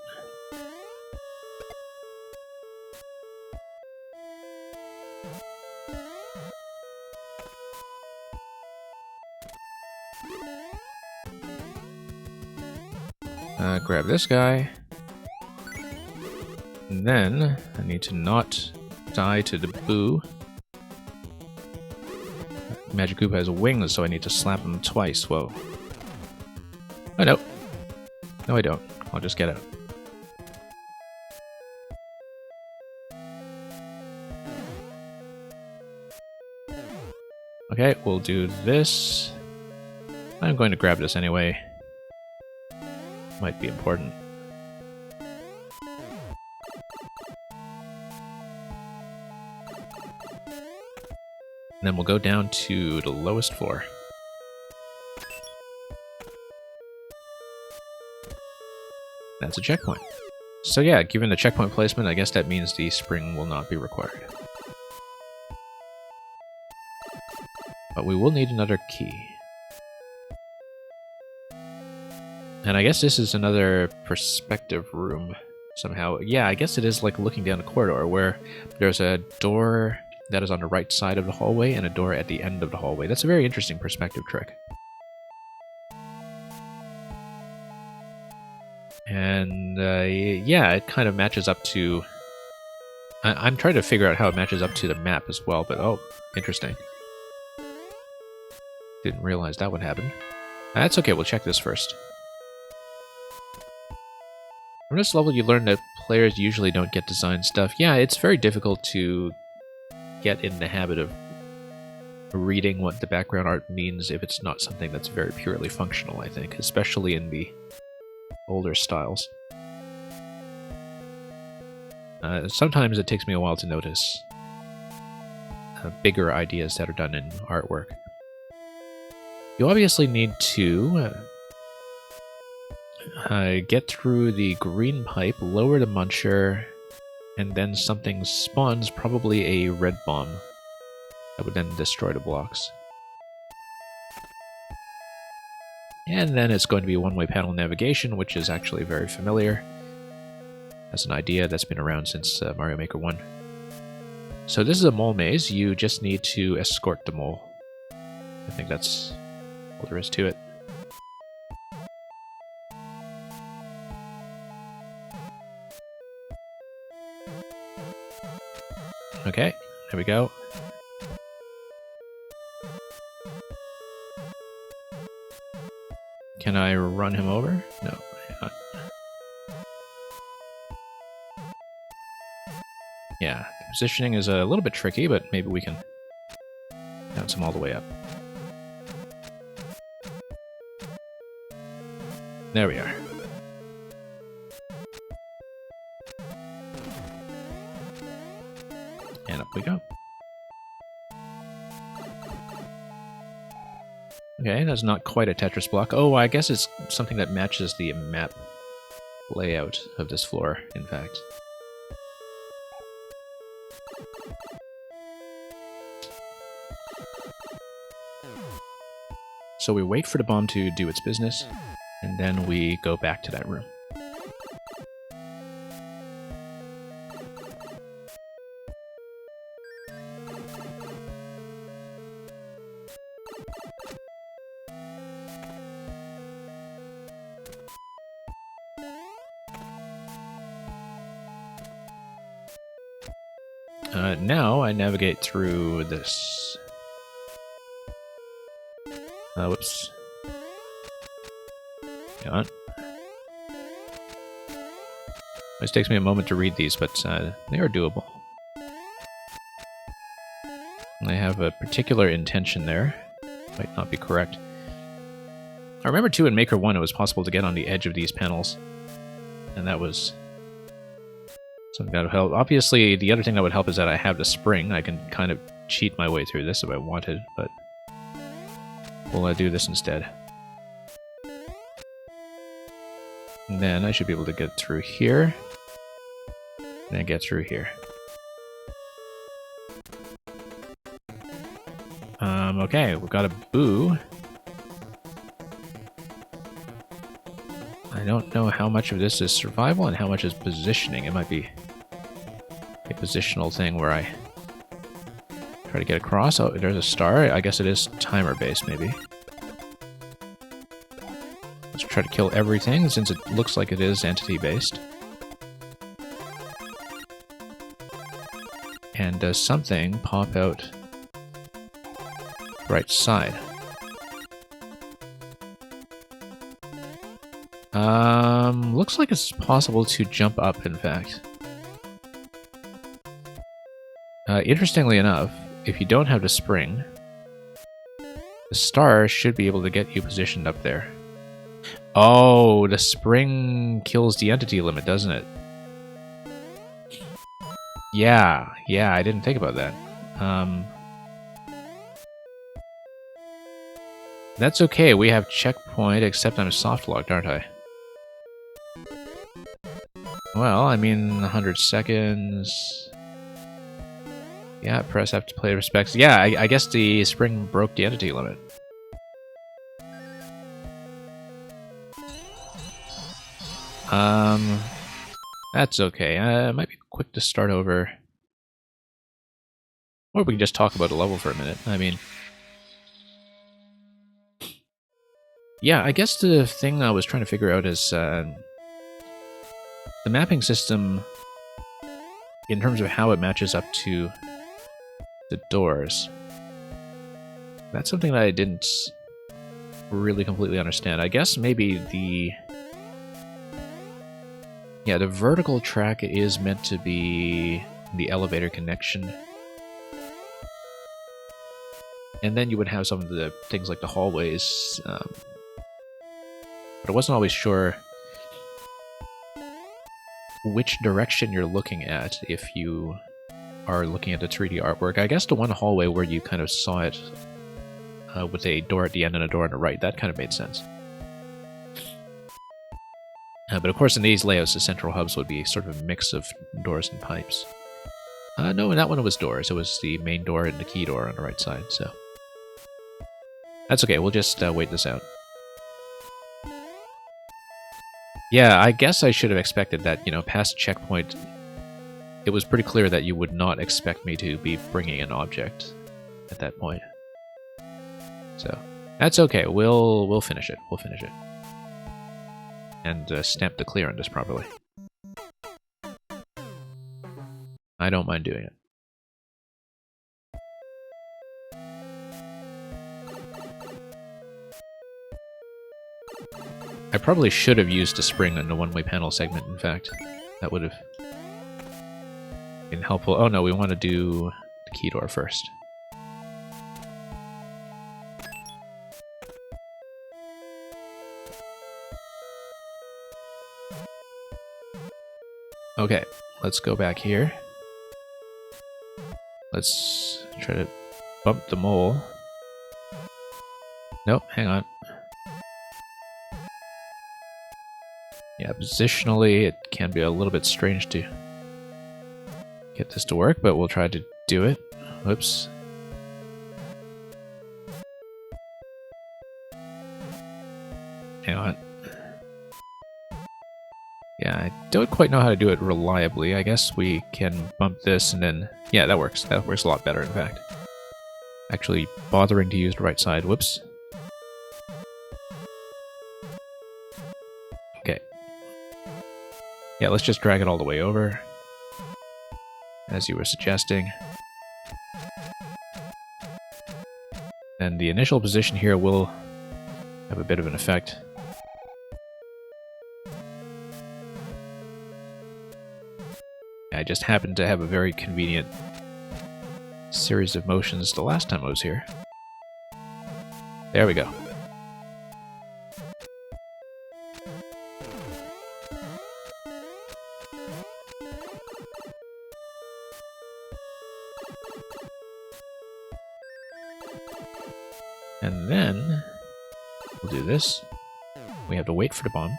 Grab this guy. And then I need to not die to the boo. Magic Koopa has wings, so I need to slap him twice. Whoa. Oh no. No, I don't. I'll just get out. Okay, we'll do this. I'm going to grab this anyway. Might be important. And then we'll go down to the lowest floor. That's a checkpoint. So yeah, given the checkpoint placement, I guess that means the spring will not be required. But we will need another key. And I guess this is another perspective room somehow. Yeah, I guess it is like looking down a corridor where there's a door that is on the right side of the hallway and a door at the end of the hallway. That's a very interesting perspective trick. And yeah, it kind of matches up to... I'm trying to figure out how it matches up to the map as well, but oh, interesting. Didn't realize that would happen. That's okay, we'll check this first. From this level, you learn that players usually don't get design stuff. Yeah, it's very difficult to get in the habit of reading what the background art means if it's not something that's very purely functional, I think, especially in the older styles. Sometimes it takes me a while to notice bigger ideas that are done in artwork. You obviously need to get through the green pipe, lower the muncher, and then something spawns, probably a red bomb, that would then destroy the blocks. And then it's going to be one-way panel navigation, which is actually very familiar. That's an idea that's been around since Mario Maker 1. So this is a mole maze. You just need to escort the mole. I think that's all there is to it. Okay, there we go. Can I run him over? No, hang on. Yeah, the positioning is a little bit tricky, but maybe we can bounce him all the way up. There we are. And up we go. Okay, that's not quite a Tetris block. Oh, I guess it's something that matches the map layout of this floor, in fact. So we wait for the bomb to do its business, and then we go back to that room. Now I navigate through this. Whoops. Hang on. It takes me a moment to read these, but they are doable. They have a particular intention there. Might not be correct. I remember too in Maker 1 it was possible to get on the edge of these panels. And that was something that would help. Obviously, the other thing that would help is that I have the spring. I can kind of cheat my way through this if I wanted, but we'll do this instead. And then I should be able to get through here. And get through here. Okay, we've got a boo. I don't know how much of this is survival and how much is positioning. It might be a positional thing where I try to get across. Oh, there's a star. I guess it is timer-based, maybe. Let's try to kill everything, since it looks like it is entity-based. And does something pop out right side? Looks like it's possible to jump up, in fact. Interestingly enough, if you don't have the spring, the star should be able to get you positioned up there. Oh, the spring kills the entity limit, doesn't it? Yeah, I didn't think about that. That's okay, we have checkpoint, except I'm soft-locked, aren't I? Well, I mean, 100 seconds... Yeah, press F to play respects. Yeah, I guess the spring broke the entity limit. That's okay. It might be quick to start over. Or we can just talk about a level for a minute. I mean... Yeah, I guess the thing I was trying to figure out is... the mapping system, in terms of how it matches up to the doors. That's something that I didn't really completely understand. I guess maybe the... Yeah, the vertical track is meant to be the elevator connection. And then you would have some of the things like the hallways. But I wasn't always sure which direction you're looking at if you are looking at the 3D artwork. I guess the one hallway where you kind of saw it with a door at the end and a door on the right, that kind of made sense. But of course in these layouts the central hubs would be sort of a mix of doors and pipes. No, in that one it was doors. It was the main door and the key door on the right side, so... That's okay, we'll just wait this out. Yeah, I guess I should have expected that, you know, past checkpoint, it was pretty clear that you would not expect me to be bringing an object at that point. So, that's okay, we'll finish it, And stamp the clear on this properly. I don't mind doing it. I probably should have used a spring on the one-way panel segment, in fact. That would have been helpful. Oh no, we want to do the key door first. Okay, let's go back here. Let's try to bump the mole. Nope, hang on. Yeah, positionally, it can be a little bit strange to get this to work, but we'll try to do it. Whoops. Hang on. Yeah, I don't quite know how to do it reliably. I guess we can bump this and then... Yeah, that works. That works a lot better, in fact. Actually bothering to use the right side. Whoops. Okay. Yeah, let's just drag it all the way over. as you were suggesting. And the initial position here will have a bit of an effect. I just happened to have a very convenient series of motions the last time I was here. There we go. And then we'll do this. We have to wait for the bomb.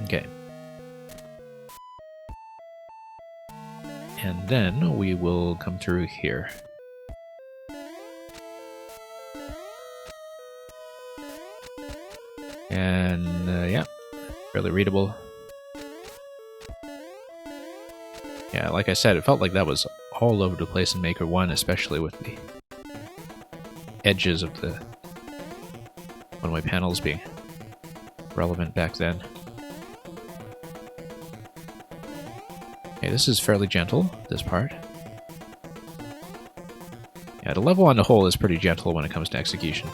Okay. And then we will come through here. And yeah, fairly readable. Yeah, like I said, it felt like that was all over the place in Maker 1, especially with the edges of the one-way panels being relevant back then. Okay, this is fairly gentle, this part. Yeah, the level on the whole is pretty gentle when it comes to execution.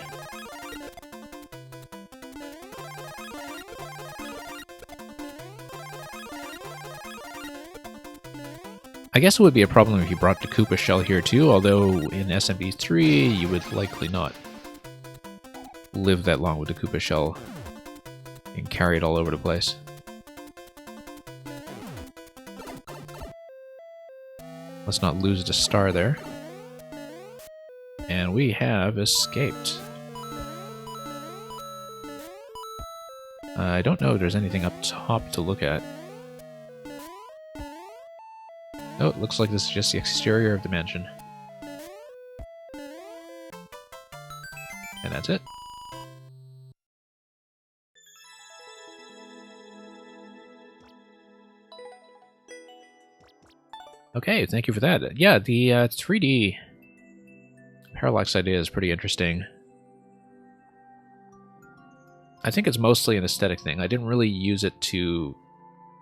I guess it would be a problem if you brought the Koopa shell here too, although in SMB3 you would likely not live that long with the Koopa shell and carry it all over the place. Let's not lose the star there. And we have escaped. I don't know if there's anything up top to look at. Oh, it looks like this is just the exterior of the mansion. And that's it. Okay, thank you for that. Yeah, the 3D parallax idea is pretty interesting. I think it's mostly an aesthetic thing. I didn't really use it to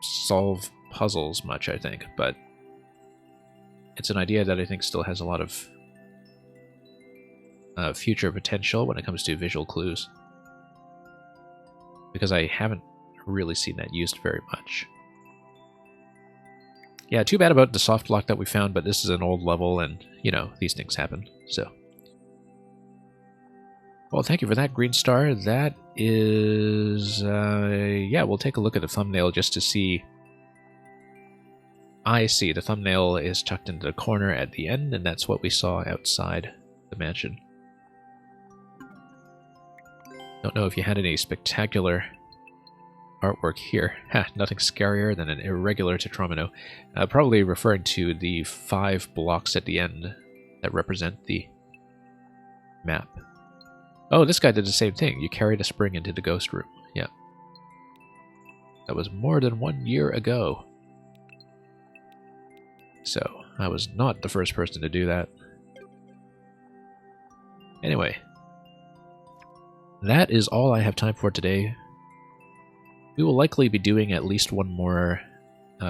solve puzzles much, I think, but it's an idea that I think still has a lot of future potential when it comes to visual clues. Because I haven't really seen that used very much. Yeah, too bad about the soft lock that we found, but this is an old level and, you know, these things happen, so. Well, thank you for that, Green Star. That is, yeah, we'll take a look at the thumbnail just to see. I see, the thumbnail is tucked into the corner at the end, and that's what we saw outside the mansion. Don't know if you had any spectacular artwork here. Ha, nothing scarier than an irregular tetromino. Probably referring to the 5 blocks at the end that represent the map. Oh, this guy did the same thing. You carried a spring into the ghost room. Yeah. That was more than 1 year ago. So, I was not the first person to do that. Anyway. That is all I have time for today. We will likely be doing at least one more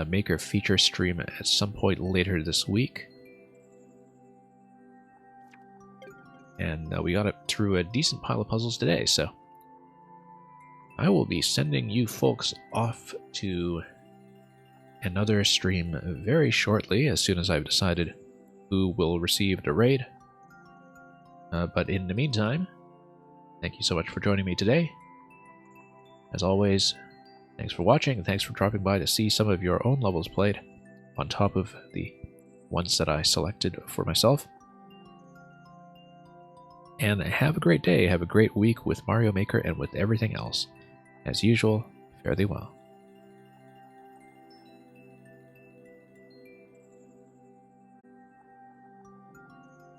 Maker feature stream at some point later this week. And we got it through a decent pile of puzzles today, so I will be sending you folks off to another stream very shortly, as soon as I've decided who will receive the raid. But in the meantime, thank you so much for joining me today. As always, thanks for watching, and thanks for dropping by to see some of your own levels played, on top of the ones that I selected for myself. And have a great day, have a great week with Mario Maker and with everything else. As usual, fare thee well.